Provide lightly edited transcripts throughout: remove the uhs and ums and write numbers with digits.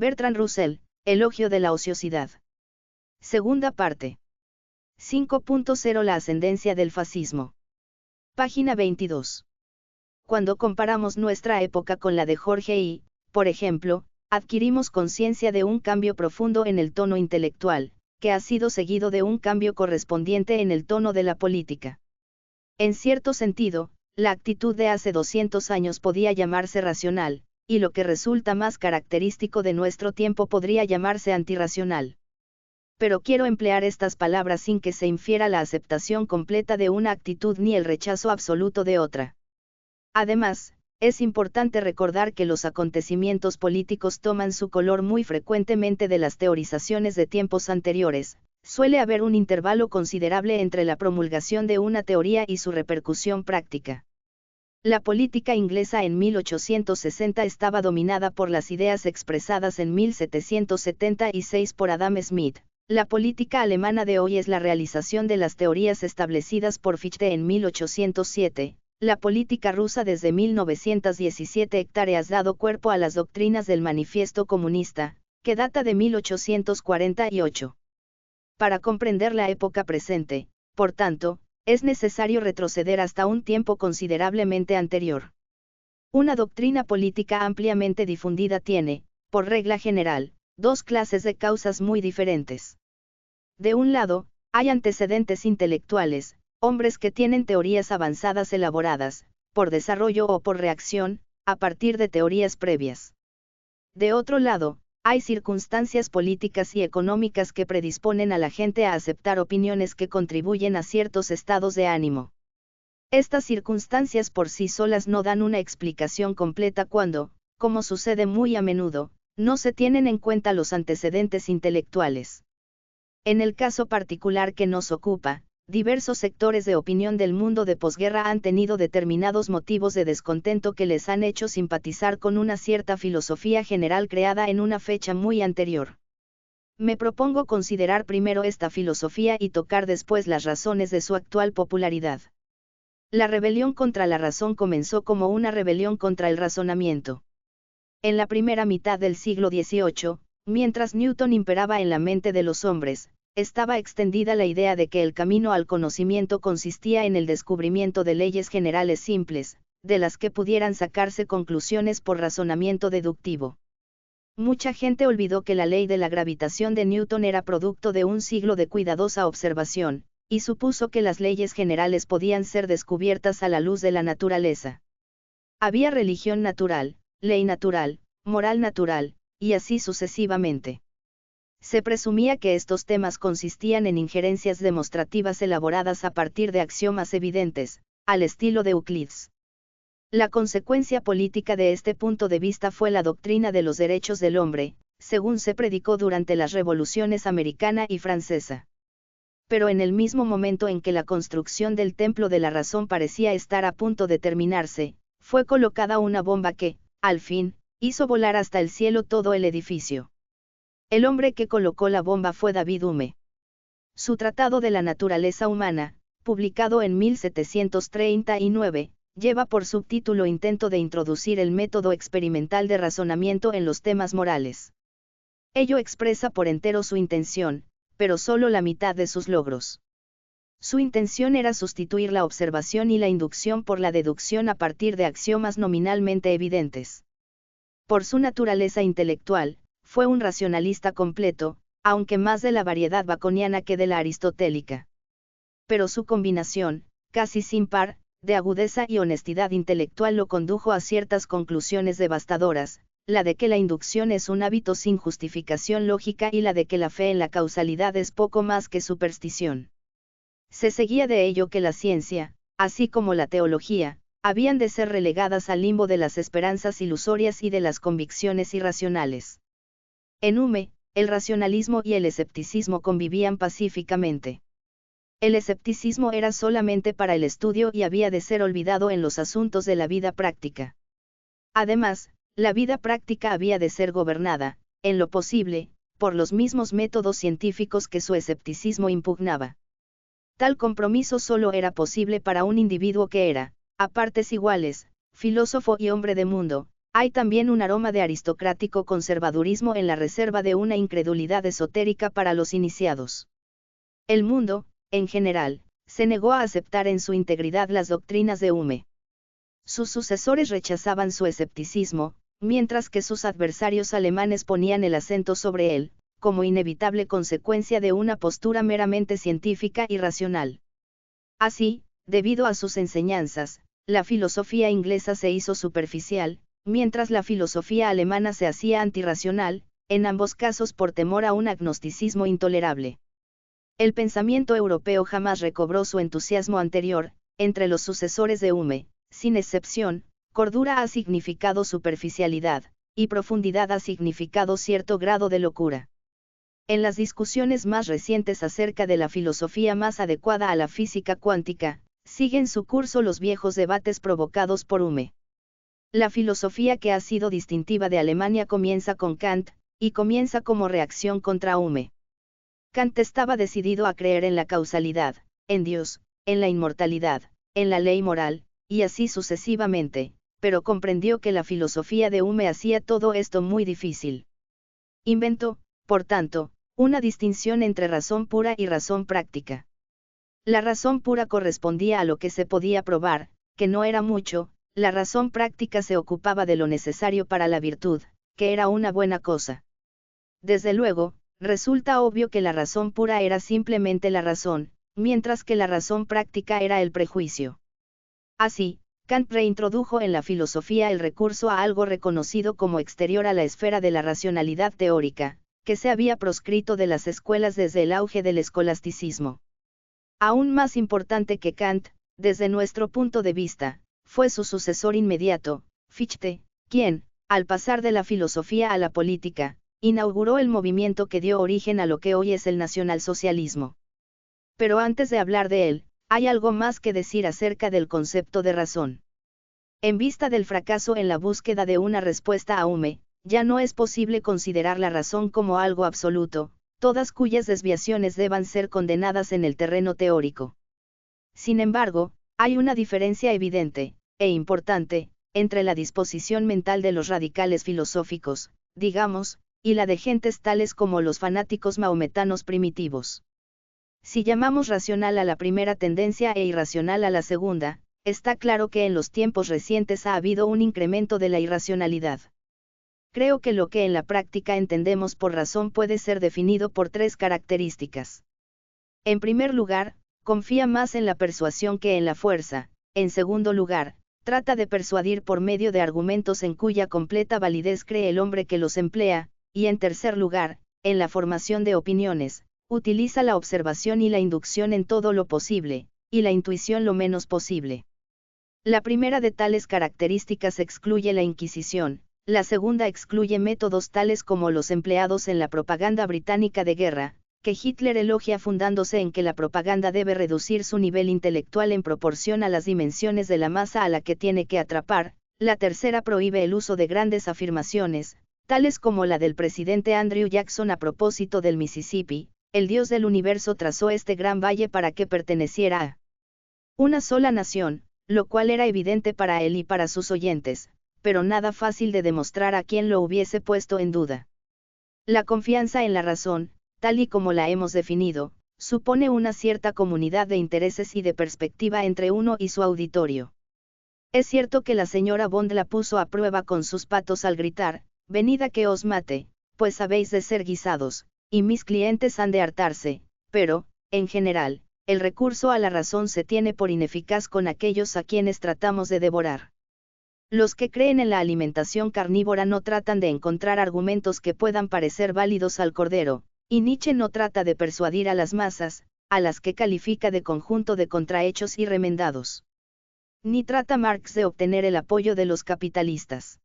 Bertrand Russell, Elogio de la ociosidad. Segunda parte. 5.0 La ascendencia del fascismo. Página 22. Cuando comparamos nuestra época con la de Jorge I, por ejemplo, adquirimos conciencia de un cambio profundo en el tono intelectual, que ha sido seguido de un cambio correspondiente en el tono de la política. En cierto sentido, la actitud de hace 200 años podía llamarse racional, y lo que resulta más característico de nuestro tiempo podría llamarse antirracional. Pero quiero emplear estas palabras sin que se infiera la aceptación completa de una actitud ni el rechazo absoluto de otra. Además, es importante recordar que los acontecimientos políticos toman su color muy frecuentemente de las teorizaciones de tiempos anteriores. Suele haber un intervalo considerable entre la promulgación de una teoría y su repercusión práctica. La política inglesa en 1860 estaba dominada por las ideas expresadas en 1776 por Adam Smith. La política alemana de hoy es la realización de las teorías establecidas por Fichte en 1807. La política rusa desde 1917 ha dado cuerpo a las doctrinas del Manifiesto Comunista, que data de 1848. Para comprender la época presente, por tanto, es necesario retroceder hasta un tiempo considerablemente anterior. Una doctrina política ampliamente difundida tiene, por regla general, dos clases de causas muy diferentes. De un lado, hay antecedentes intelectuales, hombres que tienen teorías avanzadas elaboradas, por desarrollo o por reacción, a partir de teorías previas. De otro lado, hay circunstancias políticas y económicas que predisponen a la gente a aceptar opiniones que contribuyen a ciertos estados de ánimo. Estas circunstancias por sí solas no dan una explicación completa cuando, como sucede muy a menudo, no se tienen en cuenta los antecedentes intelectuales. En el caso particular que nos ocupa, diversos sectores de opinión del mundo de posguerra han tenido determinados motivos de descontento que les han hecho simpatizar con una cierta filosofía general creada en una fecha muy anterior. Me propongo considerar primero esta filosofía y tocar después las razones de su actual popularidad. La rebelión contra la razón comenzó como una rebelión contra el razonamiento. En la primera mitad del siglo XVIII, mientras Newton imperaba en la mente de los hombres, estaba extendida la idea de que el camino al conocimiento consistía en el descubrimiento de leyes generales simples, de las que pudieran sacarse conclusiones por razonamiento deductivo. Mucha gente olvidó que la ley de la gravitación de Newton era producto de un siglo de cuidadosa observación, y supuso que las leyes generales podían ser descubiertas a la luz de la naturaleza. Había religión natural, ley natural, moral natural, y así sucesivamente. Se presumía que estos temas consistían en injerencias demostrativas elaboradas a partir de axiomas evidentes, al estilo de Euclides. La consecuencia política de este punto de vista fue la doctrina de los derechos del hombre, según se predicó durante las revoluciones americana y francesa. Pero en el mismo momento en que la construcción del templo de la razón parecía estar a punto de terminarse, fue colocada una bomba que, al fin, hizo volar hasta el cielo todo el edificio. El hombre que colocó la bomba fue David Hume. Su Tratado de la Naturaleza Humana, publicado en 1739, lleva por subtítulo Intento de introducir el método experimental de razonamiento en los temas morales. Ello expresa por entero su intención, pero solo la mitad de sus logros. Su intención era sustituir la observación y la inducción por la deducción a partir de axiomas nominalmente evidentes. Por su naturaleza intelectual, fue un racionalista completo, aunque más de la variedad baconiana que de la aristotélica. Pero su combinación, casi sin par, de agudeza y honestidad intelectual lo condujo a ciertas conclusiones devastadoras, la de que la inducción es un hábito sin justificación lógica y la de que la fe en la causalidad es poco más que superstición. Se seguía de ello que la ciencia, así como la teología, habían de ser relegadas al limbo de las esperanzas ilusorias y de las convicciones irracionales. En Hume, el racionalismo y el escepticismo convivían pacíficamente. El escepticismo era solamente para el estudio y había de ser olvidado en los asuntos de la vida práctica. Además, la vida práctica había de ser gobernada, en lo posible, por los mismos métodos científicos que su escepticismo impugnaba. Tal compromiso solo era posible para un individuo que era, a partes iguales, filósofo y hombre de mundo, Hay también un aroma de aristocrático conservadurismo en la reserva de una incredulidad esotérica para los iniciados. El mundo, en general, se negó a aceptar en su integridad las doctrinas de Hume. Sus sucesores rechazaban su escepticismo, mientras que sus adversarios alemanes ponían el acento sobre él, como inevitable consecuencia de una postura meramente científica y racional. Así, debido a sus enseñanzas, la filosofía inglesa se hizo superficial, mientras la filosofía alemana se hacía antirracional, en ambos casos por temor a un agnosticismo intolerable. El pensamiento europeo jamás recobró su entusiasmo anterior. Entre los sucesores de Hume, sin excepción, cordura ha significado superficialidad, y profundidad ha significado cierto grado de locura. En las discusiones más recientes acerca de la filosofía más adecuada a la física cuántica, siguen su curso los viejos debates provocados por Hume. La filosofía que ha sido distintiva de Alemania comienza con Kant, y comienza como reacción contra Hume. Kant estaba decidido a creer en la causalidad, en Dios, en la inmortalidad, en la ley moral, y así sucesivamente, pero comprendió que la filosofía de Hume hacía todo esto muy difícil. Inventó, por tanto, una distinción entre razón pura y razón práctica. La razón pura correspondía a lo que se podía probar, que no era mucho. La razón práctica se ocupaba de lo necesario para la virtud, que era una buena cosa. Desde luego, resulta obvio que la razón pura era simplemente la razón, mientras que la razón práctica era el prejuicio. Así, Kant reintrodujo en la filosofía el recurso a algo reconocido como exterior a la esfera de la racionalidad teórica, que se había proscrito de las escuelas desde el auge del escolasticismo. Aún más importante que Kant, desde nuestro punto de vista, fue su sucesor inmediato, Fichte, quien, al pasar de la filosofía a la política, inauguró el movimiento que dio origen a lo que hoy es el nacionalsocialismo. Pero antes de hablar de él, hay algo más que decir acerca del concepto de razón. En vista del fracaso en la búsqueda de una respuesta a Hume, ya no es posible considerar la razón como algo absoluto, todas cuyas desviaciones deban ser condenadas en el terreno teórico. Sin embargo, hay una diferencia evidente, e importante, entre la disposición mental de los radicales filosóficos, digamos, y la de gentes tales como los fanáticos mahometanos primitivos. Si llamamos racional a la primera tendencia e irracional a la segunda, está claro que en los tiempos recientes ha habido un incremento de la irracionalidad. Creo que lo que en la práctica entendemos por razón puede ser definido por tres características. En primer lugar, confía más en la persuasión que en la fuerza. En segundo lugar, trata de persuadir por medio de argumentos en cuya completa validez cree el hombre que los emplea, y en tercer lugar, en la formación de opiniones, utiliza la observación y la inducción en todo lo posible, y la intuición lo menos posible. La primera de tales características excluye la Inquisición, la segunda excluye métodos tales como los empleados en la propaganda británica de guerra, que Hitler elogia fundándose en que la propaganda debe reducir su nivel intelectual en proporción a las dimensiones de la masa a la que tiene que atrapar. La tercera prohíbe el uso de grandes afirmaciones, tales como la del presidente Andrew Jackson a propósito del Mississippi: el Dios del universo trazó este gran valle para que perteneciera a una sola nación, lo cual era evidente para él y para sus oyentes, pero nada fácil de demostrar a quien lo hubiese puesto en duda. La confianza en la razón, tal y como la hemos definido, supone una cierta comunidad de intereses y de perspectiva entre uno y su auditorio. Es cierto que la señora Bond la puso a prueba con sus patos al gritar: «Venid a que os mate, pues habéis de ser guisados, y mis clientes han de hartarse», pero, en general, el recurso a la razón se tiene por ineficaz con aquellos a quienes tratamos de devorar. Los que creen en la alimentación carnívora no tratan de encontrar argumentos que puedan parecer válidos al cordero, y Nietzsche no trata de persuadir a las masas, a las que califica de conjunto de contrahechos y remendados. Ni trata Marx de obtener el apoyo de los capitalistas.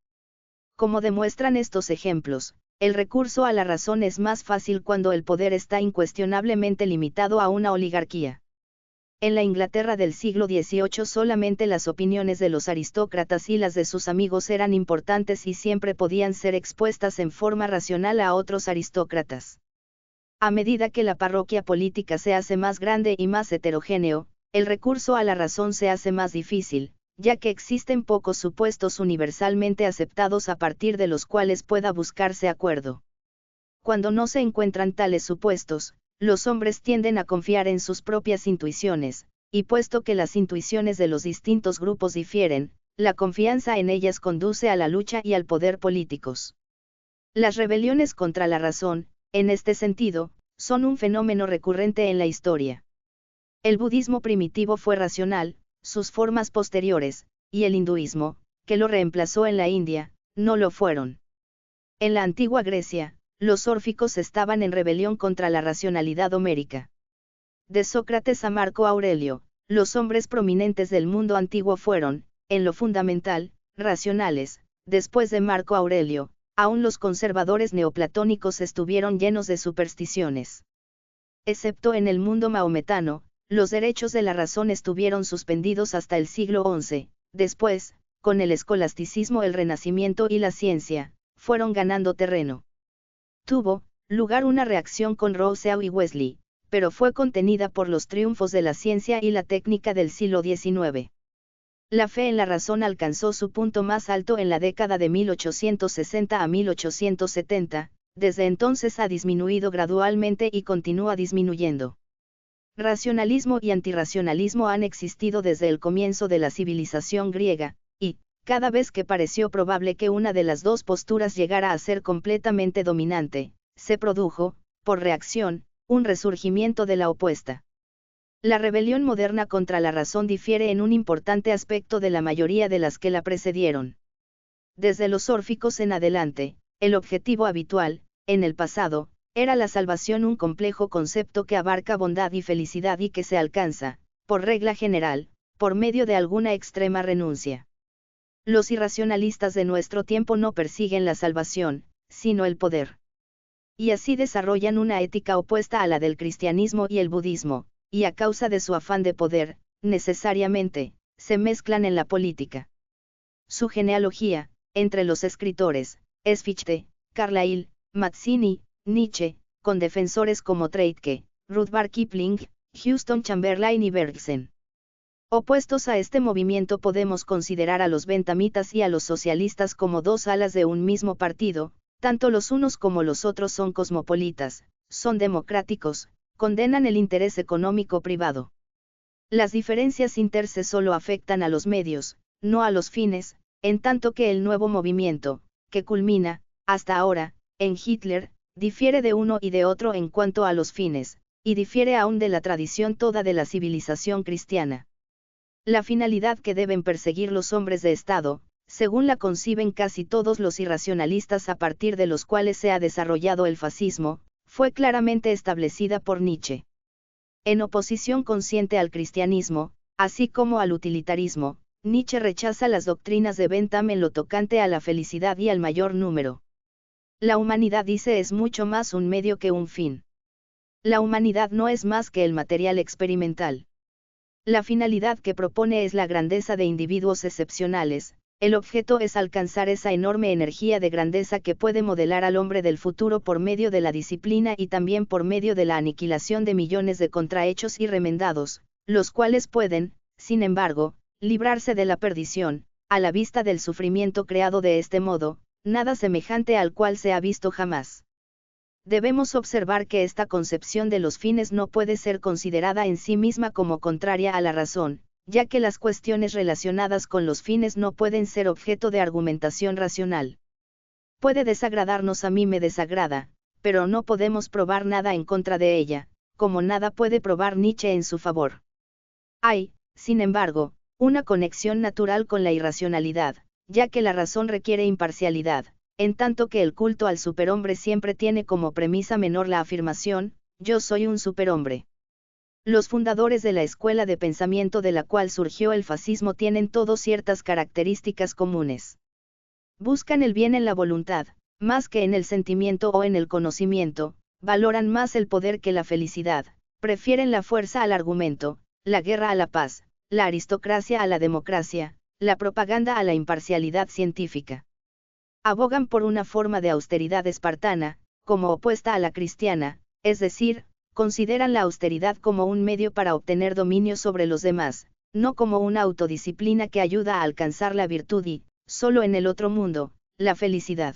Como demuestran estos ejemplos, el recurso a la razón es más fácil cuando el poder está incuestionablemente limitado a una oligarquía. En la Inglaterra del siglo XVIII solamente las opiniones de los aristócratas y las de sus amigos eran importantes y siempre podían ser expuestas en forma racional a otros aristócratas. A medida que la parroquia política se hace más grande y más heterogéneo, el recurso a la razón se hace más difícil, ya que existen pocos supuestos universalmente aceptados a partir de los cuales pueda buscarse acuerdo. Cuando no se encuentran tales supuestos, los hombres tienden a confiar en sus propias intuiciones, y puesto que las intuiciones de los distintos grupos difieren, la confianza en ellas conduce a la lucha y al poder políticos. Las rebeliones contra la razón, en este sentido, son un fenómeno recurrente en la historia. El budismo primitivo fue racional, sus formas posteriores, y el hinduismo, que lo reemplazó en la India, no lo fueron. En la antigua Grecia, los órficos estaban en rebelión contra la racionalidad homérica. De Sócrates a Marco Aurelio, los hombres prominentes del mundo antiguo fueron, en lo fundamental, racionales. Después de Marco Aurelio, aún los conservadores neoplatónicos estuvieron llenos de supersticiones. Excepto en el mundo maometano, los derechos de la razón estuvieron suspendidos hasta el siglo XI, después, con el escolasticismo, el Renacimiento y la ciencia, fueron ganando terreno. Tuvo lugar una reacción con Rousseau y Wesley, pero fue contenida por los triunfos de la ciencia y la técnica del siglo XIX. La fe en la razón alcanzó su punto más alto en la década de 1860 a 1870, desde entonces ha disminuido gradualmente y continúa disminuyendo. Racionalismo y antirracionalismo han existido desde el comienzo de la civilización griega, y, cada vez que pareció probable que una de las dos posturas llegara a ser completamente dominante, se produjo, por reacción, un resurgimiento de la opuesta. La rebelión moderna contra la razón difiere en un importante aspecto de la mayoría de las que la precedieron. Desde los órficos en adelante, el objetivo habitual, en el pasado, era la salvación, un complejo concepto que abarca bondad y felicidad y que se alcanza, por regla general, por medio de alguna extrema renuncia. Los irracionalistas de nuestro tiempo no persiguen la salvación, sino el poder. Y así desarrollan una ética opuesta a la del cristianismo y el budismo, y a causa de su afán de poder, necesariamente, se mezclan en la política. Su genealogía, entre los escritores, es Fichte, Carlyle, Mazzini, Nietzsche, con defensores como Treitke, Rudyard Kipling, Houston Chamberlain y Bergson. Opuestos a este movimiento podemos considerar a los benthamitas y a los socialistas como dos alas de un mismo partido. Tanto los unos como los otros son cosmopolitas, son democráticos, condenan el interés económico privado. Las diferencias interse solo afectan a los medios, no a los fines, en tanto que el nuevo movimiento, que culmina, hasta ahora, en Hitler, difiere de uno y de otro en cuanto a los fines, y difiere aún de la tradición toda de la civilización cristiana. La finalidad que deben perseguir los hombres de Estado, según la conciben casi todos los irracionalistas a partir de los cuales se ha desarrollado el fascismo, fue claramente establecida por Nietzsche. En oposición consciente al cristianismo, así como al utilitarismo, Nietzsche rechaza las doctrinas de Bentham en lo tocante a la felicidad y al mayor número. La humanidad, dice, es mucho más un medio que un fin. La humanidad no es más que el material experimental. La finalidad que propone es la grandeza de individuos excepcionales. El objeto es alcanzar esa enorme energía de grandeza que puede modelar al hombre del futuro por medio de la disciplina y también por medio de la aniquilación de millones de contrahechos y remendados, los cuales pueden, sin embargo, librarse de la perdición, a la vista del sufrimiento creado de este modo, nada semejante al cual se ha visto jamás. Debemos observar que esta concepción de los fines no puede ser considerada en sí misma como contraria a la razón, ya que las cuestiones relacionadas con los fines no pueden ser objeto de argumentación racional. Puede desagradarnos, a mí me desagrada, pero no podemos probar nada en contra de ella, como nada puede probar Nietzsche en su favor. Hay, sin embargo, una conexión natural con la irracionalidad, ya que la razón requiere imparcialidad, en tanto que el culto al superhombre siempre tiene como premisa menor la afirmación, yo soy un superhombre. Los fundadores de la escuela de pensamiento de la cual surgió el fascismo tienen todos ciertas características comunes. Buscan el bien en la voluntad, más que en el sentimiento o en el conocimiento, valoran más el poder que la felicidad, prefieren la fuerza al argumento, la guerra a la paz, la aristocracia a la democracia, la propaganda a la imparcialidad científica. Abogan por una forma de austeridad espartana, como opuesta a la cristiana, es decir, consideran la austeridad como un medio para obtener dominio sobre los demás, no como una autodisciplina que ayuda a alcanzar la virtud y, solo en el otro mundo, la felicidad.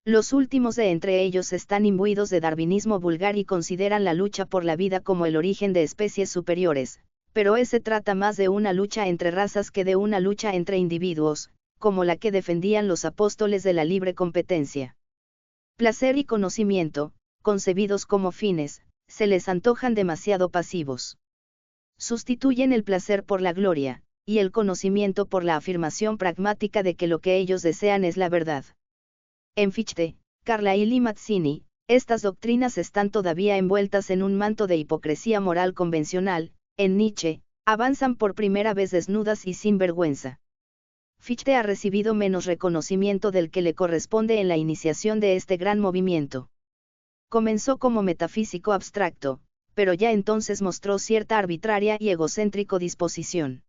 Los últimos de entre ellos están imbuidos de darwinismo vulgar y consideran la lucha por la vida como el origen de especies superiores, pero ese trata más de una lucha entre razas que de una lucha entre individuos, como la que defendían los apóstoles de la libre competencia. Placer y conocimiento, concebidos como fines, se les antojan demasiado pasivos. Sustituyen el placer por la gloria, y el conocimiento por la afirmación pragmática de que lo que ellos desean es la verdad. En Fichte, Carlyle y Mazzini, estas doctrinas están todavía envueltas en un manto de hipocresía moral convencional. En Nietzsche, avanzan por primera vez desnudas y sin vergüenza. Fichte ha recibido menos reconocimiento del que le corresponde en la iniciación de este gran movimiento. Comenzó como metafísico abstracto, pero ya entonces mostró cierta arbitraria y egocéntrico disposición.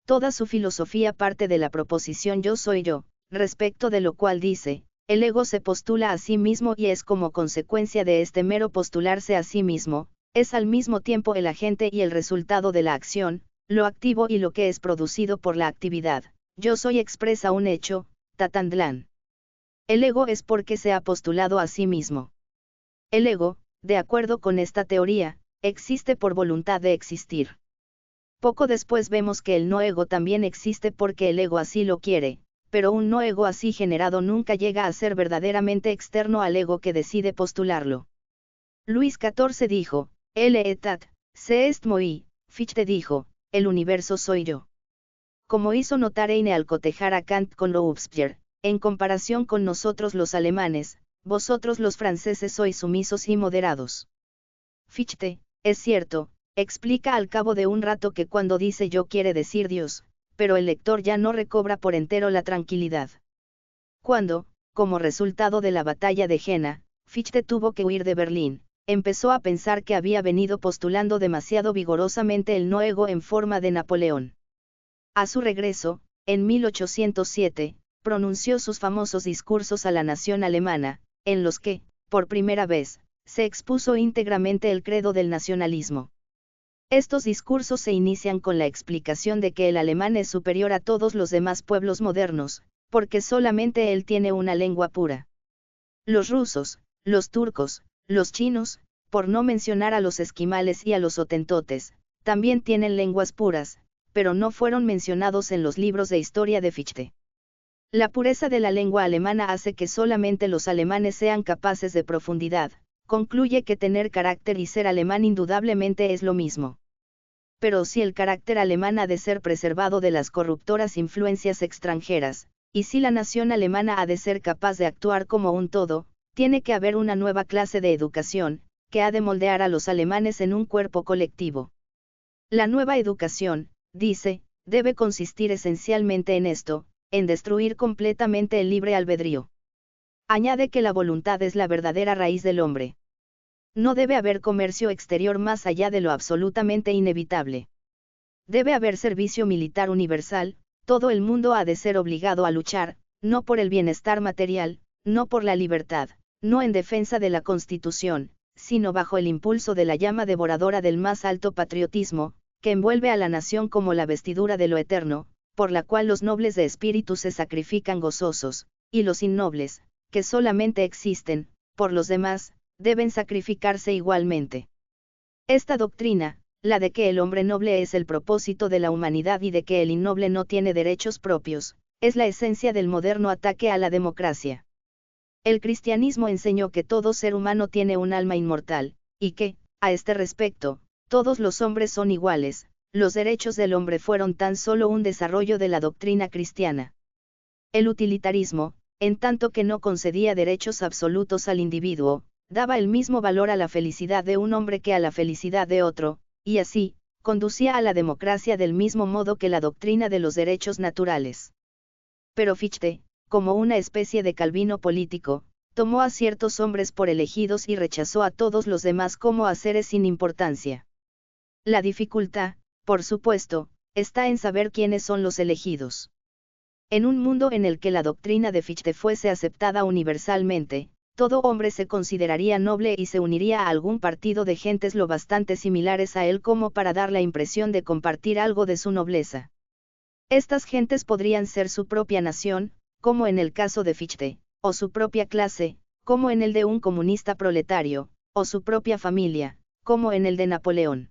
Toda su filosofía parte de la proposición yo soy yo, respecto de lo cual dice, el ego se postula a sí mismo y es como consecuencia de este mero postularse a sí mismo, es al mismo tiempo el agente y el resultado de la acción, lo activo y lo que es producido por la actividad. Yo soy expresa un hecho, Tatandlán. El ego es porque se ha postulado a sí mismo. El ego, de acuerdo con esta teoría, existe por voluntad de existir. Poco después vemos que el no ego también existe porque el ego así lo quiere, pero un no ego así generado nunca llega a ser verdaderamente externo al ego que decide postularlo. Luis XIV dijo, L etat, se est moi, Fichte dijo, el universo soy yo. Como hizo notar Heine al cotejar a Kant con Robespierre, en comparación con nosotros los alemanes, vosotros los franceses sois sumisos y moderados. Fichte, es cierto, explica al cabo de un rato que cuando dice yo quiere decir Dios, pero el lector ya no recobra por entero la tranquilidad. Cuando, como resultado de la batalla de Jena, Fichte tuvo que huir de Berlín, empezó a pensar que había venido postulando demasiado vigorosamente el no ego en forma de Napoleón. A su regreso, en 1807, pronunció sus famosos discursos a la nación alemana, en los que, por primera vez, se expuso íntegramente el credo del nacionalismo. Estos discursos se inician con la explicación de que el alemán es superior a todos los demás pueblos modernos, porque solamente él tiene una lengua pura. Los rusos, los turcos, los chinos, por no mencionar a los esquimales y a los hotentotes, también tienen lenguas puras, pero no fueron mencionados en los libros de historia de Fichte. La pureza de la lengua alemana hace que solamente los alemanes sean capaces de profundidad, concluye que tener carácter y ser alemán indudablemente es lo mismo. Pero si el carácter alemán ha de ser preservado de las corruptoras influencias extranjeras, y si la nación alemana ha de ser capaz de actuar como un todo, tiene que haber una nueva clase de educación, que ha de moldear a los alemanes en un cuerpo colectivo. La nueva educación, dice, debe consistir esencialmente en esto, en destruir completamente el libre albedrío. Añade que la voluntad es la verdadera raíz del hombre. No debe haber comercio exterior más allá de lo absolutamente inevitable. Debe haber servicio militar universal, todo el mundo ha de ser obligado a luchar, no por el bienestar material, no por la libertad, no en defensa de la Constitución, sino bajo el impulso de la llama devoradora del más alto patriotismo, que envuelve a la nación como la vestidura de lo eterno, por la cual los nobles de espíritu se sacrifican gozosos, y los innobles, que solamente existen, por los demás, deben sacrificarse igualmente. Esta doctrina, la de que el hombre noble es el propósito de la humanidad y de que el innoble no tiene derechos propios, es la esencia del moderno ataque a la democracia. El cristianismo enseñó que todo ser humano tiene un alma inmortal, y que, a este respecto, todos los hombres son iguales. Los derechos del hombre fueron tan solo un desarrollo de la doctrina cristiana. El utilitarismo, en tanto que no concedía derechos absolutos al individuo, daba el mismo valor a la felicidad de un hombre que a la felicidad de otro, y así, conducía a la democracia del mismo modo que la doctrina de los derechos naturales. Pero Fichte, como una especie de Calvino político, tomó a ciertos hombres por elegidos y rechazó a todos los demás como a seres sin importancia. La dificultad, por supuesto, está en saber quiénes son los elegidos. En un mundo en el que la doctrina de Fichte fuese aceptada universalmente, todo hombre se consideraría noble y se uniría a algún partido de gentes lo bastante similares a él como para dar la impresión de compartir algo de su nobleza. Estas gentes podrían ser su propia nación, como en el caso de Fichte, o su propia clase, como en el de un comunista proletario, o su propia familia, como en el de Napoleón.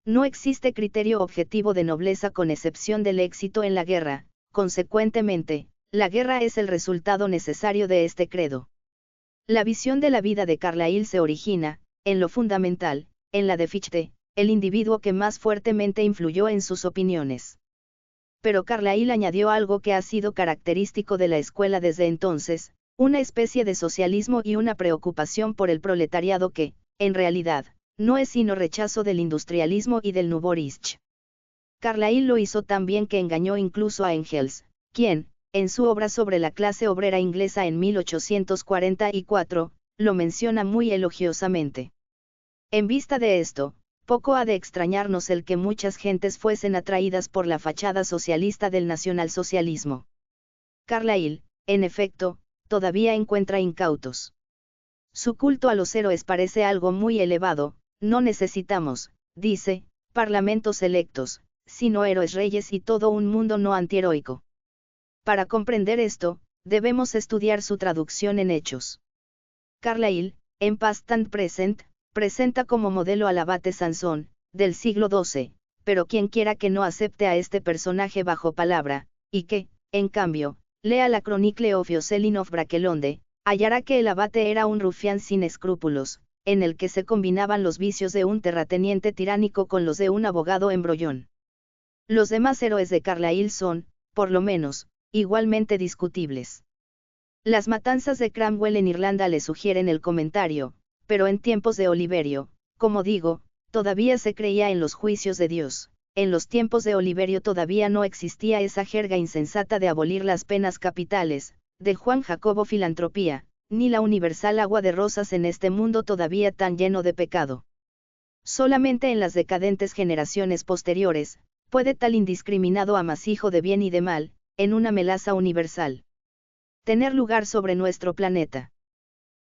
No existe criterio objetivo de nobleza con excepción del éxito en la guerra, consecuentemente, la guerra es el resultado necesario de este credo. La visión de la vida de Carlyle se origina, en lo fundamental, en la de Fichte, el individuo que más fuertemente influyó en sus opiniones. Pero Carlyle añadió algo que ha sido característico de la escuela desde entonces, una especie de socialismo y una preocupación por el proletariado que, en realidad, no es sino rechazo del industrialismo y del Nouveau riche. Carlyle lo hizo tan bien que engañó incluso a Engels, quien, en su obra sobre la clase obrera inglesa en 1844, lo menciona muy elogiosamente. En vista de esto, poco ha de extrañarnos el que muchas gentes fuesen atraídas por la fachada socialista del nacionalsocialismo. Carlyle, en efecto, todavía encuentra incautos. Su culto a los héroes parece algo muy elevado, no necesitamos, dice, parlamentos electos, sino héroes reyes y todo un mundo no antiheroico. Para comprender esto, debemos estudiar su traducción en hechos. Carlyle, en Past and Present, presenta como modelo al abate Sansón, del siglo XII, pero quien quiera que no acepte a este personaje bajo palabra, y que, en cambio, lea la Chronicle of Jocelyn of Brakelonde, hallará que el abate era un rufián sin escrúpulos, en el que se combinaban los vicios de un terrateniente tiránico con los de un abogado embrollón. Los demás héroes de Carlyle son, por lo menos, igualmente discutibles. Las matanzas de Cromwell en Irlanda le sugieren el comentario, pero en tiempos de Oliverio, como digo, todavía se creía en los juicios de Dios. En los tiempos de Oliverio todavía no existía esa jerga insensata de abolir las penas capitales, de Juan Jacobo Filantropía, ni la universal agua de rosas en este mundo todavía tan lleno de pecado. Solamente en las decadentes generaciones posteriores, puede tal indiscriminado amasijo de bien y de mal, en una melaza universal, tener lugar sobre nuestro planeta.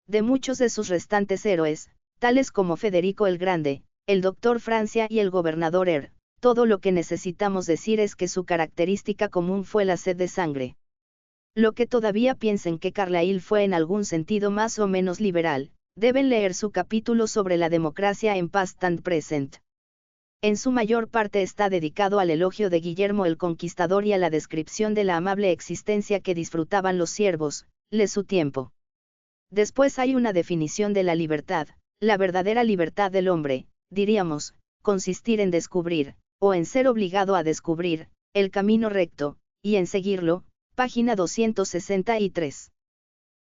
De muchos de sus restantes héroes, tales como Federico el Grande, el Doctor Francia y el Gobernador todo lo que necesitamos decir es que su característica común fue la sed de sangre. Lo que todavía piensen que Carlyle fue en algún sentido más o menos liberal, deben leer su capítulo sobre la democracia en Past and Present. En su mayor parte está dedicado al elogio de Guillermo el Conquistador y a la descripción de la amable existencia que disfrutaban los siervos, de su tiempo. Después hay una definición de la libertad, la verdadera libertad del hombre, diríamos, consistir en descubrir, o en ser obligado a descubrir, el camino recto, y en seguirlo, página 263.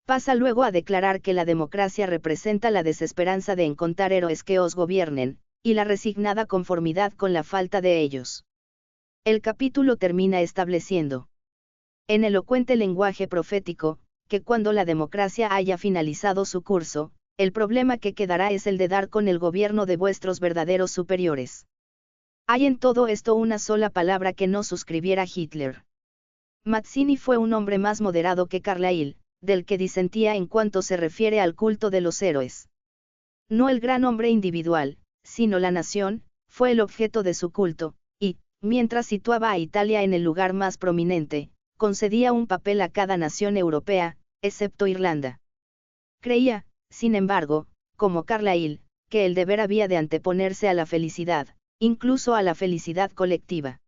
Pasa luego a declarar que la democracia representa la desesperanza de encontrar héroes que os gobiernen, y la resignada conformidad con la falta de ellos. El capítulo termina estableciendo, en elocuente lenguaje profético, que cuando la democracia haya finalizado su curso, el problema que quedará es el de dar con el gobierno de vuestros verdaderos superiores. Hay en todo esto una sola palabra que no suscribiera Hitler. Mazzini fue un hombre más moderado que Carlyle, del que disentía en cuanto se refiere al culto de los héroes. No el gran hombre individual, sino la nación, fue el objeto de su culto, y, mientras situaba a Italia en el lugar más prominente, concedía un papel a cada nación europea, excepto Irlanda. Creía, sin embargo, como Carlyle, que el deber había de anteponerse a la felicidad, incluso a la felicidad colectiva.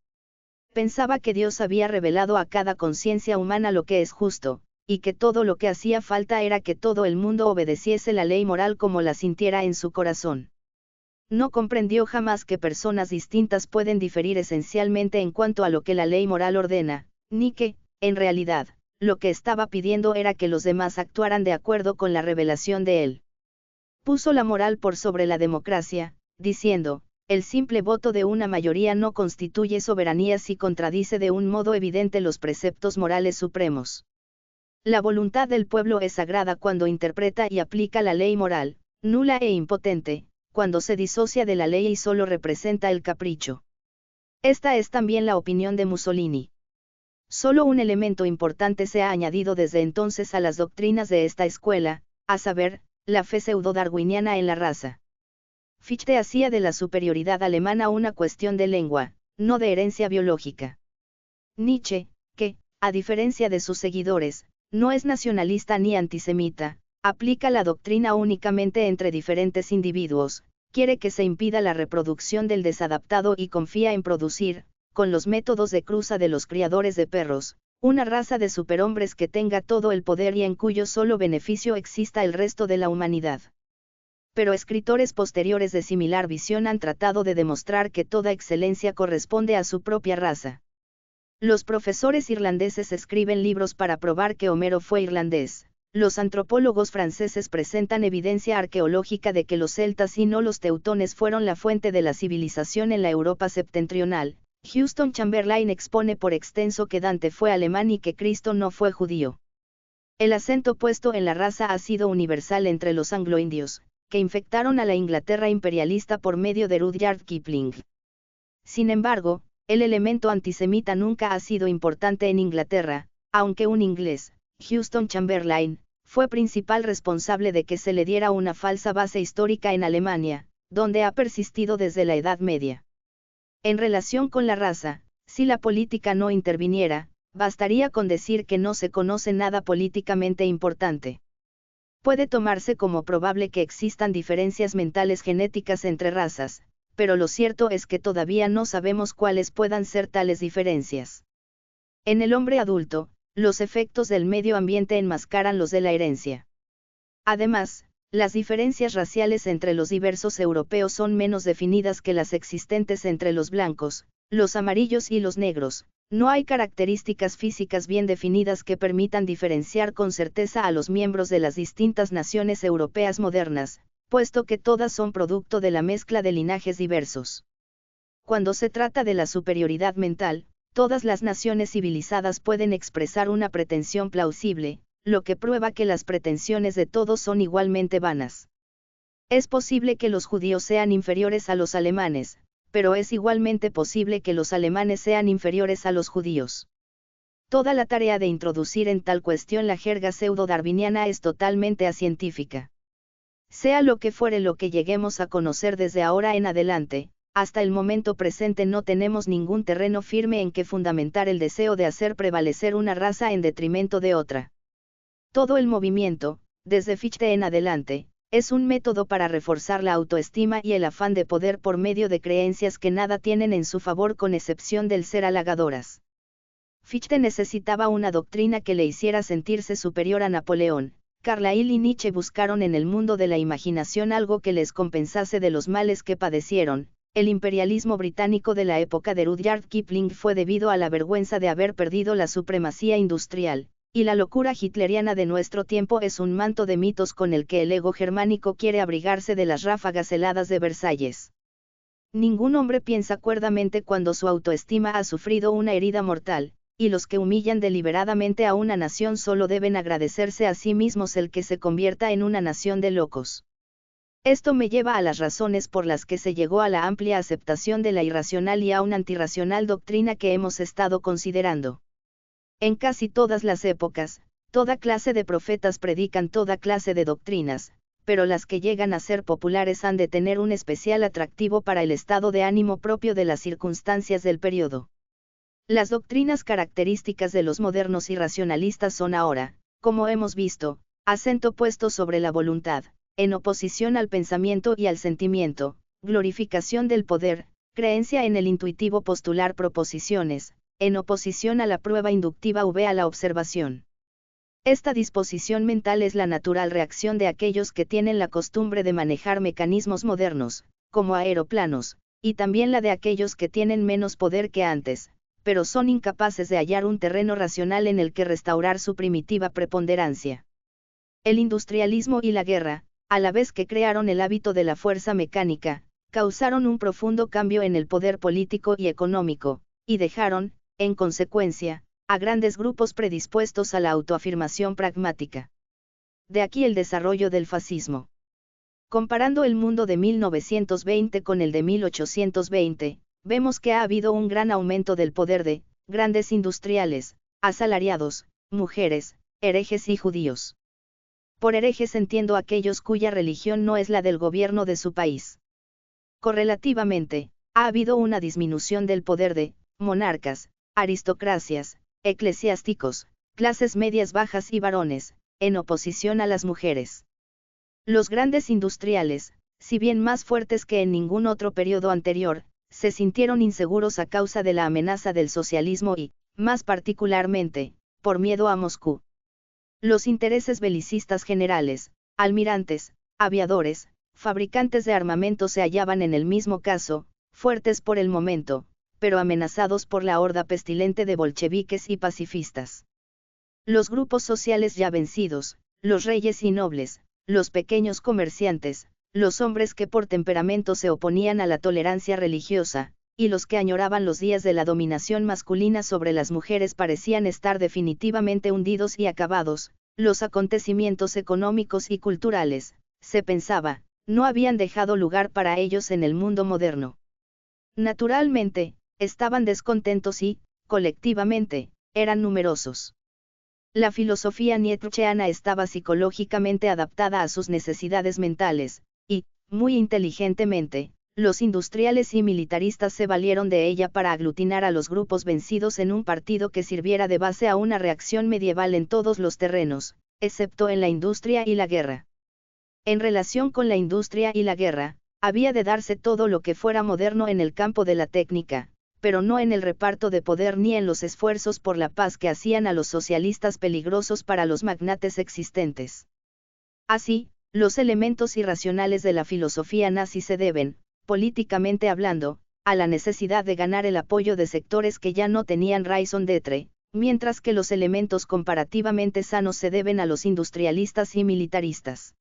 Pensaba que Dios había revelado a cada conciencia humana lo que es justo, y que todo lo que hacía falta era que todo el mundo obedeciese la ley moral como la sintiera en su corazón. No comprendió jamás que personas distintas pueden diferir esencialmente en cuanto a lo que la ley moral ordena, ni que, en realidad, lo que estaba pidiendo era que los demás actuaran de acuerdo con la revelación de él. Puso la moral por sobre la democracia, diciendo, el simple voto de una mayoría no constituye soberanía si contradice de un modo evidente los preceptos morales supremos. La voluntad del pueblo es sagrada cuando interpreta y aplica la ley moral, nula e impotente, cuando se disocia de la ley y solo representa el capricho. Esta es también la opinión de Mussolini. Solo un elemento importante se ha añadido desde entonces a las doctrinas de esta escuela, a saber, la fe pseudo-darwiniana en la raza. Fichte hacía de la superioridad alemana una cuestión de lengua, no de herencia biológica. Nietzsche, que, a diferencia de sus seguidores, no es nacionalista ni antisemita, aplica la doctrina únicamente entre diferentes individuos, quiere que se impida la reproducción del desadaptado y confía en producir, con los métodos de cruza de los criadores de perros, una raza de superhombres que tenga todo el poder y en cuyo solo beneficio exista el resto de la humanidad. Pero escritores posteriores de similar visión han tratado de demostrar que toda excelencia corresponde a su propia raza. Los profesores irlandeses escriben libros para probar que Homero fue irlandés. Los antropólogos franceses presentan evidencia arqueológica de que los celtas y no los teutones fueron la fuente de la civilización en la Europa septentrional. Houston Chamberlain expone por extenso que Dante fue alemán y que Cristo no fue judío. El acento puesto en la raza ha sido universal entre los angloindios, que infectaron a la Inglaterra imperialista por medio de Rudyard Kipling. Sin embargo, el elemento antisemita nunca ha sido importante en Inglaterra, aunque un inglés, Houston Chamberlain, fue principal responsable de que se le diera una falsa base histórica en Alemania, donde ha persistido desde la Edad Media. En relación con la raza, si la política no interviniera, bastaría con decir que no se conoce nada políticamente importante. Puede tomarse como probable que existan diferencias mentales genéticas entre razas, pero lo cierto es que todavía no sabemos cuáles puedan ser tales diferencias. En el hombre adulto, los efectos del medio ambiente enmascaran los de la herencia. Además, las diferencias raciales entre los diversos europeos son menos definidas que las existentes entre los blancos, los amarillos y los negros. No hay características físicas bien definidas que permitan diferenciar con certeza a los miembros de las distintas naciones europeas modernas, puesto que todas son producto de la mezcla de linajes diversos. Cuando se trata de la superioridad mental, todas las naciones civilizadas pueden expresar una pretensión plausible, lo que prueba que las pretensiones de todos son igualmente vanas. Es posible que los judíos sean inferiores a los alemanes, pero es igualmente posible que los alemanes sean inferiores a los judíos. Toda la tarea de introducir en tal cuestión la jerga pseudo-darwiniana es totalmente acientífica. Sea lo que fuere lo que lleguemos a conocer desde ahora en adelante, hasta el momento presente no tenemos ningún terreno firme en que fundamentar el deseo de hacer prevalecer una raza en detrimento de otra. Todo el movimiento, desde Fichte en adelante, es un método para reforzar la autoestima y el afán de poder por medio de creencias que nada tienen en su favor con excepción del ser halagadoras. Fichte necesitaba una doctrina que le hiciera sentirse superior a Napoleón. Carlyle y Nietzsche buscaron en el mundo de la imaginación algo que les compensase de los males que padecieron. El imperialismo británico de la época de Rudyard Kipling fue debido a la vergüenza de haber perdido la supremacía industrial. Y la locura hitleriana de nuestro tiempo es un manto de mitos con el que el ego germánico quiere abrigarse de las ráfagas heladas de Versalles. Ningún hombre piensa cuerdamente cuando su autoestima ha sufrido una herida mortal, y los que humillan deliberadamente a una nación solo deben agradecerse a sí mismos el que se convierta en una nación de locos. Esto me lleva a las razones por las que se llegó a la amplia aceptación de la irracional y aún antirracional doctrina que hemos estado considerando. En casi todas las épocas, toda clase de profetas predican toda clase de doctrinas, pero las que llegan a ser populares han de tener un especial atractivo para el estado de ánimo propio de las circunstancias del periodo. Las doctrinas características de los modernos irracionalistas son ahora, como hemos visto, acento puesto sobre la voluntad, en oposición al pensamiento y al sentimiento, glorificación del poder, creencia en el intuitivo postular proposiciones, en oposición a la prueba inductiva v a la observación. Esta disposición mental es la natural reacción de aquellos que tienen la costumbre de manejar mecanismos modernos, como aeroplanos, y también la de aquellos que tienen menos poder que antes, pero son incapaces de hallar un terreno racional en el que restaurar su primitiva preponderancia. El industrialismo y la guerra, a la vez que crearon el hábito de la fuerza mecánica, causaron un profundo cambio en el poder político y económico, y dejaron, en consecuencia, a grandes grupos predispuestos a la autoafirmación pragmática. De aquí el desarrollo del fascismo. Comparando el mundo de 1920 con el de 1820, vemos que ha habido un gran aumento del poder de grandes industriales, asalariados, mujeres, herejes y judíos. Por herejes entiendo aquellos cuya religión no es la del gobierno de su país. Correlativamente, ha habido una disminución del poder de monarcas, aristocracias, eclesiásticos, clases medias bajas y varones, en oposición a las mujeres. Los grandes industriales, si bien más fuertes que en ningún otro periodo anterior, se sintieron inseguros a causa de la amenaza del socialismo y, más particularmente, por miedo a Moscú. Los intereses belicistas generales, almirantes, aviadores, fabricantes de armamento se hallaban en el mismo caso, fuertes por el momento, pero amenazados por la horda pestilente de bolcheviques y pacifistas. Los grupos sociales ya vencidos, los reyes y nobles, los pequeños comerciantes, los hombres que por temperamento se oponían a la tolerancia religiosa, y los que añoraban los días de la dominación masculina sobre las mujeres parecían estar definitivamente hundidos y acabados. Los acontecimientos económicos y culturales, se pensaba, no habían dejado lugar para ellos en el mundo moderno. Naturalmente, estaban descontentos y, colectivamente, eran numerosos. La filosofía nietzscheana estaba psicológicamente adaptada a sus necesidades mentales, y, muy inteligentemente, los industriales y militaristas se valieron de ella para aglutinar a los grupos vencidos en un partido que sirviera de base a una reacción medieval en todos los terrenos, excepto en la industria y la guerra. En relación con la industria y la guerra, había de darse todo lo que fuera moderno en el campo de la técnica, pero no en el reparto de poder ni en los esfuerzos por la paz que hacían a los socialistas peligrosos para los magnates existentes. Así, los elementos irracionales de la filosofía nazi se deben, políticamente hablando, a la necesidad de ganar el apoyo de sectores que ya no tenían raison d'être, mientras que los elementos comparativamente sanos se deben a los industrialistas y militaristas.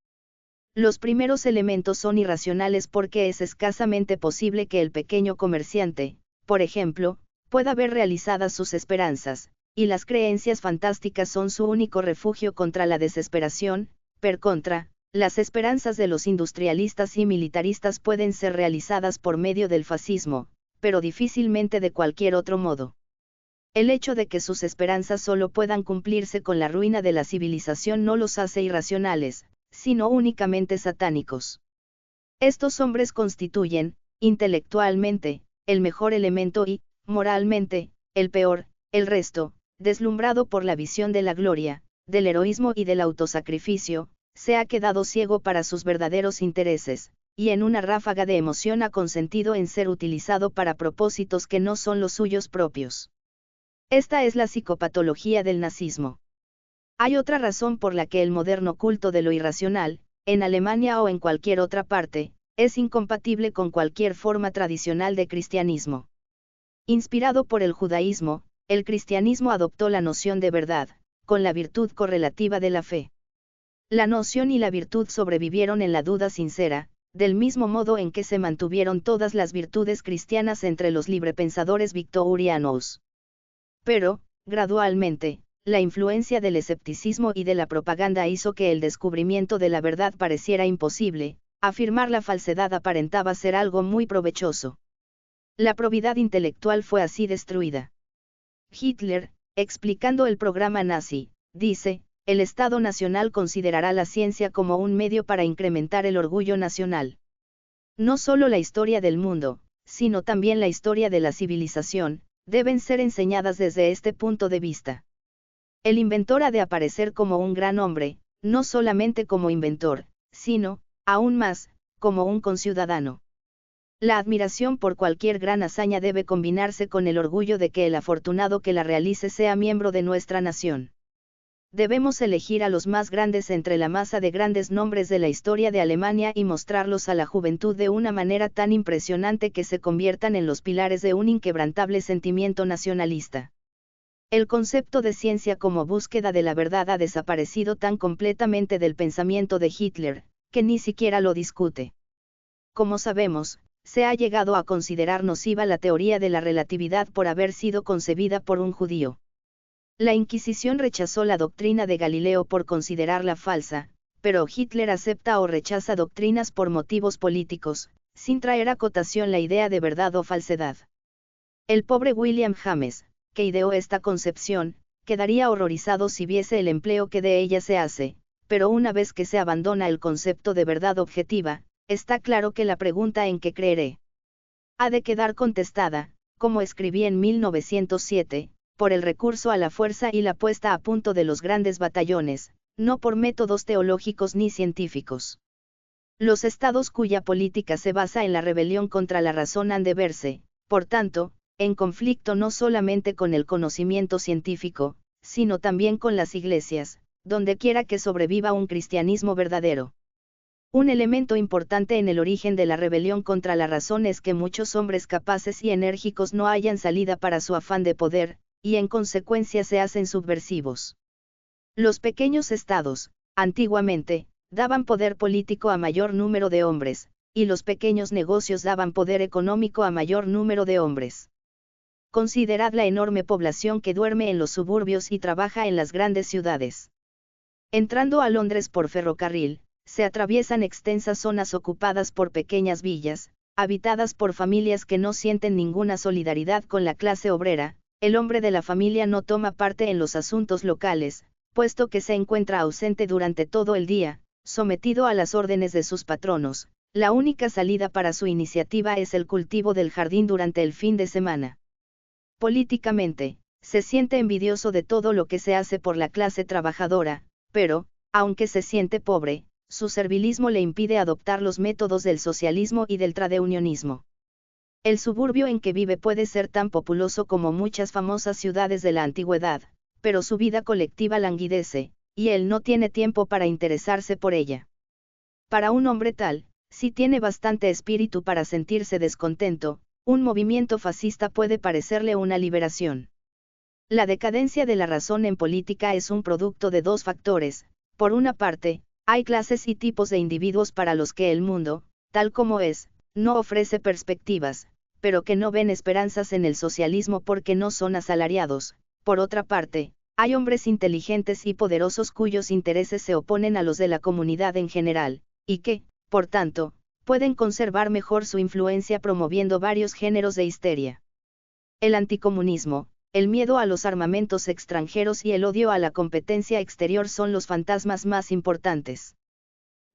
Los primeros elementos son irracionales porque es escasamente posible que el pequeño comerciante, por ejemplo, pueda ver realizadas sus esperanzas, y las creencias fantásticas son su único refugio contra la desesperación. Per contra, las esperanzas de los industrialistas y militaristas pueden ser realizadas por medio del fascismo, pero difícilmente de cualquier otro modo. El hecho de que sus esperanzas solo puedan cumplirse con la ruina de la civilización no los hace irracionales, sino únicamente satánicos. Estos hombres constituyen, intelectualmente, el mejor elemento y, moralmente, el peor. El resto, deslumbrado por la visión de la gloria, del heroísmo y del autosacrificio, se ha quedado ciego para sus verdaderos intereses, y en una ráfaga de emoción ha consentido en ser utilizado para propósitos que no son los suyos propios. Esta es la psicopatología del nazismo. Hay otra razón por la que el moderno culto de lo irracional, en Alemania o en cualquier otra parte, es incompatible con cualquier forma tradicional de cristianismo. Inspirado por el judaísmo, el cristianismo adoptó la noción de verdad, con la virtud correlativa de la fe. La noción y la virtud sobrevivieron en la duda sincera, del mismo modo en que se mantuvieron todas las virtudes cristianas entre los librepensadores victorianos. Pero, gradualmente, la influencia del escepticismo y de la propaganda hizo que el descubrimiento de la verdad pareciera imposible. Afirmar la falsedad aparentaba ser algo muy provechoso. La probidad intelectual fue así destruida. Hitler, explicando el programa nazi, dice, el Estado Nacional considerará la ciencia como un medio para incrementar el orgullo nacional. No solo la historia del mundo, sino también la historia de la civilización, deben ser enseñadas desde este punto de vista. El inventor ha de aparecer como un gran hombre, no solamente como inventor, sino, aún más, como un conciudadano. La admiración por cualquier gran hazaña debe combinarse con el orgullo de que el afortunado que la realice sea miembro de nuestra nación. Debemos elegir a los más grandes entre la masa de grandes nombres de la historia de Alemania y mostrarlos a la juventud de una manera tan impresionante que se conviertan en los pilares de un inquebrantable sentimiento nacionalista. El concepto de ciencia como búsqueda de la verdad ha desaparecido tan completamente del pensamiento de Hitler, que ni siquiera lo discute. Como sabemos, se ha llegado a considerar nociva la teoría de la relatividad por haber sido concebida por un judío. La Inquisición rechazó la doctrina de Galileo por considerarla falsa, pero Hitler acepta o rechaza doctrinas por motivos políticos, sin traer a cotación la idea de verdad o falsedad. El pobre William James, que ideó esta concepción, quedaría horrorizado si viese el empleo que de ella se hace, pero una vez que se abandona el concepto de verdad objetiva, está claro que la pregunta en que creeré ha de quedar contestada, como escribí en 1907, por el recurso a la fuerza y la puesta a punto de los grandes batallones, no por métodos teológicos ni científicos. Los estados cuya política se basa en la rebelión contra la razón han de verse, por tanto, en conflicto no solamente con el conocimiento científico, sino también con las iglesias, donde quiera que sobreviva un cristianismo verdadero. Un elemento importante en el origen de la rebelión contra la razón es que muchos hombres capaces y enérgicos no hayan salida para su afán de poder, y en consecuencia se hacen subversivos. Los pequeños estados, antiguamente, daban poder político a mayor número de hombres, y los pequeños negocios daban poder económico a mayor número de hombres. Considerad la enorme población que duerme en los suburbios y trabaja en las grandes ciudades. Entrando a Londres por ferrocarril, se atraviesan extensas zonas ocupadas por pequeñas villas, habitadas por familias que no sienten ninguna solidaridad con la clase obrera. El hombre de la familia no toma parte en los asuntos locales, puesto que se encuentra ausente durante todo el día, sometido a las órdenes de sus patronos. La única salida para su iniciativa es el cultivo del jardín durante el fin de semana. Políticamente, se siente envidioso de todo lo que se hace por la clase trabajadora, pero, aunque se siente pobre, su servilismo le impide adoptar los métodos del socialismo y del tradeunionismo. El suburbio en que vive puede ser tan populoso como muchas famosas ciudades de la antigüedad, pero su vida colectiva languidece, y él no tiene tiempo para interesarse por ella. Para un hombre tal, si tiene bastante espíritu para sentirse descontento, un movimiento fascista puede parecerle una liberación. La decadencia de la razón en política es un producto de dos factores. Por una parte, hay clases y tipos de individuos para los que el mundo, tal como es, no ofrece perspectivas, pero que no ven esperanzas en el socialismo porque no son asalariados. Por otra parte, hay hombres inteligentes y poderosos cuyos intereses se oponen a los de la comunidad en general, y que, por tanto, pueden conservar mejor su influencia promoviendo varios géneros de histeria. El anticomunismo, el miedo a los armamentos extranjeros y el odio a la competencia exterior son los fantasmas más importantes.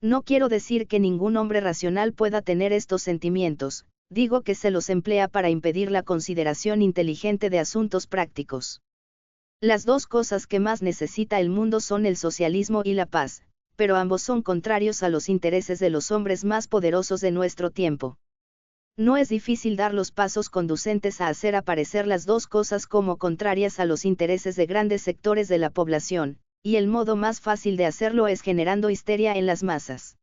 No quiero decir que ningún hombre racional pueda tener estos sentimientos, digo que se los emplea para impedir la consideración inteligente de asuntos prácticos. Las dos cosas que más necesita el mundo son el socialismo y la paz, pero ambos son contrarios a los intereses de los hombres más poderosos de nuestro tiempo. No es difícil dar los pasos conducentes a hacer aparecer las dos cosas como contrarias a los intereses de grandes sectores de la población, y el modo más fácil de hacerlo es generando histeria en las masas.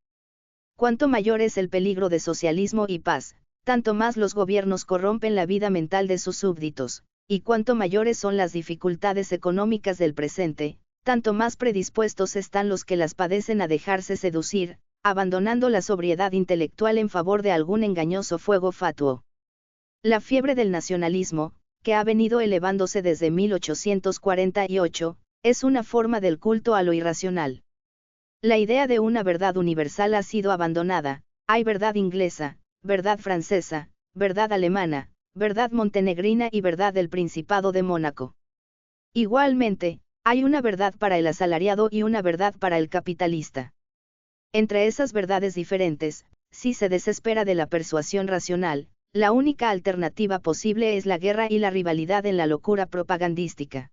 Cuanto mayor es el peligro de socialismo y paz, tanto más los gobiernos corrompen la vida mental de sus súbditos, y cuanto mayores son las dificultades económicas del presente, tanto más predispuestos están los que las padecen a dejarse seducir, abandonando la sobriedad intelectual en favor de algún engañoso fuego fatuo. La fiebre del nacionalismo, que ha venido elevándose desde 1848, es una forma del culto a lo irracional. La idea de una verdad universal ha sido abandonada. Hay verdad inglesa, verdad francesa, verdad alemana, verdad montenegrina y verdad del Principado de Mónaco. Igualmente, hay una verdad para el asalariado y una verdad para el capitalista. Entre esas verdades diferentes, si se desespera de la persuasión racional, la única alternativa posible es la guerra y la rivalidad en la locura propagandística.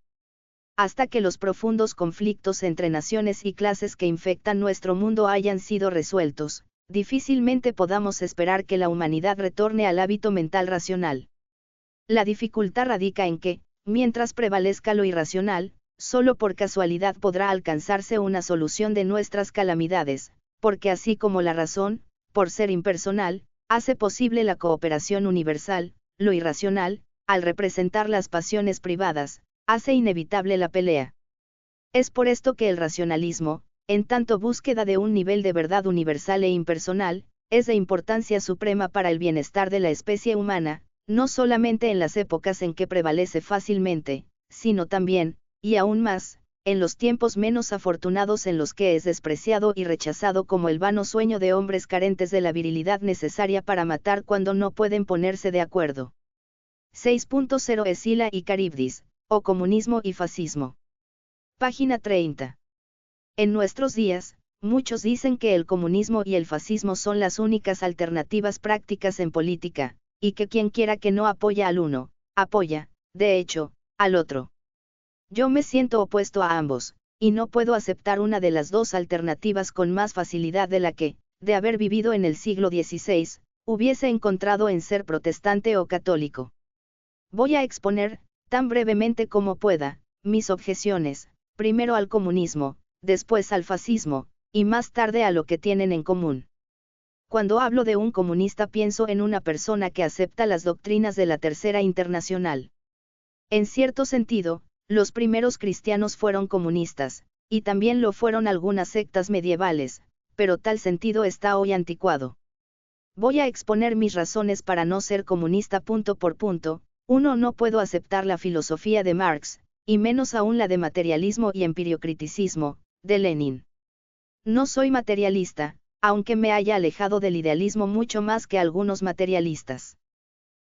Hasta que los profundos conflictos entre naciones y clases que infectan nuestro mundo hayan sido resueltos, difícilmente podamos esperar que la humanidad retorne al hábito mental racional. La dificultad radica en que, mientras prevalezca lo irracional, solo por casualidad podrá alcanzarse una solución de nuestras calamidades, porque así como la razón, por ser impersonal, hace posible la cooperación universal, lo irracional, al representar las pasiones privadas, hace inevitable la pelea. Es por esto que el racionalismo, en tanto búsqueda de un nivel de verdad universal e impersonal, es de importancia suprema para el bienestar de la especie humana, no solamente en las épocas en que prevalece fácilmente, sino también, y aún más, en los tiempos menos afortunados en los que es despreciado y rechazado como el vano sueño de hombres carentes de la virilidad necesaria para matar cuando no pueden ponerse de acuerdo. 6.0 Escila y Caribdis, o comunismo y fascismo. Página 30. En nuestros días, muchos dicen que el comunismo y el fascismo son las únicas alternativas prácticas en política, y que quien quiera que no apoya al uno, apoya, de hecho, al otro. Yo me siento opuesto a ambos, y no puedo aceptar una de las dos alternativas con más facilidad de la que, de haber vivido en el siglo XVI, hubiese encontrado en ser protestante o católico. Voy a exponer, tan brevemente como pueda, mis objeciones, primero al comunismo, después al fascismo, y más tarde a lo que tienen en común. Cuando hablo de un comunista pienso en una persona que acepta las doctrinas de la Tercera Internacional. En cierto sentido, los primeros cristianos fueron comunistas, y también lo fueron algunas sectas medievales, pero tal sentido está hoy anticuado. Voy a exponer mis razones para no ser comunista punto por punto. 1. No puedo aceptar la filosofía de Marx, y menos aún la de materialismo y empiriocriticismo, de Lenin. No soy materialista, aunque me haya alejado del idealismo mucho más que algunos materialistas.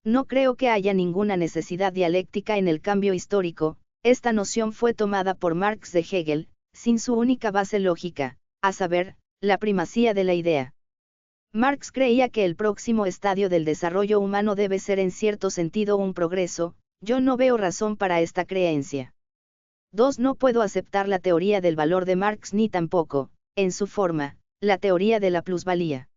No creo que haya ninguna necesidad dialéctica en el cambio histórico. Esta noción fue tomada por Marx de Hegel, sin su única base lógica, a saber, la primacía de la idea. Marx creía que el próximo estadio del desarrollo humano debe ser en cierto sentido un progreso. Yo no veo razón para esta creencia. 2. No puedo aceptar la teoría del valor de Marx ni tampoco, en su forma, la teoría de la plusvalía.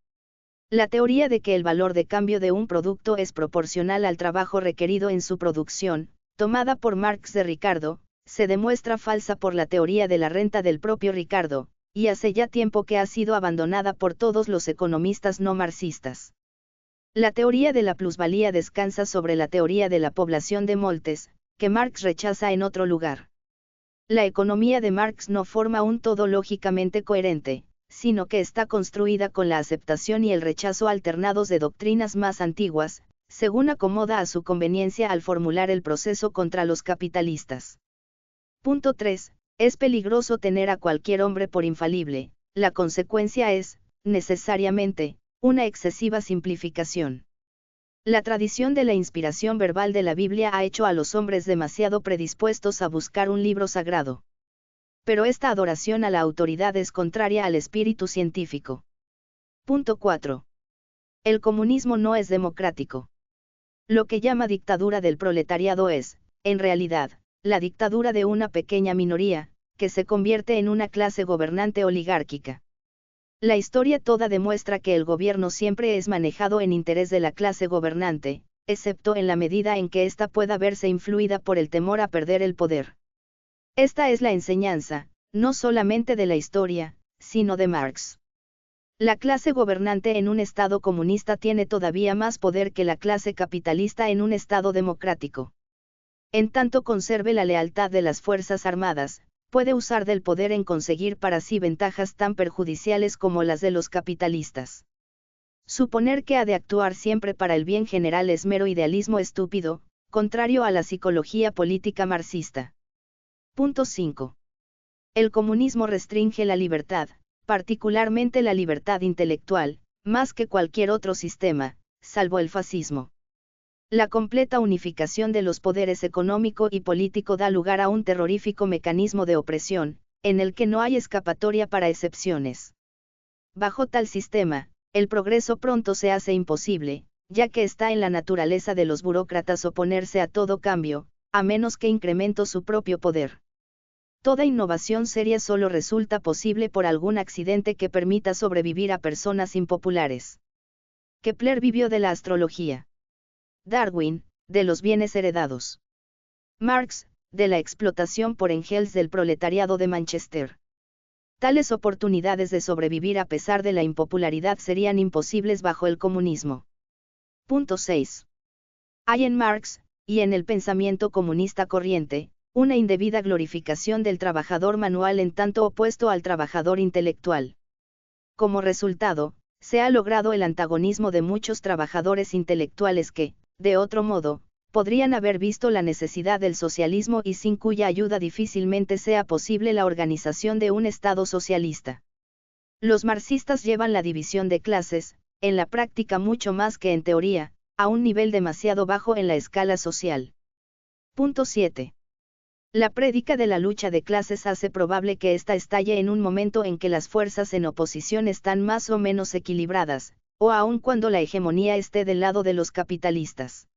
La teoría de que el valor de cambio de un producto es proporcional al trabajo requerido en su producción, tomada por Marx de Ricardo, se demuestra falsa por la teoría de la renta del propio Ricardo, y hace ya tiempo que ha sido abandonada por todos los economistas no marxistas. La teoría de la plusvalía descansa sobre la teoría de la población de Moltes, que Marx rechaza en otro lugar. La economía de Marx no forma un todo lógicamente coherente, sino que está construida con la aceptación y el rechazo alternados de doctrinas más antiguas, según acomoda a su conveniencia al formular el proceso contra los capitalistas. Punto 3. Es peligroso tener a cualquier hombre por infalible. La consecuencia es, necesariamente, una excesiva simplificación. La tradición de la inspiración verbal de la Biblia ha hecho a los hombres demasiado predispuestos a buscar un libro sagrado. Pero esta adoración a la autoridad es contraria al espíritu científico. Punto 4. El comunismo no es democrático. Lo que llama dictadura del proletariado es, en realidad, la dictadura de una pequeña minoría, que se convierte en una clase gobernante oligárquica. La historia toda demuestra que el gobierno siempre es manejado en interés de la clase gobernante, excepto en la medida en que ésta pueda verse influida por el temor a perder el poder. Esta es la enseñanza, no solamente de la historia, sino de Marx. La clase gobernante en un Estado comunista tiene todavía más poder que la clase capitalista en un Estado democrático. En tanto conserve la lealtad de las Fuerzas Armadas, puede usar del poder en conseguir para sí ventajas tan perjudiciales como las de los capitalistas. Suponer que ha de actuar siempre para el bien general es mero idealismo estúpido, contrario a la psicología política marxista. Punto 5. El comunismo restringe la libertad, particularmente la libertad intelectual, más que cualquier otro sistema, salvo el fascismo. La completa unificación de los poderes económico y político da lugar a un terrorífico mecanismo de opresión, en el que no hay escapatoria para excepciones. Bajo tal sistema, el progreso pronto se hace imposible, ya que está en la naturaleza de los burócratas oponerse a todo cambio, a menos que incremento su propio poder. Toda innovación seria solo resulta posible por algún accidente que permita sobrevivir a personas impopulares. Kepler vivió de la astrología. Darwin, de los bienes heredados. Marx, de la explotación por Engels del proletariado de Manchester. Tales oportunidades de sobrevivir a pesar de la impopularidad serían imposibles bajo el comunismo. Punto 6. Hay en Marx, y en el pensamiento comunista corriente, una indebida glorificación del trabajador manual en tanto opuesto al trabajador intelectual. Como resultado, se ha logrado el antagonismo de muchos trabajadores intelectuales que, de otro modo, podrían haber visto la necesidad del socialismo y sin cuya ayuda difícilmente sea posible la organización de un Estado socialista. Los marxistas llevan la división de clases, en la práctica mucho más que en teoría, a un nivel demasiado bajo en la escala social. Punto 7. La prédica de la lucha de clases hace probable que ésta estalle en un momento en que las fuerzas en oposición están más o menos equilibradas, o aun cuando la hegemonía esté del lado de los capitalistas.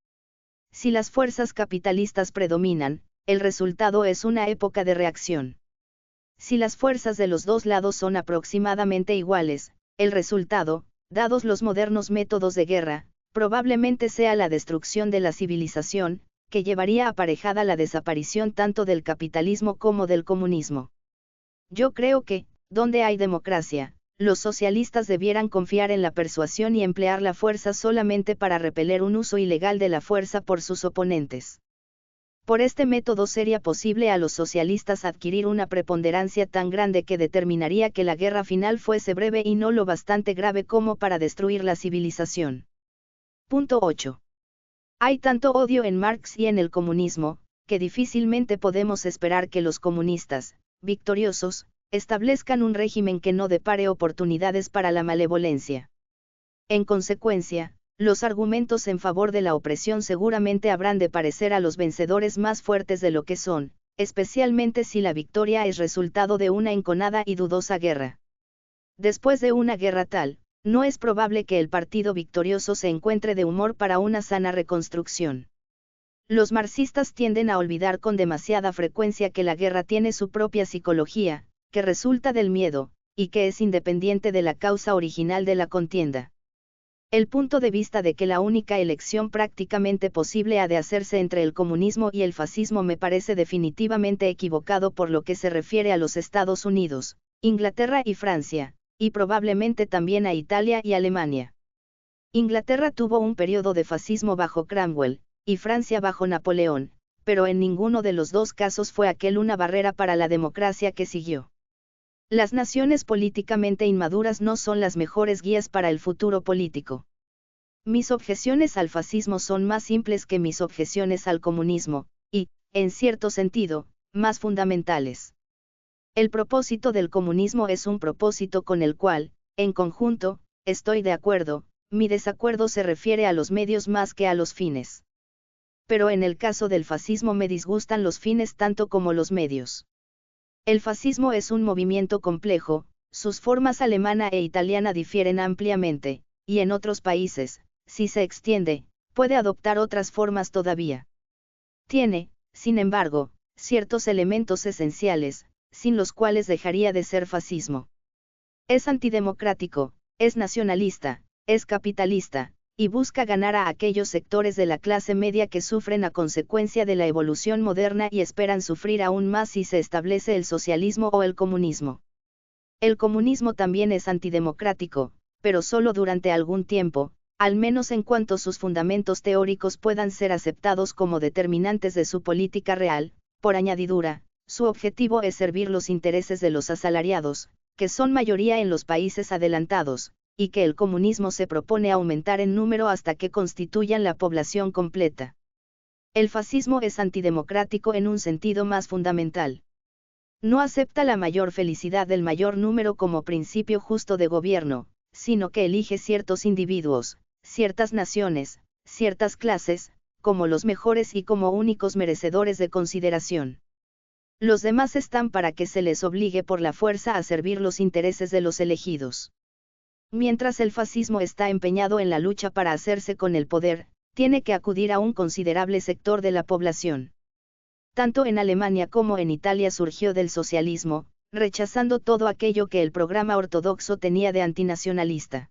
Si las fuerzas capitalistas predominan, el resultado es una época de reacción. Si las fuerzas de los dos lados son aproximadamente iguales, el resultado, dados los modernos métodos de guerra, probablemente sea la destrucción de la civilización, que llevaría aparejada la desaparición tanto del capitalismo como del comunismo. Yo creo que, donde hay democracia, los socialistas debieran confiar en la persuasión y emplear la fuerza solamente para repeler un uso ilegal de la fuerza por sus oponentes. Por este método sería posible a los socialistas adquirir una preponderancia tan grande que determinaría que la guerra final fuese breve y no lo bastante grave como para destruir la civilización. Punto 8. Hay tanto odio en Marx y en el comunismo, que difícilmente podemos esperar que los comunistas, victoriosos, establezcan un régimen que no depare oportunidades para la malevolencia. En consecuencia, los argumentos en favor de la opresión seguramente habrán de parecer a los vencedores más fuertes de lo que son, especialmente si la victoria es resultado de una enconada y dudosa guerra. Después de una guerra tal, no es probable que el partido victorioso se encuentre de humor para una sana reconstrucción. Los marxistas tienden a olvidar con demasiada frecuencia que la guerra tiene su propia psicología, que resulta del miedo, y que es independiente de la causa original de la contienda. El punto de vista de que la única elección prácticamente posible ha de hacerse entre el comunismo y el fascismo me parece definitivamente equivocado por lo que se refiere a los Estados Unidos, Inglaterra y Francia, y probablemente también a Italia y Alemania. Inglaterra tuvo un periodo de fascismo bajo Cromwell, y Francia bajo Napoleón, pero en ninguno de los dos casos fue aquel una barrera para la democracia que siguió. Las naciones políticamente inmaduras no son las mejores guías para el futuro político. Mis objeciones al fascismo son más simples que mis objeciones al comunismo, y, en cierto sentido, más fundamentales. El propósito del comunismo es un propósito con el cual, en conjunto, estoy de acuerdo, mi desacuerdo se refiere a los medios más que a los fines. Pero en el caso del fascismo me disgustan los fines tanto como los medios. El fascismo es un movimiento complejo, sus formas alemana e italiana difieren ampliamente, y en otros países, si se extiende, puede adoptar otras formas todavía. Tiene, sin embargo, ciertos elementos esenciales, sin los cuales dejaría de ser fascismo. Es antidemocrático, es nacionalista, es capitalista, y busca ganar a aquellos sectores de la clase media que sufren a consecuencia de la evolución moderna y esperan sufrir aún más si se establece el socialismo o el comunismo. El comunismo también es antidemocrático, pero solo durante algún tiempo, al menos en cuanto sus fundamentos teóricos puedan ser aceptados como determinantes de su política real. Por añadidura, su objetivo es servir los intereses de los asalariados, que son mayoría en los países adelantados, y que el comunismo se propone aumentar en número hasta que constituyan la población completa. El fascismo es antidemocrático en un sentido más fundamental. No acepta la mayor felicidad del mayor número como principio justo de gobierno, sino que elige ciertos individuos, ciertas naciones, ciertas clases, como los mejores y como únicos merecedores de consideración. Los demás están para que se les obligue por la fuerza a servir los intereses de los elegidos. Mientras el fascismo está empeñado en la lucha para hacerse con el poder, tiene que acudir a un considerable sector de la población. Tanto en Alemania como en Italia surgió del socialismo, rechazando todo aquello que el programa ortodoxo tenía de antinacionalista.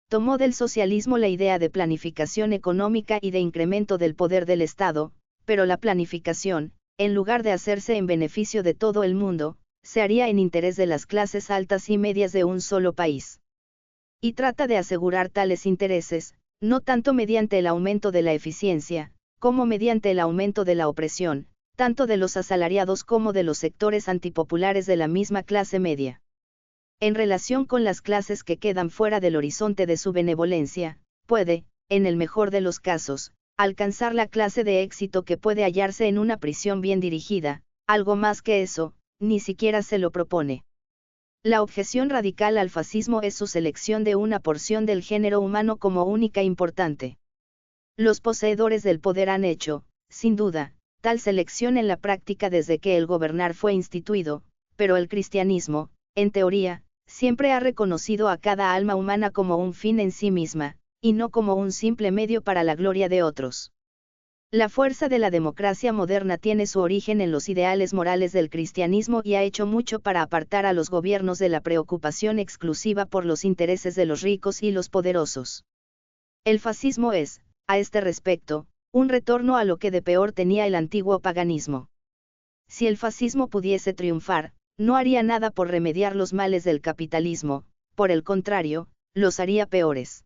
Tomó del socialismo la idea de planificación económica y de incremento del poder del Estado, pero la planificación, en lugar de hacerse en beneficio de todo el mundo, se haría en interés de las clases altas y medias de un solo país. Y trata de asegurar tales intereses, no tanto mediante el aumento de la eficiencia, como mediante el aumento de la opresión, tanto de los asalariados como de los sectores antipopulares de la misma clase media. En relación con las clases que quedan fuera del horizonte de su benevolencia, puede, en el mejor de los casos, alcanzar la clase de éxito que puede hallarse en una prisión bien dirigida, algo más que eso, ni siquiera se lo propone. La objeción radical al fascismo es su selección de una porción del género humano como única importante. Los poseedores del poder han hecho, sin duda, tal selección en la práctica desde que el gobernar fue instituido, pero el cristianismo, en teoría, siempre ha reconocido a cada alma humana como un fin en sí misma, y no como un simple medio para la gloria de otros. La fuerza de la democracia moderna tiene su origen en los ideales morales del cristianismo y ha hecho mucho para apartar a los gobiernos de la preocupación exclusiva por los intereses de los ricos y los poderosos. El fascismo es, a este respecto, un retorno a lo que de peor tenía el antiguo paganismo. Si el fascismo pudiese triunfar, no haría nada por remediar los males del capitalismo, por el contrario, los haría peores.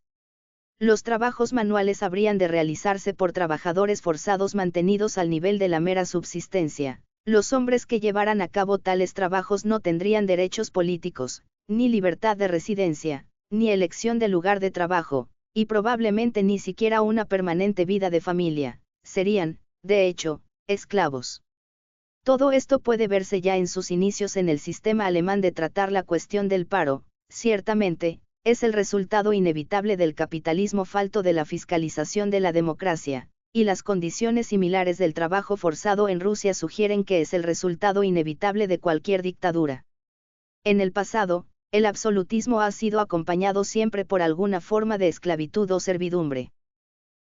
Los trabajos manuales habrían de realizarse por trabajadores forzados mantenidos al nivel de la mera subsistencia. Los hombres que llevaran a cabo tales trabajos no tendrían derechos políticos, ni libertad de residencia, ni elección de lugar de trabajo, y probablemente ni siquiera una permanente vida de familia. Serían, de hecho, esclavos. Todo esto puede verse ya en sus inicios en el sistema alemán de tratar la cuestión del paro. Ciertamente, es el resultado inevitable del capitalismo falto de la fiscalización de la democracia, y las condiciones similares del trabajo forzado en Rusia sugieren que es el resultado inevitable de cualquier dictadura. En el pasado, el absolutismo ha sido acompañado siempre por alguna forma de esclavitud o servidumbre.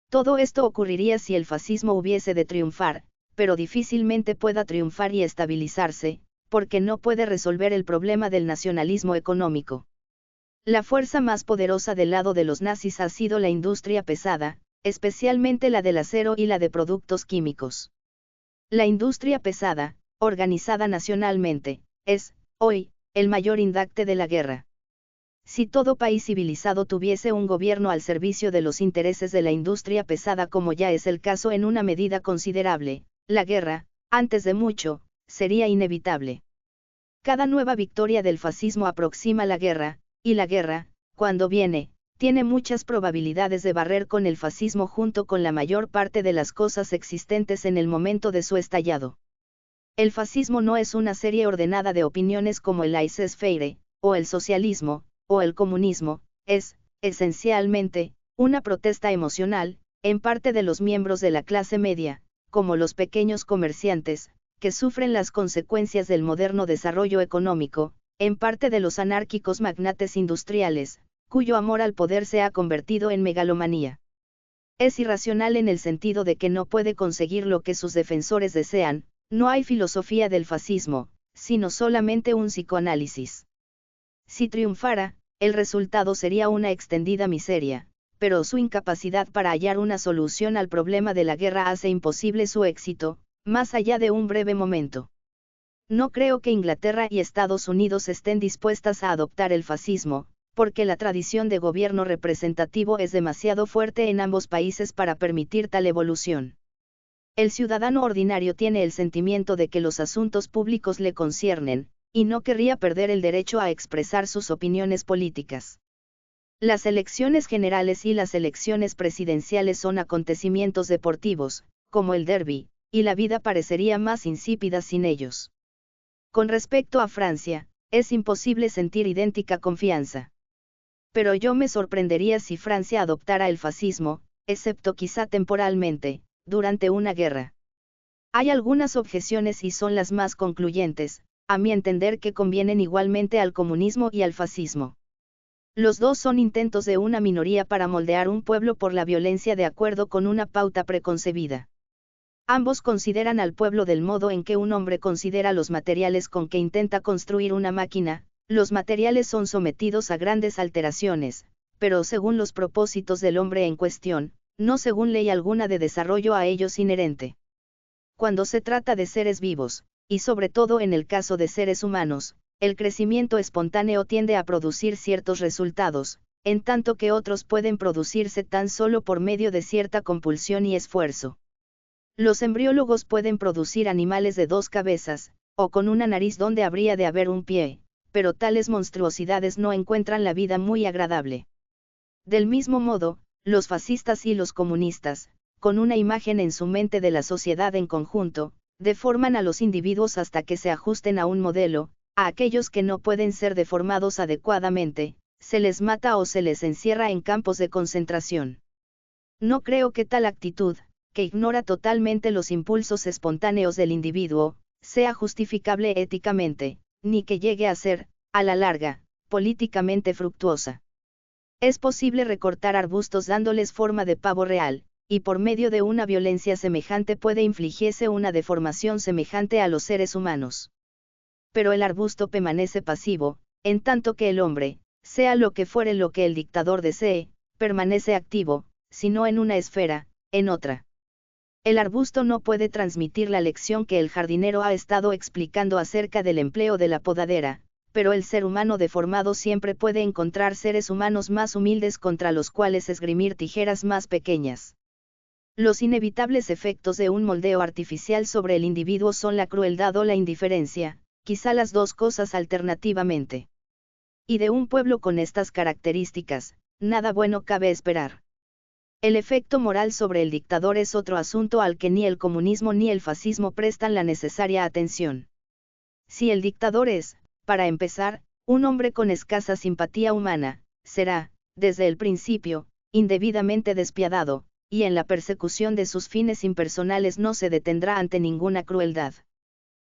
Todo esto ocurriría si el fascismo hubiese de triunfar, pero difícilmente pueda triunfar y estabilizarse, porque no puede resolver el problema del nacionalismo económico. La fuerza más poderosa del lado de los nazis ha sido la industria pesada, especialmente la del acero y la de productos químicos. La industria pesada, organizada nacionalmente, es, hoy, el mayor indacte de la guerra. Si todo país civilizado tuviese un gobierno al servicio de los intereses de la industria pesada como ya es el caso en una medida considerable, la guerra, antes de mucho, sería inevitable. Cada nueva victoria del fascismo aproxima la guerra, y la guerra, cuando viene, tiene muchas probabilidades de barrer con el fascismo junto con la mayor parte de las cosas existentes en el momento de su estallado. El fascismo no es una serie ordenada de opiniones como el laissez-faire, o el socialismo, o el comunismo, es, esencialmente, una protesta emocional, en parte de los miembros de la clase media, como los pequeños comerciantes, que sufren las consecuencias del moderno desarrollo económico, en parte de los anárquicos magnates industriales, cuyo amor al poder se ha convertido en megalomanía. Es irracional en el sentido de que no puede conseguir lo que sus defensores desean. No hay filosofía del fascismo, sino solamente un psicoanálisis. Si triunfara, el resultado sería una extendida miseria, pero su incapacidad para hallar una solución al problema de la guerra hace imposible su éxito, más allá de un breve momento. No creo que Inglaterra y Estados Unidos estén dispuestas a adoptar el fascismo, porque la tradición de gobierno representativo es demasiado fuerte en ambos países para permitir tal evolución. El ciudadano ordinario tiene el sentimiento de que los asuntos públicos le conciernen, y no querría perder el derecho a expresar sus opiniones políticas. Las elecciones generales y las elecciones presidenciales son acontecimientos deportivos, como el derbi, y la vida parecería más insípida sin ellos. Con respecto a Francia, es imposible sentir idéntica confianza. Pero yo me sorprendería si Francia adoptara el fascismo, excepto quizá temporalmente, durante una guerra. Hay algunas objeciones y son las más concluyentes, a mi entender, que convienen igualmente al comunismo y al fascismo. Los dos son intentos de una minoría para moldear un pueblo por la violencia de acuerdo con una pauta preconcebida. Ambos consideran al pueblo del modo en que un hombre considera los materiales con que intenta construir una máquina. Los materiales son sometidos a grandes alteraciones, pero según los propósitos del hombre en cuestión, no según ley alguna de desarrollo a ellos inherente. Cuando se trata de seres vivos, y sobre todo en el caso de seres humanos, el crecimiento espontáneo tiende a producir ciertos resultados, en tanto que otros pueden producirse tan solo por medio de cierta compulsión y esfuerzo. Los embriólogos pueden producir animales de 2 cabezas, o con una nariz donde habría de haber un pie, pero tales monstruosidades no encuentran la vida muy agradable. Del mismo modo, los fascistas y los comunistas, con una imagen en su mente de la sociedad en conjunto, deforman a los individuos hasta que se ajusten a un modelo. A aquellos que no pueden ser deformados adecuadamente, se les mata o se les encierra en campos de concentración. No creo que tal actitud, que ignora totalmente los impulsos espontáneos del individuo, sea justificable éticamente, ni que llegue a ser, a la larga, políticamente fructuosa. Es posible recortar arbustos dándoles forma de pavo real, y por medio de una violencia semejante puede infligirse una deformación semejante a los seres humanos. Pero el arbusto permanece pasivo, en tanto que el hombre, sea lo que fuere lo que el dictador desee, permanece activo, si no en una esfera, en otra. El arbusto no puede transmitir la lección que el jardinero ha estado explicando acerca del empleo de la podadera, pero el ser humano deformado siempre puede encontrar seres humanos más humildes contra los cuales esgrimir tijeras más pequeñas. Los inevitables efectos de un moldeo artificial sobre el individuo son la crueldad o la indiferencia, quizá las dos cosas alternativamente. Y de un pueblo con estas características, nada bueno cabe esperar. El efecto moral sobre el dictador es otro asunto al que ni el comunismo ni el fascismo prestan la necesaria atención. Si el dictador es, para empezar, un hombre con escasa simpatía humana, será, desde el principio, indebidamente despiadado, y en la persecución de sus fines impersonales no se detendrá ante ninguna crueldad.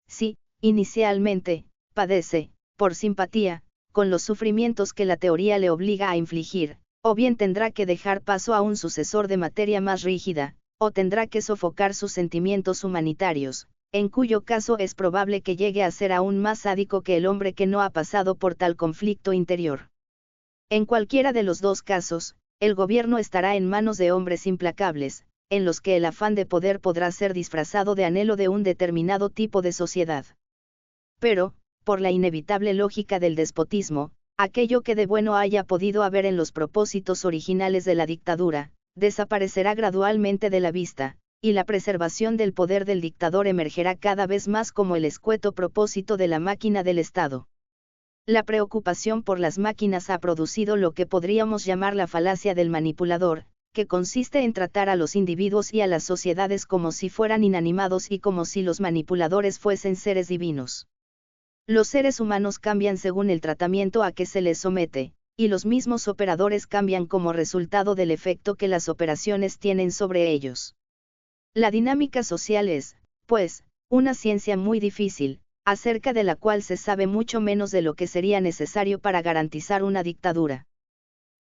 Si, inicialmente, padece, por simpatía, con los sufrimientos que la teoría le obliga a infligir, o bien tendrá que dejar paso a un sucesor de materia más rígida, o tendrá que sofocar sus sentimientos humanitarios, en cuyo caso es probable que llegue a ser aún más sádico que el hombre que no ha pasado por tal conflicto interior. En cualquiera de los dos casos, el gobierno estará en manos de hombres implacables, en los que el afán de poder podrá ser disfrazado de anhelo de un determinado tipo de sociedad. Pero, por la inevitable lógica del despotismo, aquello que de bueno haya podido haber en los propósitos originales de la dictadura, desaparecerá gradualmente de la vista, y la preservación del poder del dictador emergerá cada vez más como el escueto propósito de la máquina del Estado. La preocupación por las máquinas ha producido lo que podríamos llamar la falacia del manipulador, que consiste en tratar a los individuos y a las sociedades como si fueran inanimados y como si los manipuladores fuesen seres divinos. Los seres humanos cambian según el tratamiento a que se les somete, y los mismos operadores cambian como resultado del efecto que las operaciones tienen sobre ellos. La dinámica social es, pues, una ciencia muy difícil, acerca de la cual se sabe mucho menos de lo que sería necesario para garantizar una dictadura.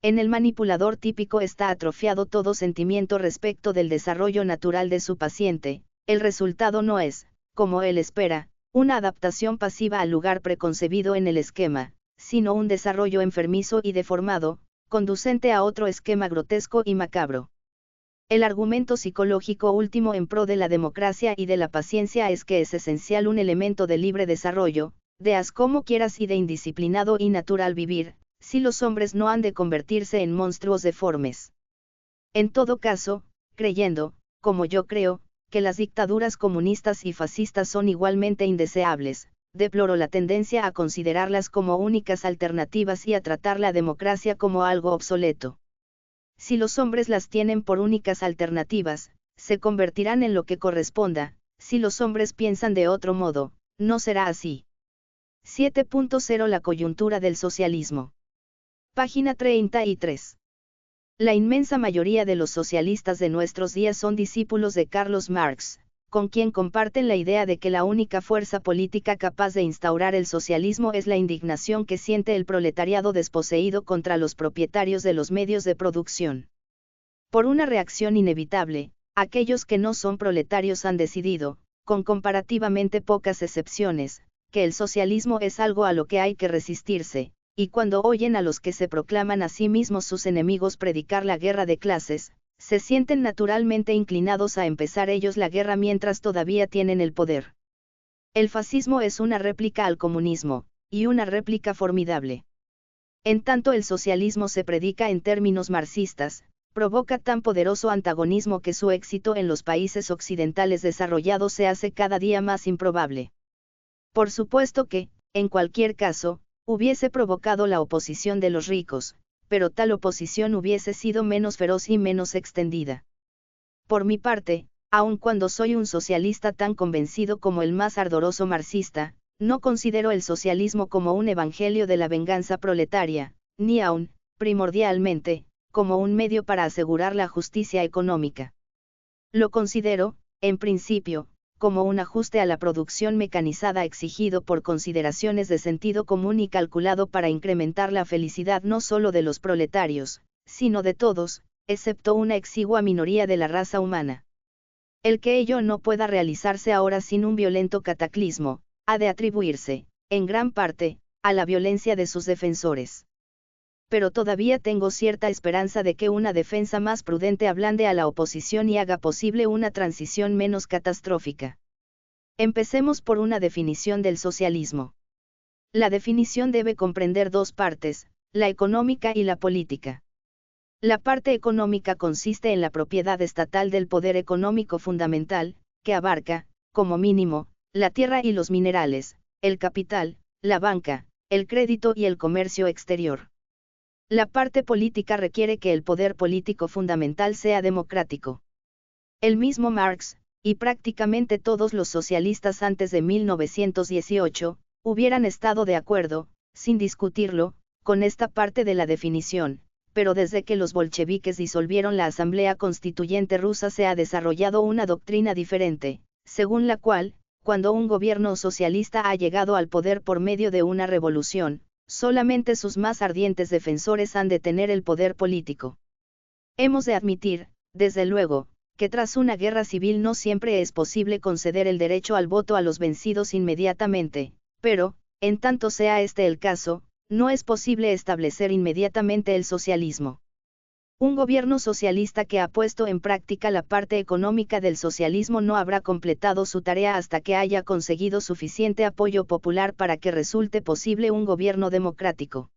En el manipulador típico está atrofiado todo sentimiento respecto del desarrollo natural de su paciente, el resultado no es, como él espera, una adaptación pasiva al lugar preconcebido en el esquema, sino un desarrollo enfermizo y deformado, conducente a otro esquema grotesco y macabro. El argumento psicológico último en pro de la democracia y de la paciencia es que es esencial un elemento de libre desarrollo, de haz como quieras y de indisciplinado y natural vivir, si los hombres no han de convertirse en monstruos deformes. En todo caso, creyendo, como yo creo, que las dictaduras comunistas y fascistas son igualmente indeseables, deploro la tendencia a considerarlas como únicas alternativas y a tratar la democracia como algo obsoleto. Si los hombres las tienen por únicas alternativas, se convertirán en lo que corresponda, si los hombres piensan de otro modo, no será así. 7.0 La coyuntura del socialismo. Página 33. La inmensa mayoría de los socialistas de nuestros días son discípulos de Carlos Marx, con quien comparten la idea de que la única fuerza política capaz de instaurar el socialismo es la indignación que siente el proletariado desposeído contra los propietarios de los medios de producción. Por una reacción inevitable, aquellos que no son proletarios han decidido, con comparativamente pocas excepciones, que el socialismo es algo a lo que hay que resistirse, y cuando oyen a los que se proclaman a sí mismos sus enemigos predicar la guerra de clases, se sienten naturalmente inclinados a empezar ellos la guerra mientras todavía tienen el poder. El fascismo es una réplica al comunismo, y una réplica formidable. En tanto el socialismo se predica en términos marxistas, provoca tan poderoso antagonismo que su éxito en los países occidentales desarrollados se hace cada día más improbable. Por supuesto que, en cualquier caso, hubiese provocado la oposición de los ricos, pero tal oposición hubiese sido menos feroz y menos extendida. Por mi parte, aun cuando soy un socialista tan convencido como el más ardoroso marxista, no considero el socialismo como un evangelio de la venganza proletaria, ni aun, primordialmente, como un medio para asegurar la justicia económica. Lo considero, en principio, como un ajuste a la producción mecanizada exigido por consideraciones de sentido común y calculado para incrementar la felicidad no solo de los proletarios, sino de todos, excepto una exigua minoría de la raza humana. El que ello no pueda realizarse ahora sin un violento cataclismo, ha de atribuirse, en gran parte, a la violencia de sus defensores. Pero todavía tengo cierta esperanza de que una defensa más prudente ablande a la oposición y haga posible una transición menos catastrófica. Empecemos por una definición del socialismo. La definición debe comprender dos partes, la económica y la política. La parte económica consiste en la propiedad estatal del poder económico fundamental, que abarca, como mínimo, la tierra y los minerales, el capital, la banca, el crédito y el comercio exterior. La parte política requiere que el poder político fundamental sea democrático. El mismo Marx, y prácticamente todos los socialistas antes de 1918, hubieran estado de acuerdo, sin discutirlo, con esta parte de la definición, pero desde que los bolcheviques disolvieron la Asamblea Constituyente rusa se ha desarrollado una doctrina diferente, según la cual, cuando un gobierno socialista ha llegado al poder por medio de una revolución, solamente sus más ardientes defensores han de tener el poder político. Hemos de admitir, desde luego, que tras una guerra civil no siempre es posible conceder el derecho al voto a los vencidos inmediatamente, pero, en tanto sea este el caso, no es posible establecer inmediatamente el socialismo. Un gobierno socialista que ha puesto en práctica la parte económica del socialismo no habrá completado su tarea hasta que haya conseguido suficiente apoyo popular para que resulte posible un gobierno democrático.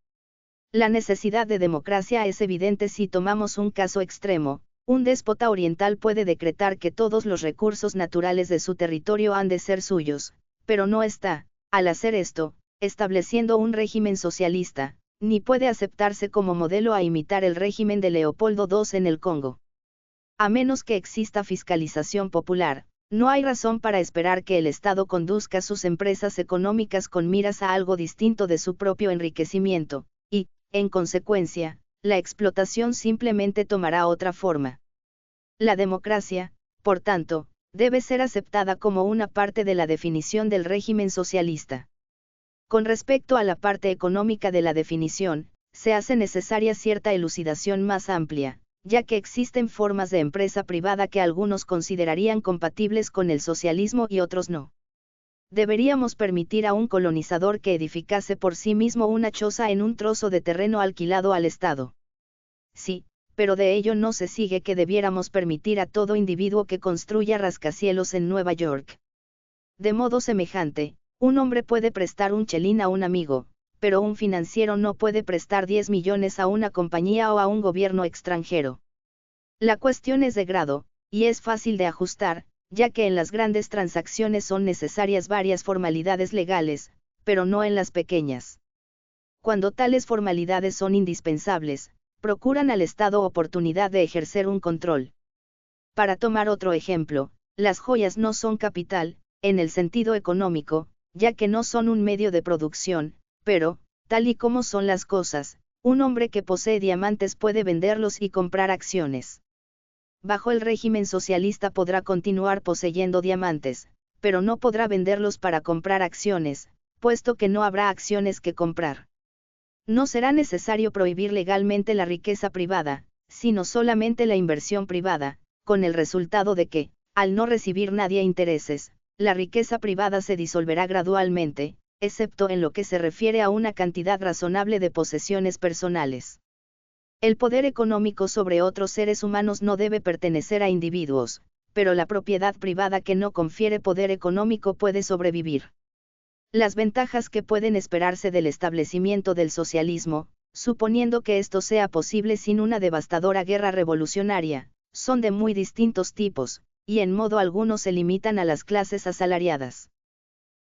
La necesidad de democracia es evidente si tomamos un caso extremo. Un déspota oriental puede decretar que todos los recursos naturales de su territorio han de ser suyos, pero no está, al hacer esto, estableciendo un régimen socialista, ni puede aceptarse como modelo a imitar el régimen de Leopoldo II en el Congo. A menos que exista fiscalización popular, no hay razón para esperar que el Estado conduzca sus empresas económicas con miras a algo distinto de su propio enriquecimiento, y, en consecuencia, la explotación simplemente tomará otra forma. La democracia, por tanto, debe ser aceptada como una parte de la definición del régimen socialista. Con respecto a la parte económica de la definición, se hace necesaria cierta elucidación más amplia, ya que existen formas de empresa privada que algunos considerarían compatibles con el socialismo y otros no. Deberíamos permitir a un colonizador que edificase por sí mismo una choza en un trozo de terreno alquilado al Estado. Sí, pero de ello no se sigue que debiéramos permitir a todo individuo que construya rascacielos en Nueva York. De modo semejante, un hombre puede prestar un chelín a un amigo, pero un financiero no puede prestar 10 millones a una compañía o a un gobierno extranjero. La cuestión es de grado, y es fácil de ajustar, ya que en las grandes transacciones son necesarias varias formalidades legales, pero no en las pequeñas. Cuando tales formalidades son indispensables, procuran al Estado oportunidad de ejercer un control. Para tomar otro ejemplo, las joyas no son capital, en el sentido económico, ya que no son un medio de producción, pero, tal y como son las cosas, un hombre que posee diamantes puede venderlos y comprar acciones. Bajo el régimen socialista podrá continuar poseyendo diamantes, pero no podrá venderlos para comprar acciones, puesto que no habrá acciones que comprar. No será necesario prohibir legalmente la riqueza privada, sino solamente la inversión privada, con el resultado de que, al no recibir nadie intereses, la riqueza privada se disolverá gradualmente, excepto en lo que se refiere a una cantidad razonable de posesiones personales. El poder económico sobre otros seres humanos no debe pertenecer a individuos, pero la propiedad privada que no confiere poder económico puede sobrevivir. Las ventajas que pueden esperarse del establecimiento del socialismo, suponiendo que esto sea posible sin una devastadora guerra revolucionaria, son de muy distintos tipos, y en modo alguno se limitan a las clases asalariadas.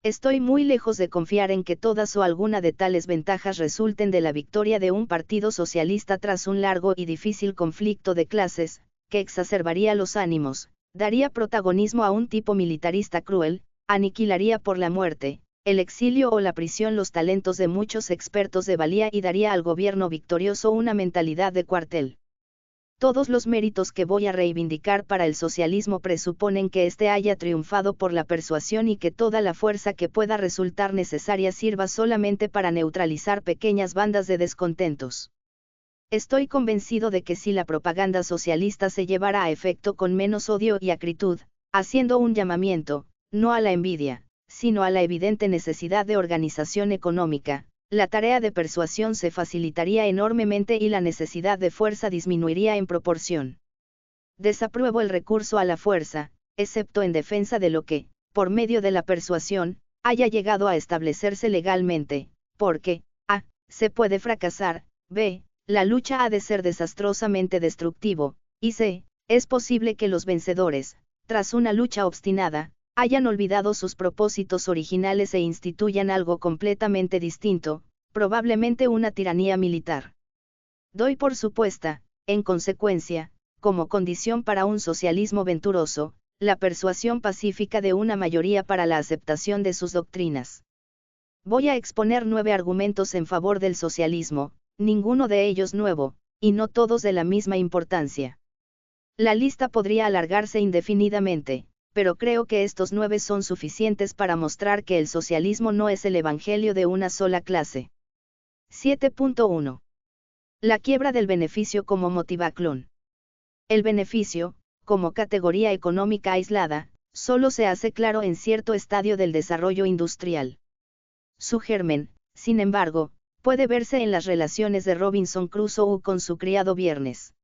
Estoy muy lejos de confiar en que todas o alguna de tales ventajas resulten de la victoria de un partido socialista tras un largo y difícil conflicto de clases, que exacerbaría los ánimos, daría protagonismo a un tipo militarista cruel, aniquilaría por la muerte, el exilio o la prisión los talentos de muchos expertos de valía y daría al gobierno victorioso una mentalidad de cuartel. Todos los méritos que voy a reivindicar para el socialismo presuponen que éste haya triunfado por la persuasión y que toda la fuerza que pueda resultar necesaria sirva solamente para neutralizar pequeñas bandas de descontentos. Estoy convencido de que si la propaganda socialista se llevara a efecto con menos odio y acritud, haciendo un llamamiento, no a la envidia, sino a la evidente necesidad de organización económica, la tarea de persuasión se facilitaría enormemente y la necesidad de fuerza disminuiría en proporción. Desapruebo el recurso a la fuerza, excepto en defensa de lo que, por medio de la persuasión, haya llegado a establecerse legalmente, porque, a. se puede fracasar, b. la lucha ha de ser desastrosamente destructivo, y c. es posible que los vencedores, tras una lucha obstinada, hayan olvidado sus propósitos originales e instituyan algo completamente distinto, probablemente una tiranía militar. Doy por supuesta, en consecuencia, como condición para un socialismo venturoso, la persuasión pacífica de una mayoría para la aceptación de sus doctrinas. Voy a exponer 9 argumentos en favor del socialismo, ninguno de ellos nuevo, y no todos de la misma importancia. La lista podría alargarse indefinidamente, pero creo que estos 9 son suficientes para mostrar que el socialismo no es el evangelio de una sola clase. 7.1. La quiebra del beneficio como motivaclón. El beneficio, como categoría económica aislada, solo se hace claro en cierto estadio del desarrollo industrial. Su germen, sin embargo, puede verse en las relaciones de Robinson Crusoe con su criado Viernes.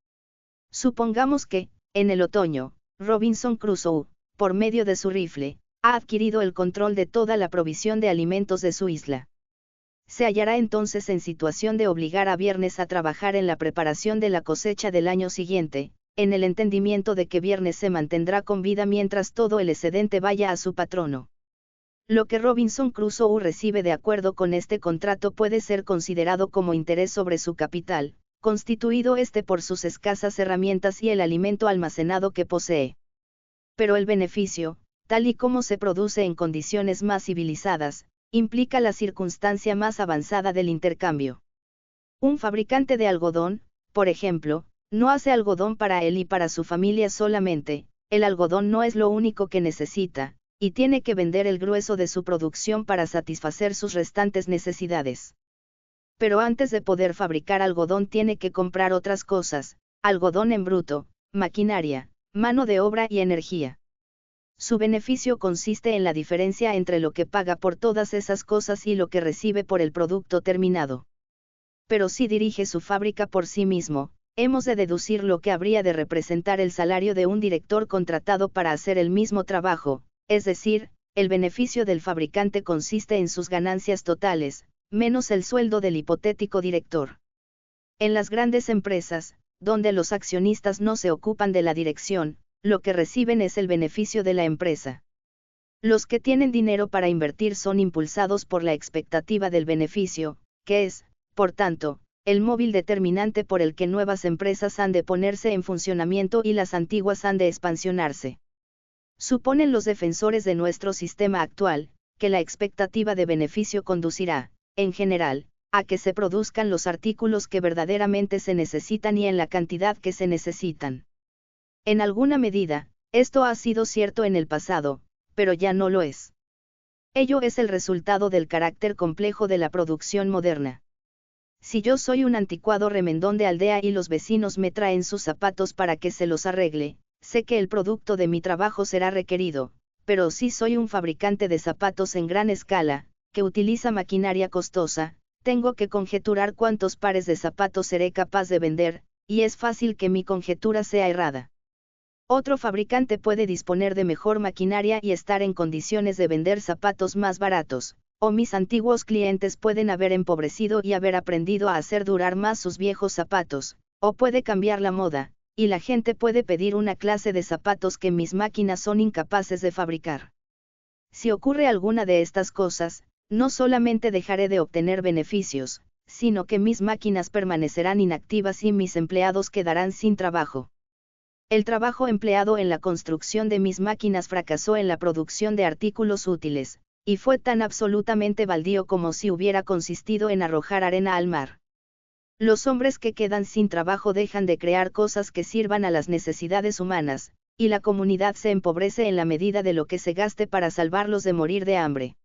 Supongamos que, en el otoño, Robinson Crusoe, por medio de su rifle, ha adquirido el control de toda la provisión de alimentos de su isla. Se hallará entonces en situación de obligar a Viernes a trabajar en la preparación de la cosecha del año siguiente, en el entendimiento de que Viernes se mantendrá con vida mientras todo el excedente vaya a su patrono. Lo que Robinson Crusoe recibe de acuerdo con este contrato puede ser considerado como interés sobre su capital, constituido este por sus escasas herramientas y el alimento almacenado que posee. Pero el beneficio, tal y como se produce en condiciones más civilizadas, implica la circunstancia más avanzada del intercambio. Un fabricante de algodón, por ejemplo, no hace algodón para él y para su familia solamente, el algodón no es lo único que necesita, y tiene que vender el grueso de su producción para satisfacer sus restantes necesidades. Pero antes de poder fabricar algodón tiene que comprar otras cosas, algodón en bruto, maquinaria, mano de obra y energía. Su beneficio consiste en la diferencia entre lo que paga por todas esas cosas y lo que recibe por el producto terminado. Pero si dirige su fábrica por sí mismo, hemos de deducir lo que habría de representar el salario de un director contratado para hacer el mismo trabajo, es decir, el beneficio del fabricante consiste en sus ganancias totales, menos el sueldo del hipotético director. En las grandes empresas, donde los accionistas no se ocupan de la dirección, lo que reciben es el beneficio de la empresa. Los que tienen dinero para invertir son impulsados por la expectativa del beneficio, que es, por tanto, el móvil determinante por el que nuevas empresas han de ponerse en funcionamiento y las antiguas han de expansionarse. Suponen los defensores de nuestro sistema actual, que la expectativa de beneficio conducirá, en general, a que se produzcan los artículos que verdaderamente se necesitan y en la cantidad que se necesitan. En alguna medida, esto ha sido cierto en el pasado, pero ya no lo es. Ello es el resultado del carácter complejo de la producción moderna. Si yo soy un anticuado remendón de aldea y los vecinos me traen sus zapatos para que se los arregle, sé que el producto de mi trabajo será requerido, pero si soy un fabricante de zapatos en gran escala, que utiliza maquinaria costosa, tengo que conjeturar cuántos pares de zapatos seré capaz de vender, y es fácil que mi conjetura sea errada. Otro fabricante puede disponer de mejor maquinaria y estar en condiciones de vender zapatos más baratos, o mis antiguos clientes pueden haber empobrecido y haber aprendido a hacer durar más sus viejos zapatos, o puede cambiar la moda, y la gente puede pedir una clase de zapatos que mis máquinas son incapaces de fabricar. Si ocurre alguna de estas cosas, no solamente dejaré de obtener beneficios, sino que mis máquinas permanecerán inactivas y mis empleados quedarán sin trabajo. El trabajo empleado en la construcción de mis máquinas fracasó en la producción de artículos útiles, y fue tan absolutamente baldío como si hubiera consistido en arrojar arena al mar. Los hombres que quedan sin trabajo dejan de crear cosas que sirvan a las necesidades humanas, y la comunidad se empobrece en la medida de lo que se gaste para salvarlos de morir de hambre.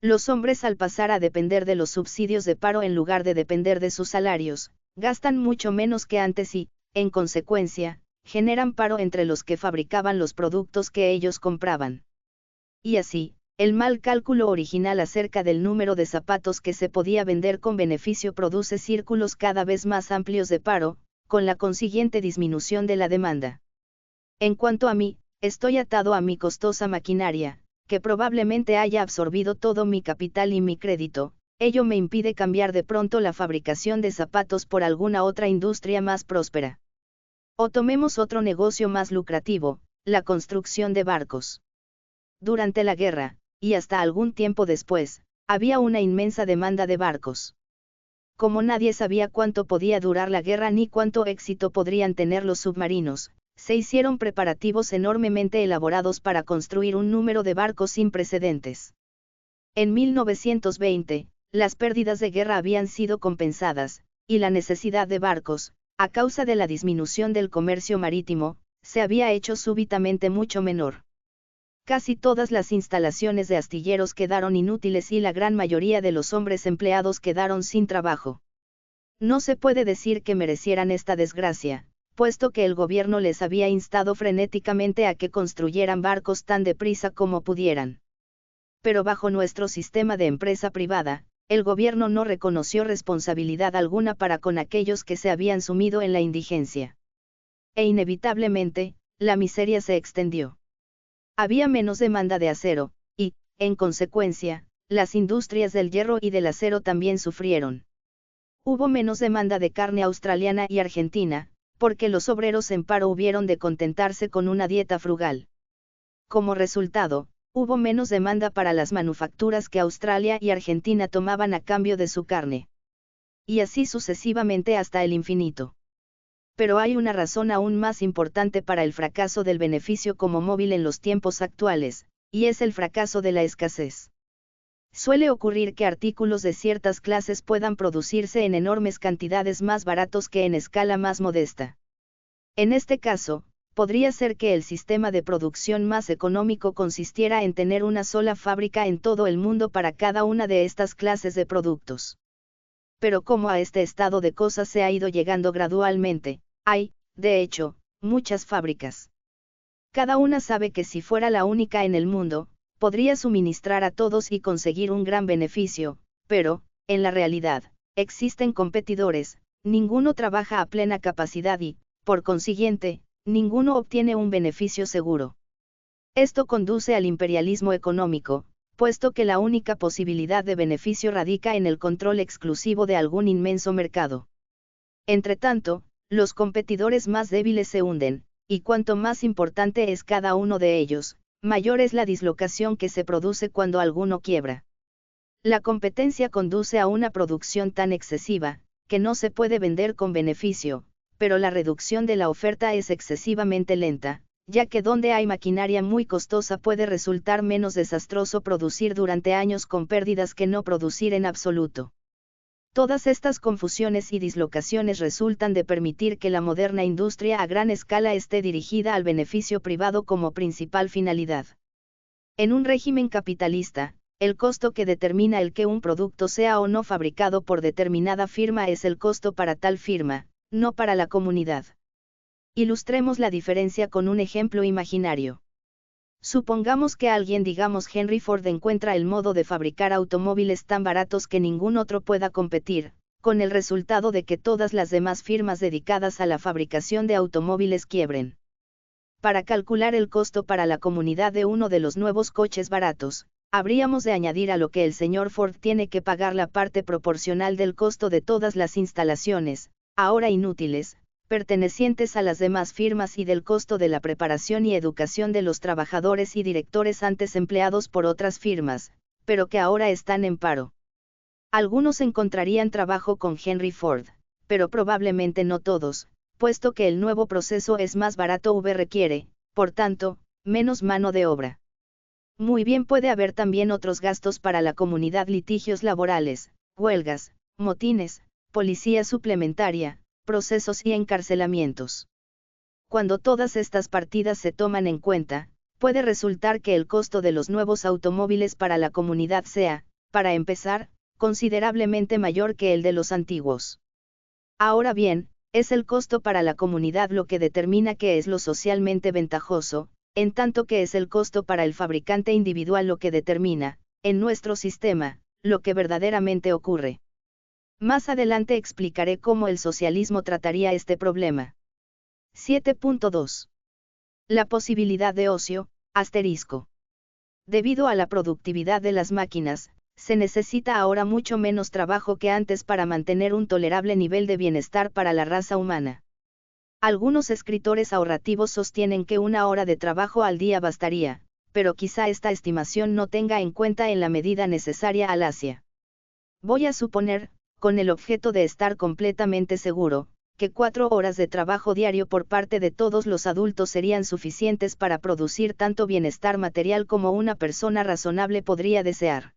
Los hombres, al pasar a depender de los subsidios de paro en lugar de depender de sus salarios, gastan mucho menos que antes y, en consecuencia, generan paro entre los que fabricaban los productos que ellos compraban. Y así, el mal cálculo original acerca del número de zapatos que se podía vender con beneficio produce círculos cada vez más amplios de paro, con la consiguiente disminución de la demanda. En cuanto a mí, estoy atado a mi costosa maquinaria, que probablemente haya absorbido todo mi capital y mi crédito. Ello me impide cambiar de pronto la fabricación de zapatos por alguna otra industria más próspera. O tomemos otro negocio más lucrativo, la construcción de barcos. Durante la guerra, y hasta algún tiempo después, había una inmensa demanda de barcos. Como nadie sabía cuánto podía durar la guerra ni cuánto éxito podrían tener los submarinos, se hicieron preparativos enormemente elaborados para construir un número de barcos sin precedentes. En 1920, las pérdidas de guerra habían sido compensadas, y la necesidad de barcos, a causa de la disminución del comercio marítimo, se había hecho súbitamente mucho menor. Casi todas las instalaciones de astilleros quedaron inútiles y la gran mayoría de los hombres empleados quedaron sin trabajo. No se puede decir que merecieran esta desgracia, puesto que el gobierno les había instado frenéticamente a que construyeran barcos tan deprisa como pudieran. Pero bajo nuestro sistema de empresa privada, el gobierno no reconoció responsabilidad alguna para con aquellos que se habían sumido en la indigencia. E inevitablemente, la miseria se extendió. Había menos demanda de acero, y, en consecuencia, las industrias del hierro y del acero también sufrieron. Hubo menos demanda de carne australiana y argentina, porque los obreros en paro hubieron de contentarse con una dieta frugal. Como resultado, hubo menos demanda para las manufacturas que Australia y Argentina tomaban a cambio de su carne. Y así sucesivamente hasta el infinito. Pero hay una razón aún más importante para el fracaso del beneficio como móvil en los tiempos actuales, y es el fracaso de la escasez. Suele ocurrir que artículos de ciertas clases puedan producirse en enormes cantidades más baratos que en escala más modesta. En este caso, podría ser que el sistema de producción más económico consistiera en tener una sola fábrica en todo el mundo para cada una de estas clases de productos. Pero como a este estado de cosas se ha ido llegando gradualmente, hay, de hecho, muchas fábricas. Cada una sabe que si fuera la única en el mundo, podría suministrar a todos y conseguir un gran beneficio, pero, en la realidad, existen competidores, ninguno trabaja a plena capacidad y, por consiguiente, ninguno obtiene un beneficio seguro. Esto conduce al imperialismo económico, puesto que la única posibilidad de beneficio radica en el control exclusivo de algún inmenso mercado. Entretanto, los competidores más débiles se hunden, y cuanto más importante es cada uno de ellos, mayor es la dislocación que se produce cuando alguno quiebra. La competencia conduce a una producción tan excesiva, que no se puede vender con beneficio, pero la reducción de la oferta es excesivamente lenta, ya que donde hay maquinaria muy costosa puede resultar menos desastroso producir durante años con pérdidas que no producir en absoluto. Todas estas confusiones y dislocaciones resultan de permitir que la moderna industria a gran escala esté dirigida al beneficio privado como principal finalidad. En un régimen capitalista, el costo que determina el que un producto sea o no fabricado por determinada firma es el costo para tal firma, no para la comunidad. Ilustremos la diferencia con un ejemplo imaginario. Supongamos que alguien, digamos Henry Ford, encuentra el modo de fabricar automóviles tan baratos que ningún otro pueda competir, con el resultado de que todas las demás firmas dedicadas a la fabricación de automóviles quiebren. Para calcular el costo para la comunidad de uno de los nuevos coches baratos, habríamos de añadir a lo que el señor Ford tiene que pagar la parte proporcional del costo de todas las instalaciones, ahora inútiles, pertenecientes a las demás firmas y del costo de la preparación y educación de los trabajadores y directores antes empleados por otras firmas, pero que ahora están en paro. Algunos encontrarían trabajo con Henry Ford, pero probablemente no todos, puesto que el nuevo proceso es más barato requiere, por tanto, menos mano de obra. Muy bien, puede haber también otros gastos para la comunidad: litigios laborales, huelgas, motines, policía suplementaria, procesos y encarcelamientos. Cuando todas estas partidas se toman en cuenta, puede resultar que el costo de los nuevos automóviles para la comunidad sea, para empezar, considerablemente mayor que el de los antiguos. Ahora bien, es el costo para la comunidad lo que determina qué es lo socialmente ventajoso, en tanto que es el costo para el fabricante individual lo que determina, en nuestro sistema, lo que verdaderamente ocurre. Más adelante explicaré cómo el socialismo trataría este problema. 7.2. La posibilidad de ocio, asterisco. Debido a la productividad de las máquinas, se necesita ahora mucho menos trabajo que antes para mantener un tolerable nivel de bienestar para la raza humana. Algunos escritores ahorrativos sostienen que 1 hora de trabajo al día bastaría, pero quizá esta estimación no tenga en cuenta en la medida necesaria al Asia. Voy a suponer, con el objeto de estar completamente seguro, que 4 horas de trabajo diario por parte de todos los adultos serían suficientes para producir tanto bienestar material como una persona razonable podría desear.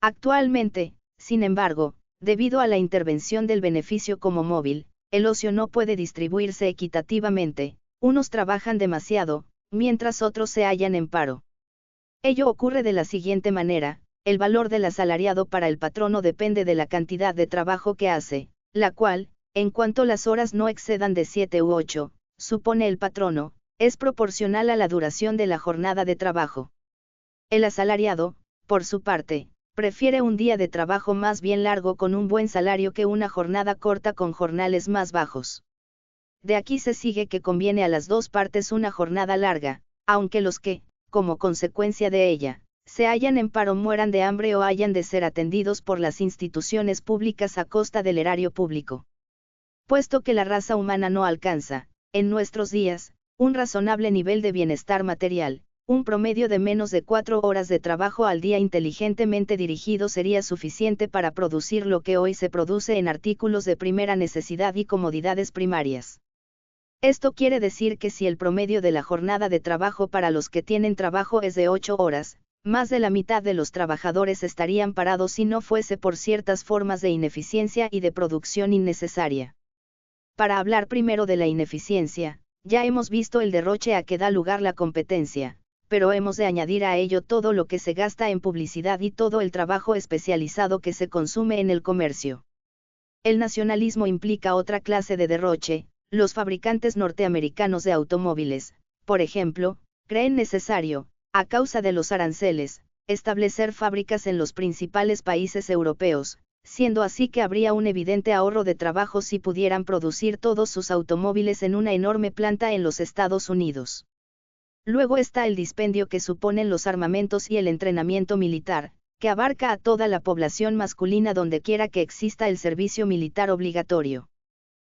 Actualmente, sin embargo, debido a la intervención del beneficio como móvil, el ocio no puede distribuirse equitativamente, unos trabajan demasiado, mientras otros se hallan en paro. Ello ocurre de la siguiente manera: el valor del asalariado para el patrono depende de la cantidad de trabajo que hace, la cual, en cuanto las horas no excedan de 7 u 8, supone el patrono, es proporcional a la duración de la jornada de trabajo. El asalariado, por su parte, prefiere un día de trabajo más bien largo con un buen salario que una jornada corta con jornales más bajos. De aquí se sigue que conviene a las dos partes una jornada larga, aunque los que, como consecuencia de ella, se hallan en paro mueran de hambre o hayan de ser atendidos por las instituciones públicas a costa del erario público. Puesto que la raza humana no alcanza, en nuestros días, un razonable nivel de bienestar material, un promedio de menos de 4 horas de trabajo al día inteligentemente dirigido sería suficiente para producir lo que hoy se produce en artículos de primera necesidad y comodidades primarias. Esto quiere decir que si el promedio de la jornada de trabajo para los que tienen trabajo es de 8 horas, más de la mitad de los trabajadores estarían parados si no fuese por ciertas formas de ineficiencia y de producción innecesaria. Para hablar primero de la ineficiencia, ya hemos visto el derroche a que da lugar la competencia, pero hemos de añadir a ello todo lo que se gasta en publicidad y todo el trabajo especializado que se consume en el comercio. El nacionalismo implica otra clase de derroche. Los fabricantes norteamericanos de automóviles, por ejemplo, creen necesario, a causa de los aranceles, establecer fábricas en los principales países europeos, siendo así que habría un evidente ahorro de trabajo si pudieran producir todos sus automóviles en una enorme planta en los Estados Unidos. Luego está el dispendio que suponen los armamentos y el entrenamiento militar, que abarca a toda la población masculina donde quiera que exista el servicio militar obligatorio.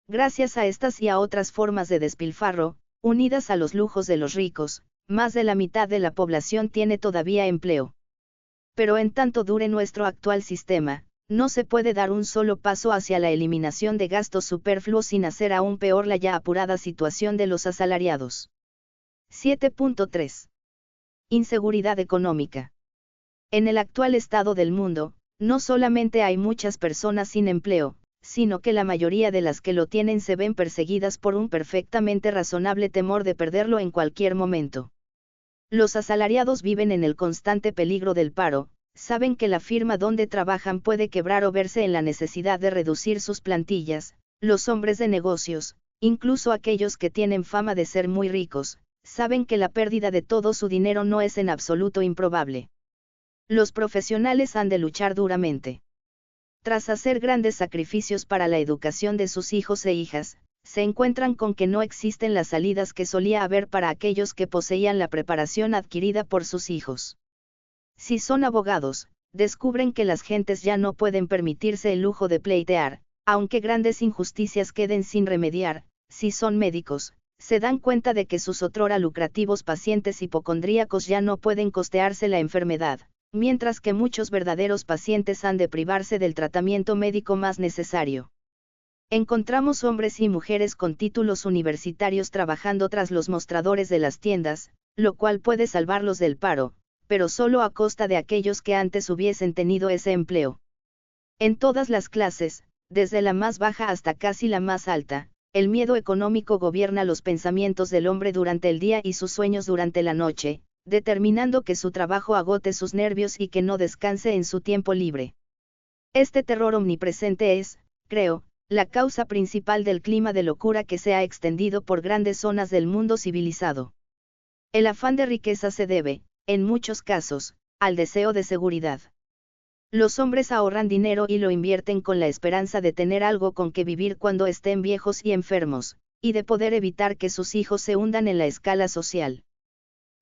Gracias a estas y a otras formas de despilfarro, unidas a los lujos de los ricos, más de la mitad de la población tiene todavía empleo. Pero en tanto dure nuestro actual sistema, no se puede dar un solo paso hacia la eliminación de gastos superfluos sin hacer aún peor la ya apurada situación de los asalariados. 7.3. Inseguridad económica. En el actual estado del mundo, no solamente hay muchas personas sin empleo, sino que la mayoría de las que lo tienen se ven perseguidas por un perfectamente razonable temor de perderlo en cualquier momento. Los asalariados viven en el constante peligro del paro, saben que la firma donde trabajan puede quebrar o verse en la necesidad de reducir sus plantillas. Los hombres de negocios, incluso aquellos que tienen fama de ser muy ricos, saben que la pérdida de todo su dinero no es en absoluto improbable. Los profesionales han de luchar duramente. Tras hacer grandes sacrificios para la educación de sus hijos e hijas, se encuentran con que no existen las salidas que solía haber para aquellos que poseían la preparación adquirida por sus hijos. Si son abogados, descubren que las gentes ya no pueden permitirse el lujo de pleitear, aunque grandes injusticias queden sin remediar. Si son médicos, se dan cuenta de que sus otrora lucrativos pacientes hipocondríacos ya no pueden costearse la enfermedad, mientras que muchos verdaderos pacientes han de privarse del tratamiento médico más necesario. Encontramos hombres y mujeres con títulos universitarios trabajando tras los mostradores de las tiendas, lo cual puede salvarlos del paro, pero solo a costa de aquellos que antes hubiesen tenido ese empleo. En todas las clases, desde la más baja hasta casi la más alta. El miedo económico gobierna los pensamientos del hombre durante el día y sus sueños durante la noche, determinando que su trabajo agote sus nervios y que no descanse en su tiempo libre. Este terror omnipresente es, creo, la causa principal del clima de locura que se ha extendido por grandes zonas del mundo civilizado. El afán de riqueza se debe, en muchos casos, al deseo de seguridad. Los hombres ahorran dinero y lo invierten con la esperanza de tener algo con que vivir cuando estén viejos y enfermos, y de poder evitar que sus hijos se hundan en la escala social.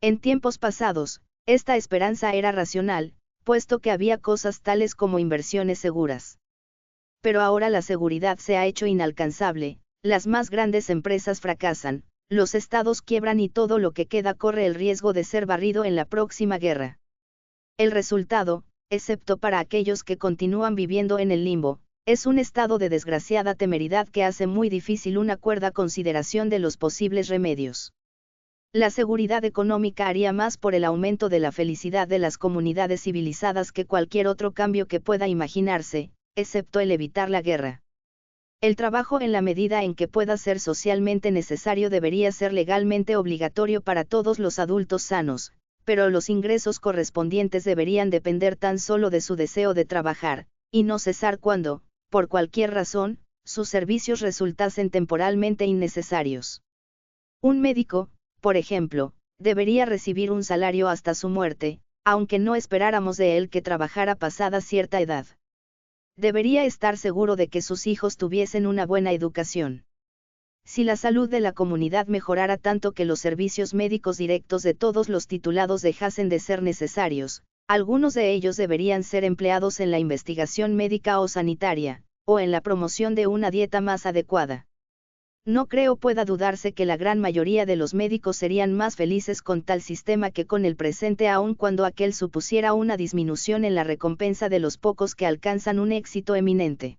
En tiempos pasados, esta esperanza era racional, puesto que había cosas tales como inversiones seguras. Pero ahora la seguridad se ha hecho inalcanzable, las más grandes empresas fracasan, los estados quiebran y todo lo que queda corre el riesgo de ser barrido en la próxima guerra. El resultado, excepto para aquellos que continúan viviendo en el limbo, es un estado de desgraciada temeridad que hace muy difícil una cuerda consideración de los posibles remedios. La seguridad económica haría más por el aumento de la felicidad de las comunidades civilizadas que cualquier otro cambio que pueda imaginarse, excepto el evitar la guerra. El trabajo en la medida en que pueda ser socialmente necesario debería ser legalmente obligatorio para todos los adultos sanos, pero los ingresos correspondientes deberían depender tan solo de su deseo de trabajar, y no cesar cuando, por cualquier razón, sus servicios resultasen temporalmente innecesarios. Un médico, por ejemplo, debería recibir un salario hasta su muerte, aunque no esperáramos de él que trabajara pasada cierta edad. Debería estar seguro de que sus hijos tuviesen una buena educación. Si la salud de la comunidad mejorara tanto que los servicios médicos directos de todos los titulados dejasen de ser necesarios, algunos de ellos deberían ser empleados en la investigación médica o sanitaria, o en la promoción de una dieta más adecuada. No creo pueda dudarse que la gran mayoría de los médicos serían más felices con tal sistema que con el presente, aun cuando aquel supusiera una disminución en la recompensa de los pocos que alcanzan un éxito eminente.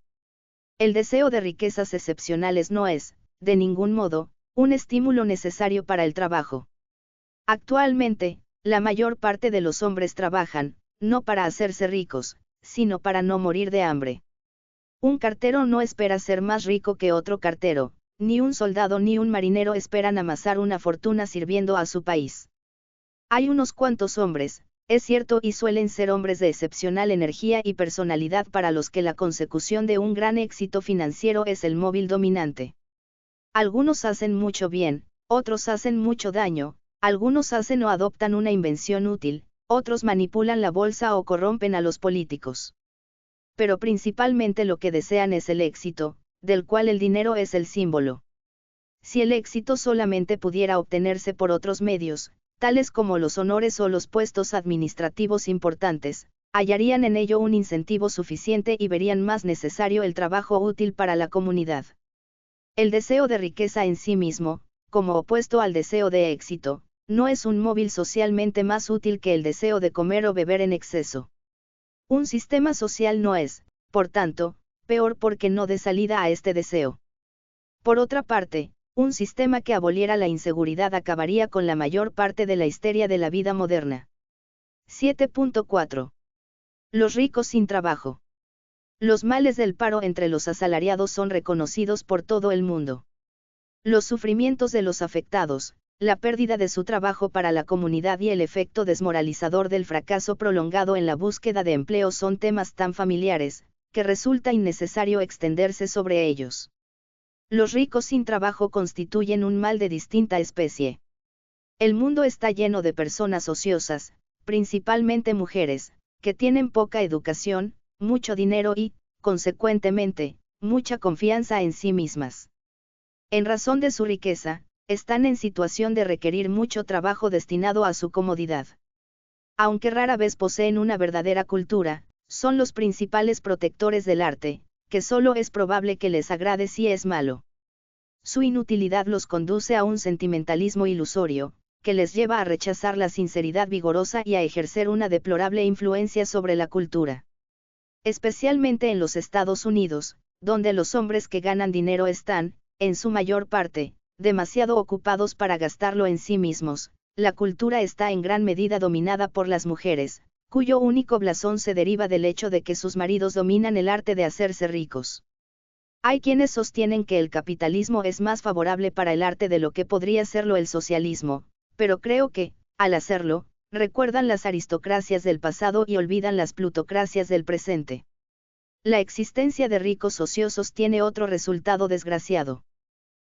El deseo de riquezas excepcionales no es, de ningún modo, un estímulo necesario para el trabajo. Actualmente, la mayor parte de los hombres trabajan, no para hacerse ricos, sino para no morir de hambre. Un cartero no espera ser más rico que otro cartero, ni un soldado ni un marinero esperan amasar una fortuna sirviendo a su país. Hay unos cuantos hombres, es cierto, y suelen ser hombres de excepcional energía y personalidad para los que la consecución de un gran éxito financiero es el móvil dominante. Algunos hacen mucho bien, otros hacen mucho daño, algunos hacen o adoptan una invención útil, otros manipulan la bolsa o corrompen a los políticos. Pero principalmente lo que desean es el éxito, del cual el dinero es el símbolo. Si el éxito solamente pudiera obtenerse por otros medios, tales como los honores o los puestos administrativos importantes, hallarían en ello un incentivo suficiente y verían más necesario el trabajo útil para la comunidad. El deseo de riqueza en sí mismo, como opuesto al deseo de éxito, no es un móvil socialmente más útil que el deseo de comer o beber en exceso. Un sistema social no es, por tanto, peor porque no dé salida a este deseo. Por otra parte, un sistema que aboliera la inseguridad acabaría con la mayor parte de la histeria de la vida moderna. 7.4. Los ricos sin trabajo. Los males del paro entre los asalariados son reconocidos por todo el mundo. Los sufrimientos de los afectados, la pérdida de su trabajo para la comunidad y el efecto desmoralizador del fracaso prolongado en la búsqueda de empleo son temas tan familiares, que resulta innecesario extenderse sobre ellos. Los ricos sin trabajo constituyen un mal de distinta especie. El mundo está lleno de personas ociosas, principalmente mujeres, que tienen poca educación, mucho dinero y, consecuentemente, mucha confianza en sí mismas. En razón de su riqueza, están en situación de requerir mucho trabajo destinado a su comodidad. Aunque rara vez poseen una verdadera cultura, son los principales protectores del arte, que solo es probable que les agrade si es malo. Su inutilidad los conduce a un sentimentalismo ilusorio, que les lleva a rechazar la sinceridad vigorosa y a ejercer una deplorable influencia sobre la cultura. Especialmente en los Estados Unidos, donde los hombres que ganan dinero están, en su mayor parte, demasiado ocupados para gastarlo en sí mismos, la cultura está en gran medida dominada por las mujeres, cuyo único blasón se deriva del hecho de que sus maridos dominan el arte de hacerse ricos. Hay quienes sostienen que el capitalismo es más favorable para el arte de lo que podría serlo el socialismo, pero creo que, al hacerlo, recuerdan las aristocracias del pasado y olvidan las plutocracias del presente. La existencia de ricos ociosos tiene otro resultado desgraciado.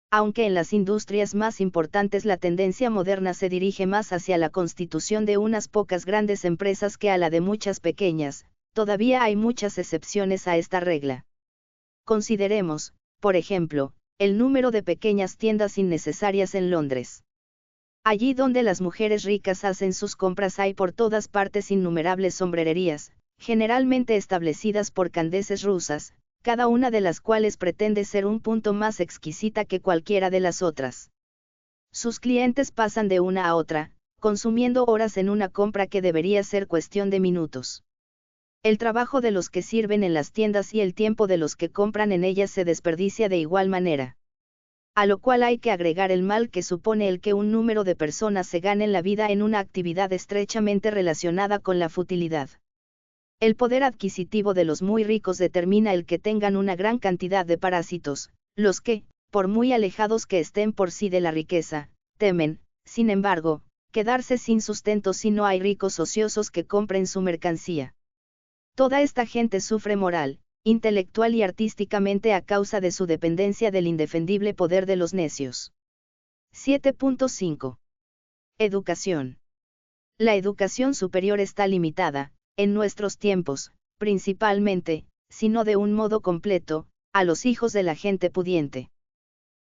Aunque en las industrias más importantes la tendencia moderna se dirige más hacia la constitución de unas pocas grandes empresas que a la de muchas pequeñas, todavía hay muchas excepciones a esta regla. Consideremos, por ejemplo, el número de pequeñas tiendas innecesarias en Londres. Allí donde las mujeres ricas hacen sus compras hay por todas partes innumerables sombrererías, generalmente establecidas por candeces rusas, cada una de las cuales pretende ser un punto más exquisita que cualquiera de las otras. Sus clientes pasan de una a otra, consumiendo horas en una compra que debería ser cuestión de minutos. El trabajo de los que sirven en las tiendas y el tiempo de los que compran en ellas se desperdicia de igual manera. A lo cual hay que agregar el mal que supone el que un número de personas se ganen la vida en una actividad estrechamente relacionada con la futilidad. El poder adquisitivo de los muy ricos determina el que tengan una gran cantidad de parásitos, los que, por muy alejados que estén por sí de la riqueza, temen, sin embargo, quedarse sin sustento si no hay ricos ociosos que compren su mercancía. Toda esta gente sufre moral, intelectual y artísticamente a causa de su dependencia del indefendible poder de los necios. 7.5. Educación. La educación superior está limitada, en nuestros tiempos, principalmente, si no de un modo completo, a los hijos de la gente pudiente.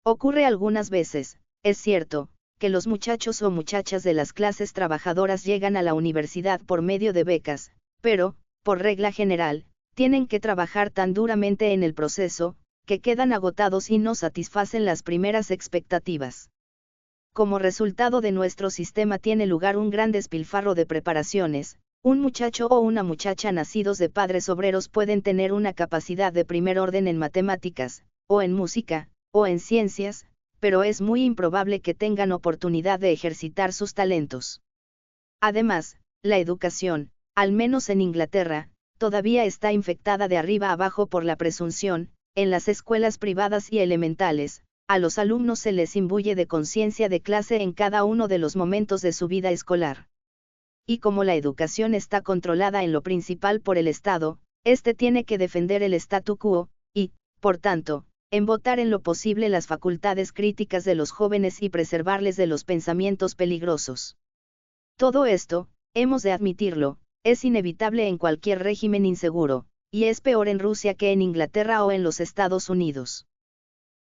Ocurre algunas veces, es cierto, que los muchachos o muchachas de las clases trabajadoras llegan a la universidad por medio de becas, pero, por regla general, tienen que trabajar tan duramente en el proceso, que quedan agotados y no satisfacen las primeras expectativas. Como resultado de nuestro sistema tiene lugar un gran despilfarro de preparaciones. Un muchacho o una muchacha nacidos de padres obreros pueden tener una capacidad de primer orden en matemáticas, o en música, o en ciencias, pero es muy improbable que tengan oportunidad de ejercitar sus talentos. Además, la educación, al menos en Inglaterra, todavía está infectada de arriba abajo por la presunción. En las escuelas privadas y elementales, a los alumnos se les imbuye de conciencia de clase en cada uno de los momentos de su vida escolar. Y como la educación está controlada en lo principal por el Estado, éste tiene que defender el statu quo, y, por tanto, embotar en lo posible las facultades críticas de los jóvenes y preservarles de los pensamientos peligrosos. Todo esto, hemos de admitirlo, es inevitable en cualquier régimen inseguro, y es peor en Rusia que en Inglaterra o en los Estados Unidos.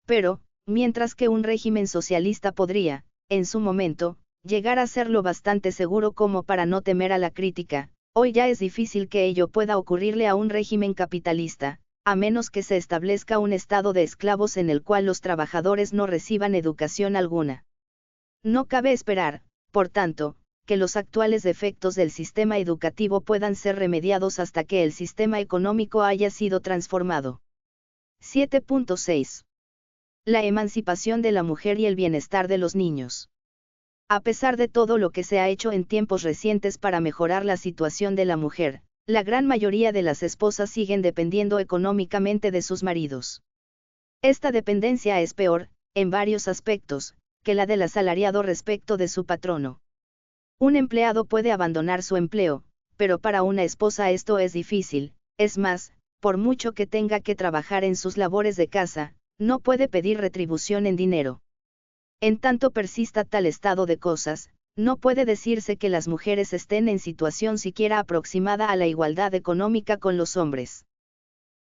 Pero, mientras que un régimen socialista podría, en su momento, llegar a ser lo bastante seguro como para no temer a la crítica, hoy ya es difícil que ello pueda ocurrirle a un régimen capitalista, a menos que se establezca un estado de esclavos en el cual los trabajadores no reciban educación alguna. No cabe esperar, por tanto, que los actuales defectos del sistema educativo puedan ser remediados hasta que el sistema económico haya sido transformado. 7.6. La emancipación de la mujer y el bienestar de los niños. A pesar de todo lo que se ha hecho en tiempos recientes para mejorar la situación de la mujer, la gran mayoría de las esposas siguen dependiendo económicamente de sus maridos. Esta dependencia es peor, en varios aspectos, que la del asalariado respecto de su patrono. Un empleado puede abandonar su empleo, pero para una esposa esto es difícil, es más, por mucho que tenga que trabajar en sus labores de casa, no puede pedir retribución en dinero. En tanto persista tal estado de cosas, no puede decirse que las mujeres estén en situación siquiera aproximada a la igualdad económica con los hombres.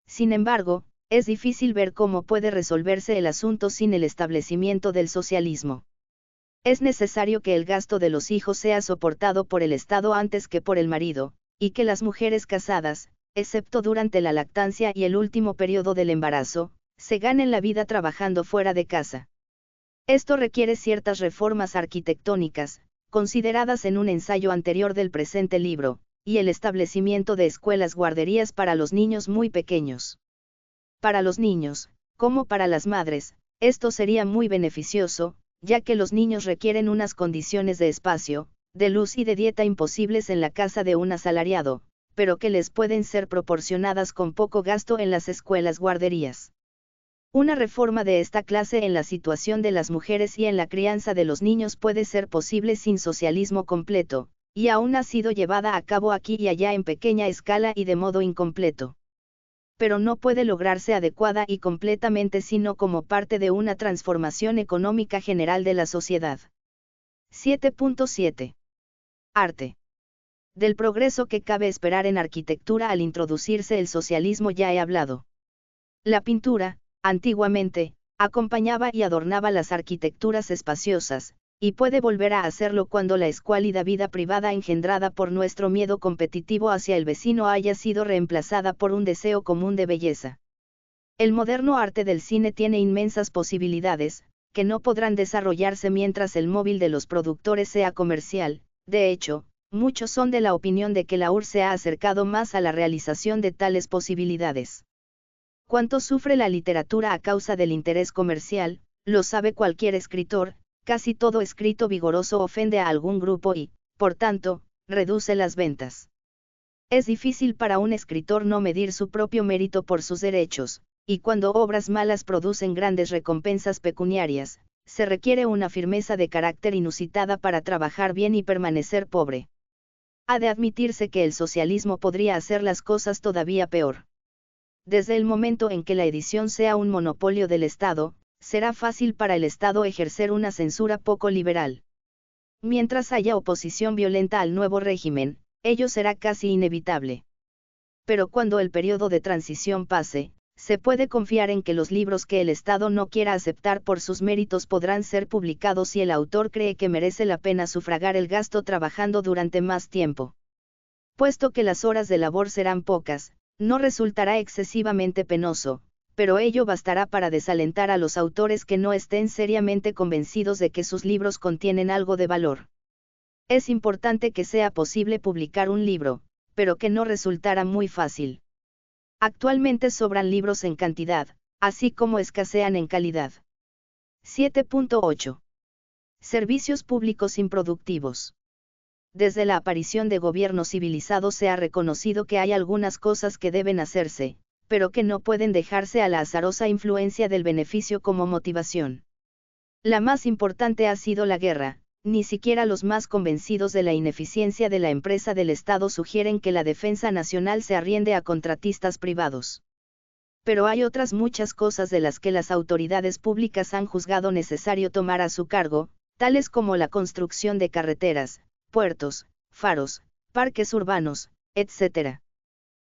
Sin embargo, es difícil ver cómo puede resolverse el asunto sin el establecimiento del socialismo. Es necesario que el gasto de los hijos sea soportado por el Estado antes que por el marido, y que las mujeres casadas, excepto durante la lactancia y el último periodo del embarazo, se ganen la vida trabajando fuera de casa. Esto requiere ciertas reformas arquitectónicas, consideradas en un ensayo anterior del presente libro, y el establecimiento de escuelas guarderías para los niños muy pequeños. Para los niños, como para las madres, esto sería muy beneficioso, ya que los niños requieren unas condiciones de espacio, de luz y de dieta imposibles en la casa de un asalariado, pero que les pueden ser proporcionadas con poco gasto en las escuelas guarderías. Una reforma de esta clase en la situación de las mujeres y en la crianza de los niños puede ser posible sin socialismo completo, y aún ha sido llevada a cabo aquí y allá en pequeña escala y de modo incompleto. Pero no puede lograrse adecuada y completamente sino como parte de una transformación económica general de la sociedad. 7.7. Arte. Del progreso que cabe esperar en arquitectura al introducirse el socialismo ya he hablado. La pintura, antiguamente, acompañaba y adornaba las arquitecturas espaciosas, y puede volver a hacerlo cuando la escuálida vida privada engendrada por nuestro miedo competitivo hacia el vecino haya sido reemplazada por un deseo común de belleza. El moderno arte del cine tiene inmensas posibilidades, que no podrán desarrollarse mientras el móvil de los productores sea comercial. De hecho, muchos son de la opinión de que la URSS se ha acercado más a la realización de tales posibilidades. Cuánto sufre la literatura a causa del interés comercial, lo sabe cualquier escritor. Casi todo escrito vigoroso ofende a algún grupo y, por tanto, reduce las ventas. Es difícil para un escritor no medir su propio mérito por sus derechos, y cuando obras malas producen grandes recompensas pecuniarias, se requiere una firmeza de carácter inusitada para trabajar bien y permanecer pobre. Ha de admitirse que el socialismo podría hacer las cosas todavía peor. Desde el momento en que la edición sea un monopolio del Estado, será fácil para el Estado ejercer una censura poco liberal. Mientras haya oposición violenta al nuevo régimen, ello será casi inevitable. Pero cuando el periodo de transición pase, se puede confiar en que los libros que el Estado no quiera aceptar por sus méritos podrán ser publicados si el autor cree que merece la pena sufragar el gasto trabajando durante más tiempo. Puesto que las horas de labor serán pocas, no resultará excesivamente penoso, pero ello bastará para desalentar a los autores que no estén seriamente convencidos de que sus libros contienen algo de valor. Es importante que sea posible publicar un libro, pero que no resultará muy fácil. Actualmente sobran libros en cantidad, así como escasean en calidad. 7.8. Servicios públicos improductivos. Desde la aparición de gobiernos civilizados se ha reconocido que hay algunas cosas que deben hacerse, pero que no pueden dejarse a la azarosa influencia del beneficio como motivación. La más importante ha sido la guerra. Ni siquiera los más convencidos de la ineficiencia de la empresa del Estado sugieren que la defensa nacional se arriende a contratistas privados. Pero hay otras muchas cosas de las que las autoridades públicas han juzgado necesario tomar a su cargo, tales como la construcción de carreteras, puertos, faros, parques urbanos, etc.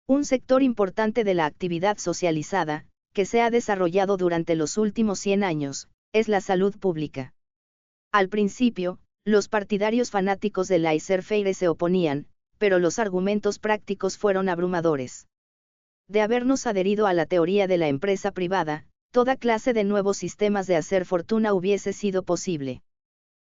Un sector importante de la actividad socializada, que se ha desarrollado durante los últimos 100 años, es la salud pública. Al principio, los partidarios fanáticos del laissez-faire se oponían, pero los argumentos prácticos fueron abrumadores. De habernos adherido a la teoría de la empresa privada, toda clase de nuevos sistemas de hacer fortuna hubiese sido posible.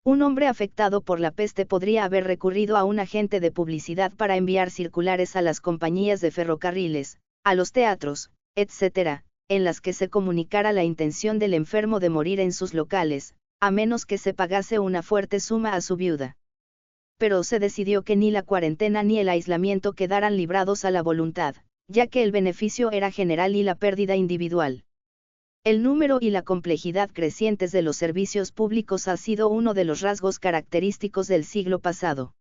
Un hombre afectado por la peste podría haber recurrido a un agente de publicidad para enviar circulares a las compañías de ferrocarriles, a los teatros, etc., en las que se comunicara la intención del enfermo de morir en sus locales, a menos que se pagase una fuerte suma a su viuda. Pero se decidió que ni la cuarentena ni el aislamiento quedaran librados a la voluntad, ya que el beneficio era general y la pérdida individual. El número y la complejidad crecientes de los servicios públicos ha sido uno de los rasgos característicos del siglo pasado.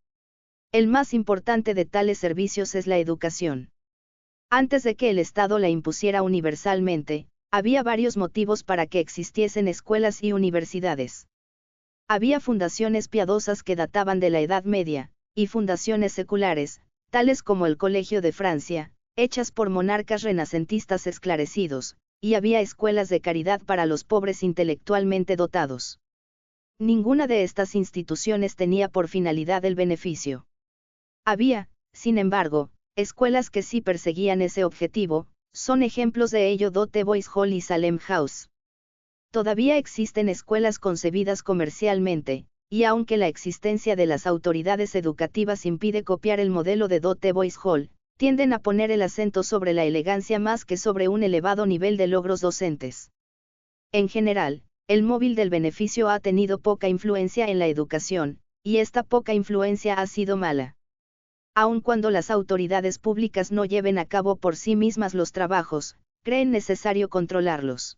El más importante de tales servicios es la educación. Antes de que el Estado la impusiera universalmente, había varios motivos para que existiesen escuelas y universidades. Había fundaciones piadosas que databan de la Edad Media, y fundaciones seculares, tales como el Colegio de Francia, hechas por monarcas renacentistas esclarecidos, y había escuelas de caridad para los pobres intelectualmente dotados. Ninguna de estas instituciones tenía por finalidad el beneficio. Había, sin embargo, escuelas que sí perseguían ese objetivo, son ejemplos de ello Dote Boys Hall y Salem House. Todavía existen escuelas concebidas comercialmente, y aunque la existencia de las autoridades educativas impide copiar el modelo de Dote Boys Hall, tienden a poner el acento sobre la elegancia más que sobre un elevado nivel de logros docentes. En general, el móvil del beneficio ha tenido poca influencia en la educación, y esta poca influencia ha sido mala. Aun cuando las autoridades públicas no lleven a cabo por sí mismas los trabajos, creen necesario controlarlos.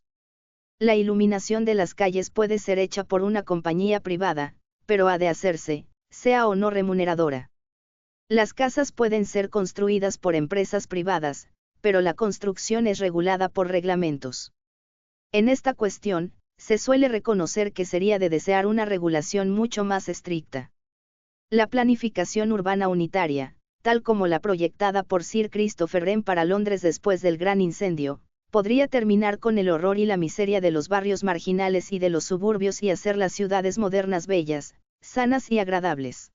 La iluminación de las calles puede ser hecha por una compañía privada, pero ha de hacerse, sea o no remuneradora. Las casas pueden ser construidas por empresas privadas, pero la construcción es regulada por reglamentos. En esta cuestión, se suele reconocer que sería de desear una regulación mucho más estricta. La planificación urbana unitaria, tal como la proyectada por Sir Christopher Wren para Londres después del gran incendio, podría terminar con el horror y la miseria de los barrios marginales y de los suburbios y hacer las ciudades modernas bellas, sanas y agradables.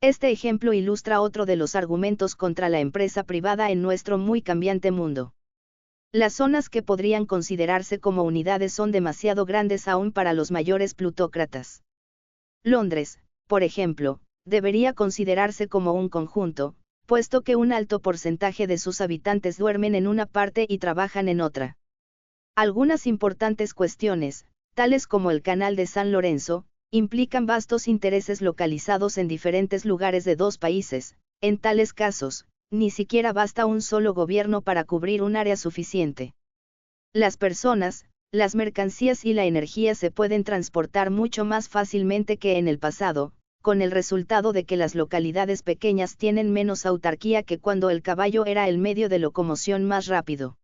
Este ejemplo ilustra otro de los argumentos contra la empresa privada en nuestro muy cambiante mundo. Las zonas que podrían considerarse como unidades son demasiado grandes aún para los mayores plutócratas. Londres, por ejemplo, debería considerarse como un conjunto, puesto que un alto porcentaje de sus habitantes duermen en una parte y trabajan en otra. Algunas importantes cuestiones, tales como el Canal de San Lorenzo, implican vastos intereses localizados en diferentes lugares de dos países. En tales casos, ni siquiera basta un solo gobierno para cubrir un área suficiente. Las personas, las mercancías y la energía se pueden transportar mucho más fácilmente que en el pasado, con el resultado de que las localidades pequeñas tienen menos autarquía que cuando el caballo era el medio de locomoción más rápido.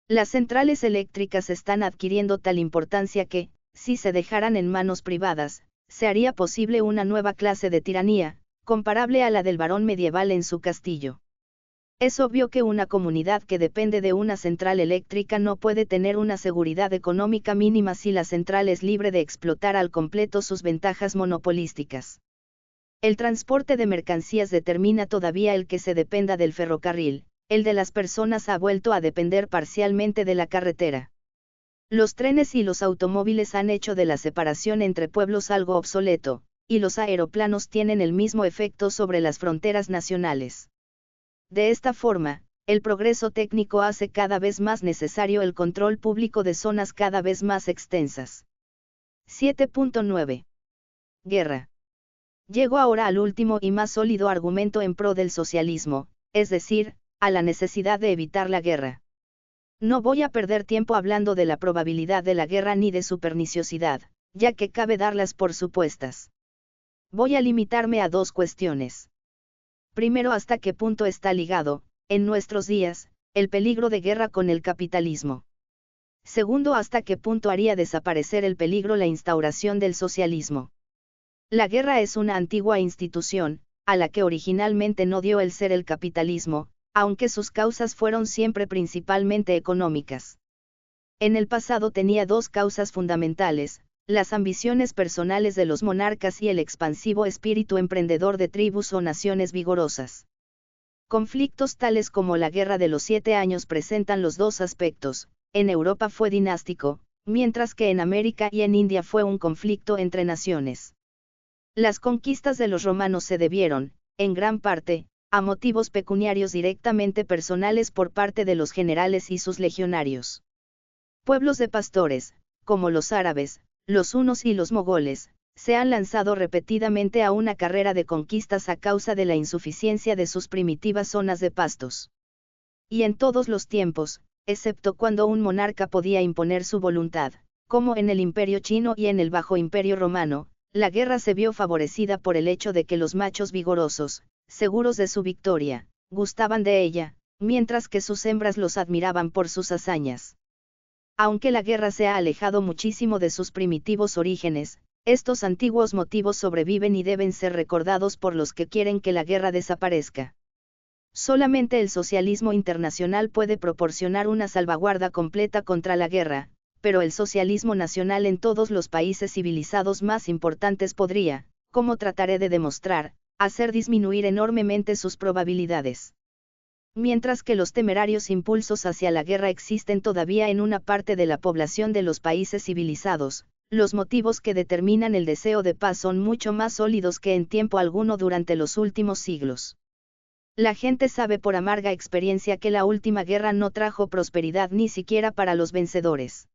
Las centrales eléctricas están adquiriendo tal importancia que, si se dejaran en manos privadas, se haría posible una nueva clase de tiranía, comparable a la del barón medieval en su castillo. Es obvio que una comunidad que depende de una central eléctrica no puede tener una seguridad económica mínima si la central es libre de explotar al completo sus ventajas monopolísticas. El transporte de mercancías determina todavía el que se dependa del ferrocarril, el de las personas ha vuelto a depender parcialmente de la carretera. Los trenes y los automóviles han hecho de la separación entre pueblos algo obsoleto, y los aeroplanos tienen el mismo efecto sobre las fronteras nacionales. De esta forma, el progreso técnico hace cada vez más necesario el control público de zonas cada vez más extensas. 7.9. Guerra. Llego ahora al último y más sólido argumento en pro del socialismo, es decir, a la necesidad de evitar la guerra. No voy a perder tiempo hablando de la probabilidad de la guerra ni de su perniciosidad, ya que cabe darlas por supuestas. Voy a limitarme a dos cuestiones. Primero, hasta qué punto está ligado, en nuestros días, el peligro de guerra con el capitalismo. Segundo, hasta qué punto haría desaparecer el peligro la instauración del socialismo. La guerra es una antigua institución, a la que originalmente no dio el ser el capitalismo, aunque sus causas fueron siempre principalmente económicas. En el pasado tenía dos causas fundamentales: las ambiciones personales de los monarcas y el expansivo espíritu emprendedor de tribus o naciones vigorosas. Conflictos tales como la Guerra de los 7 Años presentan los dos aspectos. En Europa fue dinástico, mientras que en América y en India fue un conflicto entre naciones. Las conquistas de los romanos se debieron, en gran parte, a motivos pecuniarios directamente personales por parte de los generales y sus legionarios. Pueblos de pastores, como los árabes, los hunos y los mogoles, se han lanzado repetidamente a una carrera de conquistas a causa de la insuficiencia de sus primitivas zonas de pastos. Y en todos los tiempos, excepto cuando un monarca podía imponer su voluntad, como en el Imperio Chino y en el Bajo Imperio Romano, la guerra se vio favorecida por el hecho de que los machos vigorosos, seguros de su victoria, gustaban de ella, mientras que sus hembras los admiraban por sus hazañas. Aunque la guerra se ha alejado muchísimo de sus primitivos orígenes, estos antiguos motivos sobreviven y deben ser recordados por los que quieren que la guerra desaparezca. Solamente el socialismo internacional puede proporcionar una salvaguarda completa contra la guerra, pero el socialismo nacional en todos los países civilizados más importantes podría, como trataré de demostrar, hacer disminuir enormemente sus probabilidades. Mientras que los temerarios impulsos hacia la guerra existen todavía en una parte de la población de los países civilizados, los motivos que determinan el deseo de paz son mucho más sólidos que en tiempo alguno durante los últimos siglos. La gente sabe por amarga experiencia que la última guerra no trajo prosperidad ni siquiera para los vencedores.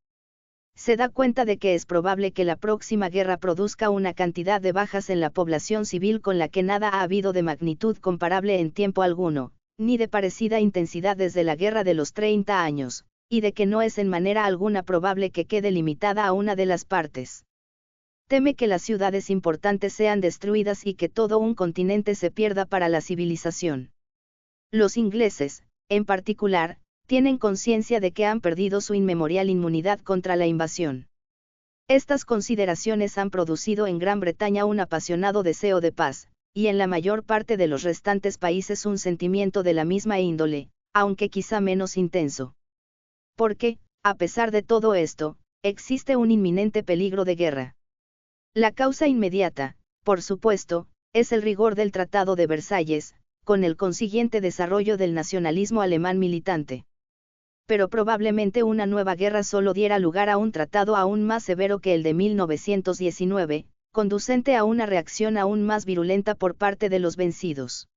Se da cuenta de que es probable que la próxima guerra produzca una cantidad de bajas en la población civil con la que nada ha habido de magnitud comparable en tiempo alguno, ni de parecida intensidad desde la Guerra de los 30 años, y de que no es en manera alguna probable que quede limitada a una de las partes. Teme que las ciudades importantes sean destruidas y que todo un continente se pierda para la civilización. Los ingleses, en particular, tienen conciencia de que han perdido su inmemorial inmunidad contra la invasión. Estas consideraciones han producido en Gran Bretaña un apasionado deseo de paz, y en la mayor parte de los restantes países un sentimiento de la misma índole, aunque quizá menos intenso. Porque, a pesar de todo esto, existe un inminente peligro de guerra. La causa inmediata, por supuesto, es el rigor del Tratado de Versalles, con el consiguiente desarrollo del nacionalismo alemán militante. Pero probablemente una nueva guerra solo diera lugar a un tratado aún más severo que el de 1919, conducente a una reacción aún más virulenta por parte de los vencidos.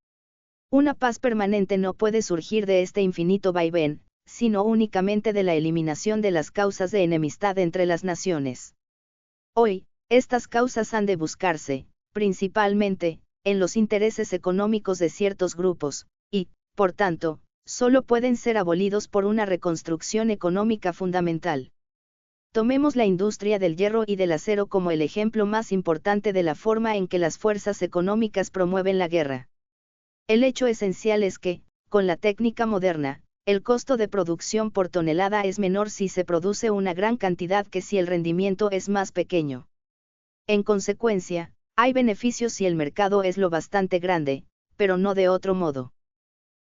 Una paz permanente no puede surgir de este infinito vaivén, sino únicamente de la eliminación de las causas de enemistad entre las naciones. Hoy, estas causas han de buscarse, principalmente, en los intereses económicos de ciertos grupos, y, por tanto, solo pueden ser abolidos por una reconstrucción económica fundamental. Tomemos la industria del hierro y del acero como el ejemplo más importante de la forma en que las fuerzas económicas promueven la guerra. El hecho esencial es que, con la técnica moderna, el costo de producción por tonelada es menor si se produce una gran cantidad que si el rendimiento es más pequeño. En consecuencia, hay beneficios si el mercado es lo bastante grande, pero no de otro modo.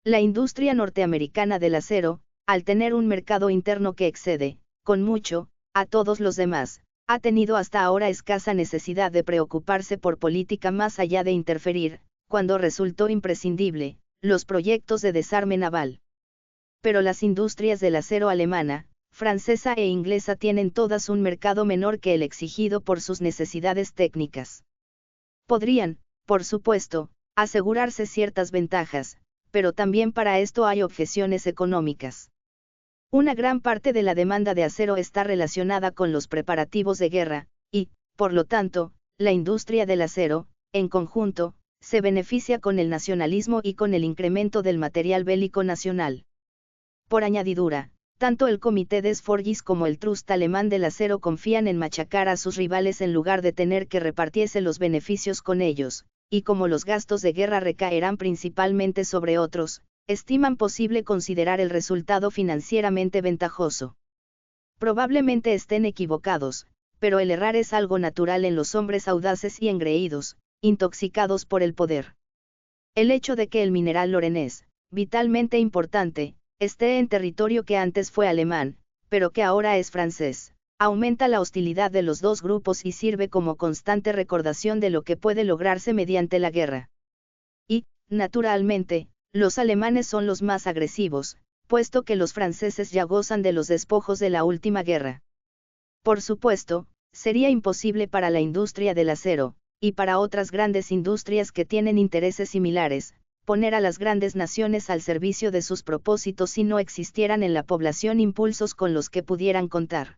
La industria norteamericana del acero, al tener un mercado interno que excede, con mucho, a todos los demás, ha tenido hasta ahora escasa necesidad de preocuparse por política más allá de interferir, cuando resultó imprescindible, los proyectos de desarme naval. Pero las industrias del acero alemana, francesa e inglesa tienen todas un mercado menor que el exigido por sus necesidades técnicas. Podrían, por supuesto, asegurarse ciertas ventajas, pero también para esto hay objeciones económicas. Una gran parte de la demanda de acero está relacionada con los preparativos de guerra, y, por lo tanto, la industria del acero, en conjunto, se beneficia con el nacionalismo y con el incremento del material bélico nacional. Por añadidura, tanto el Comité des Forges como el Trust alemán del acero confían en machacar a sus rivales en lugar de tener que repartirse los beneficios con ellos, y como los gastos de guerra recaerán principalmente sobre otros, estiman posible considerar el resultado financieramente ventajoso. Probablemente estén equivocados, pero el errar es algo natural en los hombres audaces y engreídos, intoxicados por el poder. El hecho de que el mineral lorenés, vitalmente importante, esté en territorio que antes fue alemán, pero que ahora es francés, aumenta la hostilidad de los dos grupos y sirve como constante recordación de lo que puede lograrse mediante la guerra. Y, naturalmente, los alemanes son los más agresivos, puesto que los franceses ya gozan de los despojos de la última guerra. Por supuesto, sería imposible para la industria del acero, y para otras grandes industrias que tienen intereses similares, poner a las grandes naciones al servicio de sus propósitos si no existieran en la población impulsos con los que pudieran contar.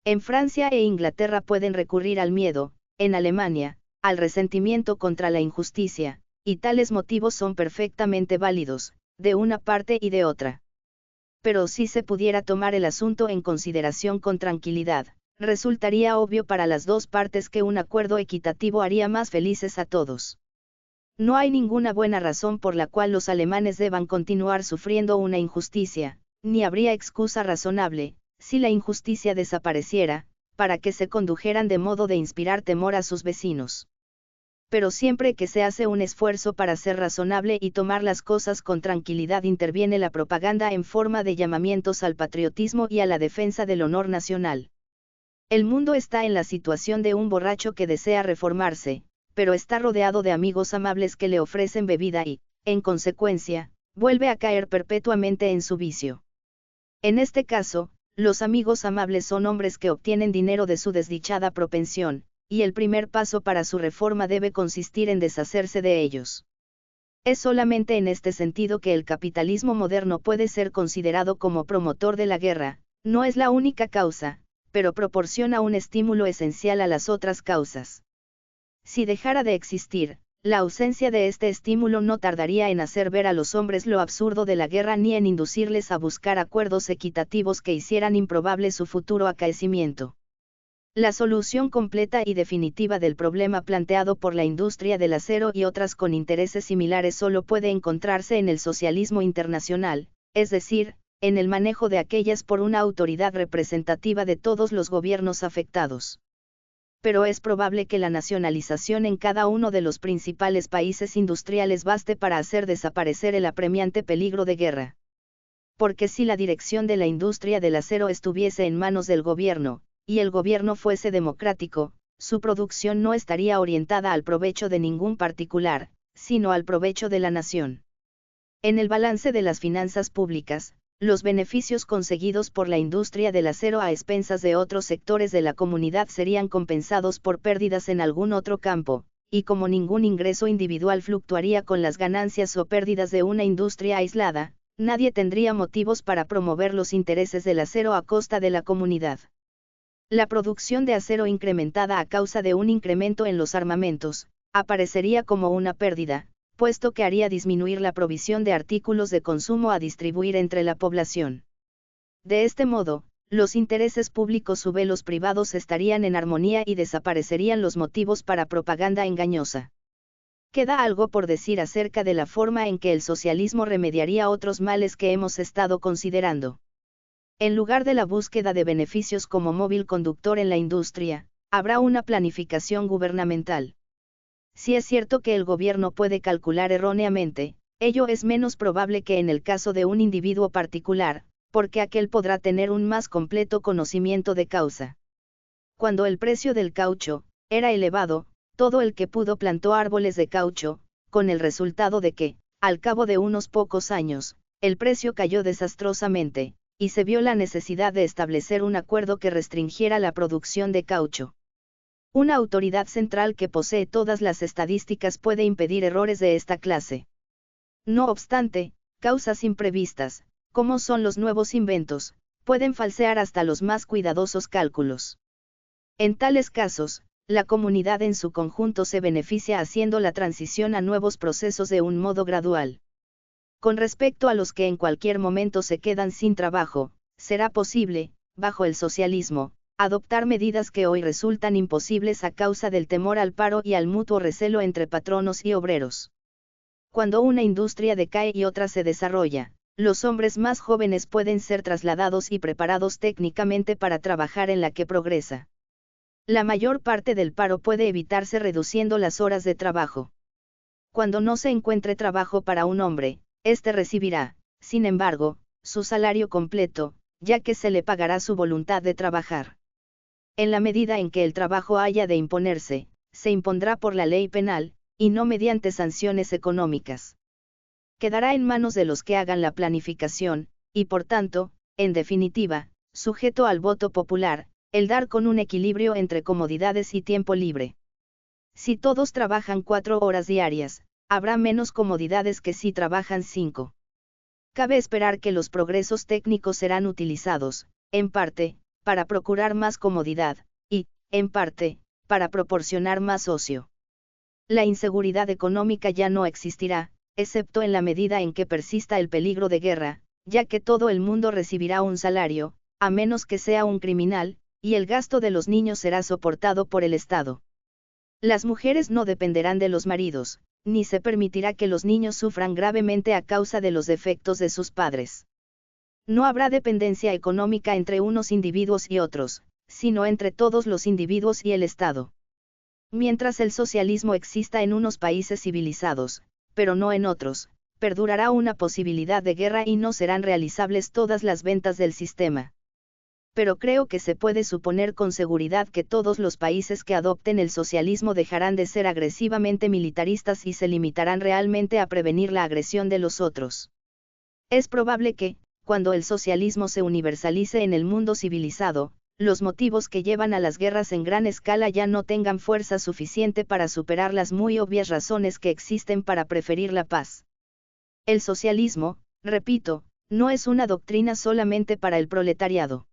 En Francia e Inglaterra pueden recurrir al miedo, en Alemania, al resentimiento contra la injusticia, y tales motivos son perfectamente válidos, de una parte y de otra. Pero si se pudiera tomar el asunto en consideración con tranquilidad, resultaría obvio para las dos partes que un acuerdo equitativo haría más felices a todos. No hay ninguna buena razón por la cual los alemanes deban continuar sufriendo una injusticia, ni habría excusa razonable, si la injusticia desapareciera, para que se condujeran de modo de inspirar temor a sus vecinos. Pero siempre que se hace un esfuerzo para ser razonable y tomar las cosas con tranquilidad interviene la propaganda en forma de llamamientos al patriotismo y a la defensa del honor nacional. El mundo está en la situación de un borracho que desea reformarse, pero está rodeado de amigos amables que le ofrecen bebida y, en consecuencia, vuelve a caer perpetuamente en su vicio. En este caso, los amigos amables son hombres que obtienen dinero de su desdichada propensión, y el primer paso para su reforma debe consistir en deshacerse de ellos. Es solamente en este sentido que el capitalismo moderno puede ser considerado como promotor de la guerra, no es la única causa, pero proporciona un estímulo esencial a las otras causas. Si dejara de existir, La ausencia de este estímulo no tardaría en hacer ver a los hombres lo absurdo de la guerra ni en inducirles a buscar acuerdos equitativos que hicieran improbable su futuro acaecimiento. La solución completa y definitiva del problema planteado por la industria del acero y otras con intereses similares solo puede encontrarse en el socialismo internacional, es decir, en el manejo de aquellas por una autoridad representativa de todos los gobiernos afectados. Pero es probable que la nacionalización en cada uno de los principales países industriales baste para hacer desaparecer el apremiante peligro de guerra. Porque si la dirección de la industria del acero estuviese en manos del gobierno, y el gobierno fuese democrático, su producción no estaría orientada al provecho de ningún particular, sino al provecho de la nación. En el balance de las finanzas públicas, los beneficios conseguidos por la industria del acero a expensas de otros sectores de la comunidad serían compensados por pérdidas en algún otro campo, y como ningún ingreso individual fluctuaría con las ganancias o pérdidas de una industria aislada, nadie tendría motivos para promover los intereses del acero a costa de la comunidad. La producción de acero incrementada a causa de un incremento en los armamentos, aparecería como una pérdida, puesto que haría disminuir la provisión de artículos de consumo a distribuir entre la población. De este modo, los intereses públicos y los privados estarían en armonía y desaparecerían los motivos para propaganda engañosa. Queda algo por decir acerca de la forma en que el socialismo remediaría otros males que hemos estado considerando. En lugar de la búsqueda de beneficios como móvil conductor en la industria, habrá una planificación gubernamental. Si es cierto que el gobierno puede calcular erróneamente, ello es menos probable que en el caso de un individuo particular, porque aquel podrá tener un más completo conocimiento de causa. Cuando el precio del caucho era elevado, todo el que pudo plantó árboles de caucho, con el resultado de que, al cabo de unos pocos años, el precio cayó desastrosamente, y se vio la necesidad de establecer un acuerdo que restringiera la producción de caucho. Una autoridad central que posee todas las estadísticas puede impedir errores de esta clase. No obstante, causas imprevistas, como son los nuevos inventos, pueden falsear hasta los más cuidadosos cálculos. En tales casos, la comunidad en su conjunto se beneficia haciendo la transición a nuevos procesos de un modo gradual. Con respecto a los que en cualquier momento se quedan sin trabajo, será posible, bajo el socialismo, adoptar medidas que hoy resultan imposibles a causa del temor al paro y al mutuo recelo entre patronos y obreros. Cuando una industria decae y otra se desarrolla, los hombres más jóvenes pueden ser trasladados y preparados técnicamente para trabajar en la que progresa. La mayor parte del paro puede evitarse reduciendo las horas de trabajo. Cuando no se encuentre trabajo para un hombre, éste recibirá, sin embargo, su salario completo, ya que se le pagará su voluntad de trabajar. En la medida en que el trabajo haya de imponerse, se impondrá por la ley penal, y no mediante sanciones económicas. Quedará en manos de los que hagan la planificación, y por tanto, en definitiva, sujeto al voto popular, el dar con un equilibrio entre comodidades y tiempo libre. Si todos trabajan 4 horas diarias, habrá menos comodidades que si trabajan 5. Cabe esperar que los progresos técnicos serán utilizados, en parte, para procurar más comodidad, y, en parte, para proporcionar más ocio. La inseguridad económica ya no existirá, excepto en la medida en que persista el peligro de guerra, ya que todo el mundo recibirá un salario, a menos que sea un criminal, y el gasto de los niños será soportado por el Estado. Las mujeres no dependerán de los maridos, ni se permitirá que los niños sufran gravemente a causa de los defectos de sus padres. No habrá dependencia económica entre unos individuos y otros, sino entre todos los individuos y el Estado. Mientras el socialismo exista en unos países civilizados, pero no en otros, perdurará una posibilidad de guerra y no serán realizables todas las ventas del sistema. Pero creo que se puede suponer con seguridad que todos los países que adopten el socialismo dejarán de ser agresivamente militaristas y se limitarán realmente a prevenir la agresión de los otros. Es probable que, cuando el socialismo se universalice en el mundo civilizado, los motivos que llevan a las guerras en gran escala ya no tengan fuerza suficiente para superar las muy obvias razones que existen para preferir la paz. El socialismo, repito, no es una doctrina solamente para el proletariado.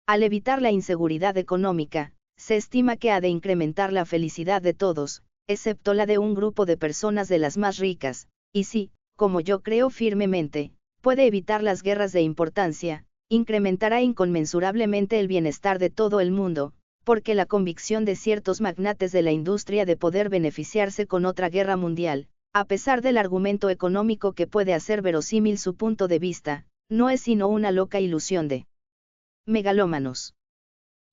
Al evitar la inseguridad económica, se estima que ha de incrementar la felicidad de todos, excepto la de un grupo de personas de las más ricas, y sí, como yo creo firmemente, puede evitar las guerras de importancia, incrementará inconmensurablemente el bienestar de todo el mundo, porque la convicción de ciertos magnates de la industria de poder beneficiarse con otra guerra mundial, a pesar del argumento económico que puede hacer verosímil su punto de vista, no es sino una loca ilusión de megalómanos.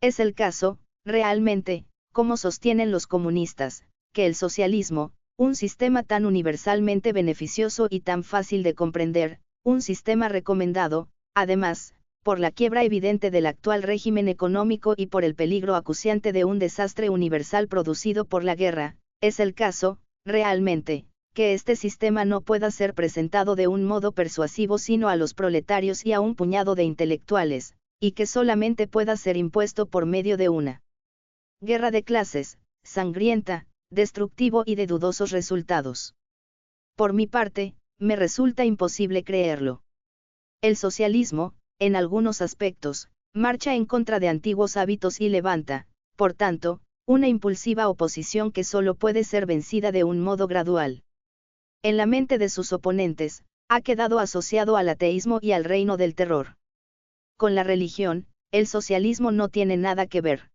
Es el caso, realmente, como sostienen los comunistas, que el socialismo, un sistema tan universalmente beneficioso y tan fácil de comprender, un sistema recomendado, además, por la quiebra evidente del actual régimen económico y por el peligro acuciante de un desastre universal producido por la guerra, es el caso, realmente, que este sistema no pueda ser presentado de un modo persuasivo sino a los proletarios y a un puñado de intelectuales, y que solamente pueda ser impuesto por medio de una guerra de clases, sangrienta, destructivo y de dudosos resultados. Por mi parte, me resulta imposible creerlo. El socialismo, en algunos aspectos, marcha en contra de antiguos hábitos y levanta, por tanto, una impulsiva oposición que solo puede ser vencida de un modo gradual. En la mente de sus oponentes, ha quedado asociado al ateísmo y al reino del terror. Con la religión, el socialismo no tiene nada que ver.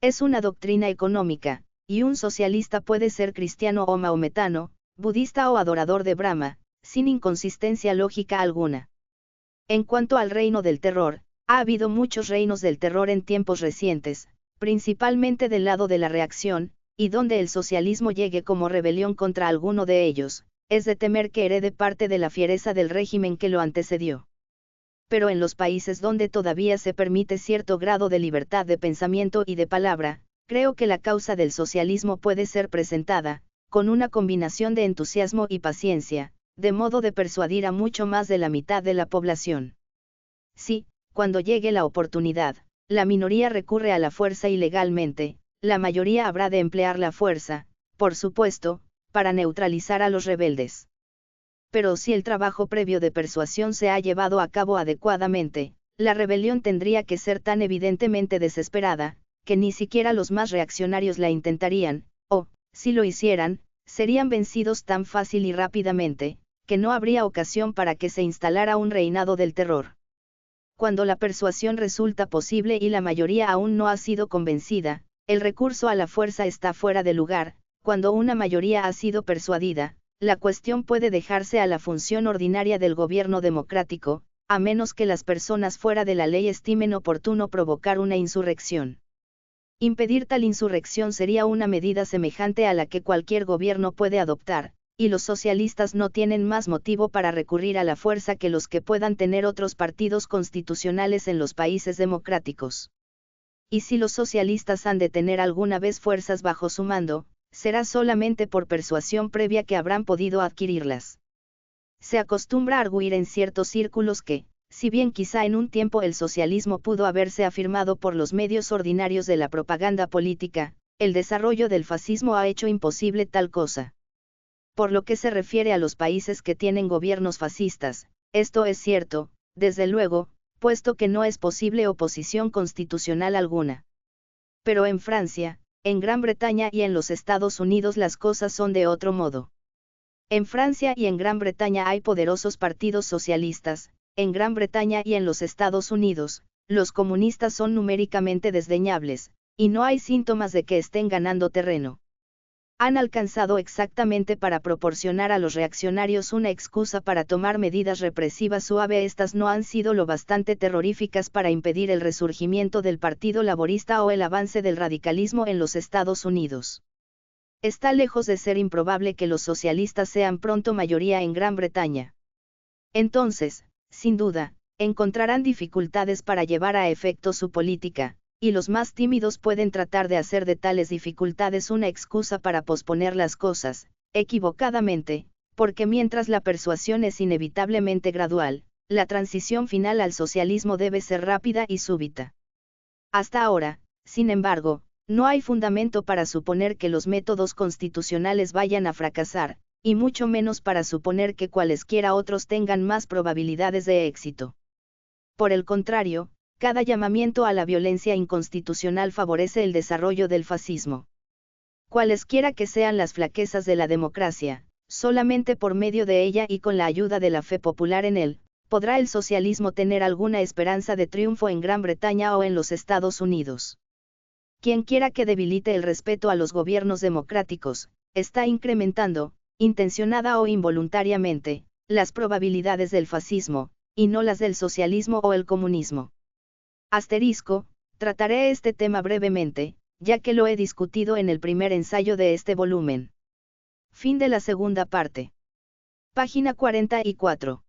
Es una doctrina económica, y un socialista puede ser cristiano o maometano, budista o adorador de Brahma, sin inconsistencia lógica alguna. En cuanto al reino del terror, ha habido muchos reinos del terror en tiempos recientes, principalmente del lado de la reacción, y donde el socialismo llegue como rebelión contra alguno de ellos, es de temer que herede parte de la fiereza del régimen que lo antecedió. Pero en los países donde todavía se permite cierto grado de libertad de pensamiento y de palabra, creo que la causa del socialismo puede ser presentada, con una combinación de entusiasmo y paciencia, de modo de persuadir a mucho más de la mitad de la población. Si, cuando llegue la oportunidad, la minoría recurre a la fuerza ilegalmente, la mayoría habrá de emplear la fuerza, por supuesto, para neutralizar a los rebeldes. Pero si el trabajo previo de persuasión se ha llevado a cabo adecuadamente, la rebelión tendría que ser tan evidentemente desesperada, que ni siquiera los más reaccionarios la intentarían, o, si lo hicieran, serían vencidos tan fácil y rápidamente, que no habría ocasión para que se instalara un reinado del terror. Cuando la persuasión resulta posible y la mayoría aún no ha sido convencida, el recurso a la fuerza está fuera de lugar. Cuando una mayoría ha sido persuadida, la cuestión puede dejarse a la función ordinaria del gobierno democrático, a menos que las personas fuera de la ley estimen oportuno provocar una insurrección. Impedir tal insurrección sería una medida semejante a la que cualquier gobierno puede adoptar, y los socialistas no tienen más motivo para recurrir a la fuerza que los que puedan tener otros partidos constitucionales en los países democráticos. Y si los socialistas han de tener alguna vez fuerzas bajo su mando, será solamente por persuasión previa que habrán podido adquirirlas. Se acostumbra a arguir en ciertos círculos que, si bien quizá en un tiempo el socialismo pudo haberse afirmado por los medios ordinarios de la propaganda política, el desarrollo del fascismo ha hecho imposible tal cosa. Por lo que se refiere a los países que tienen gobiernos fascistas, esto es cierto, desde luego, puesto que no es posible oposición constitucional alguna. Pero en Francia, en Gran Bretaña y en los Estados Unidos las cosas son de otro modo. En Francia y en Gran Bretaña hay poderosos partidos socialistas, en Gran Bretaña y en los Estados Unidos, los comunistas son numéricamente desdeñables, y no hay síntomas de que estén ganando terreno. Han alcanzado exactamente para proporcionar a los reaccionarios una excusa para tomar medidas represivas suaves. Estas no han sido lo bastante terroríficas para impedir el resurgimiento del Partido Laborista o el avance del radicalismo en los Estados Unidos. Está lejos de ser improbable que los socialistas sean pronto mayoría en Gran Bretaña. Entonces, sin duda, encontrarán dificultades para llevar a efecto su política, y los más tímidos pueden tratar de hacer de tales dificultades una excusa para posponer las cosas, equivocadamente, porque mientras la persuasión es inevitablemente gradual, la transición final al socialismo debe ser rápida y súbita. Hasta ahora, sin embargo, no hay fundamento para suponer que los métodos constitucionales vayan a fracasar, y mucho menos para suponer que cualesquiera otros tengan más probabilidades de éxito. Por el contrario, cada llamamiento a la violencia inconstitucional favorece el desarrollo del fascismo. Cualesquiera que sean las flaquezas de la democracia, solamente por medio de ella y con la ayuda de la fe popular en él, podrá el socialismo tener alguna esperanza de triunfo en Gran Bretaña o en los Estados Unidos. Quien quiera que debilite el respeto a los gobiernos democráticos, está incrementando, intencionada o involuntariamente, las probabilidades del fascismo, y no las del socialismo o el comunismo. Asterisco, trataré este tema brevemente, ya que lo he discutido en el primer ensayo de este volumen. Fin de la segunda parte. Página 44.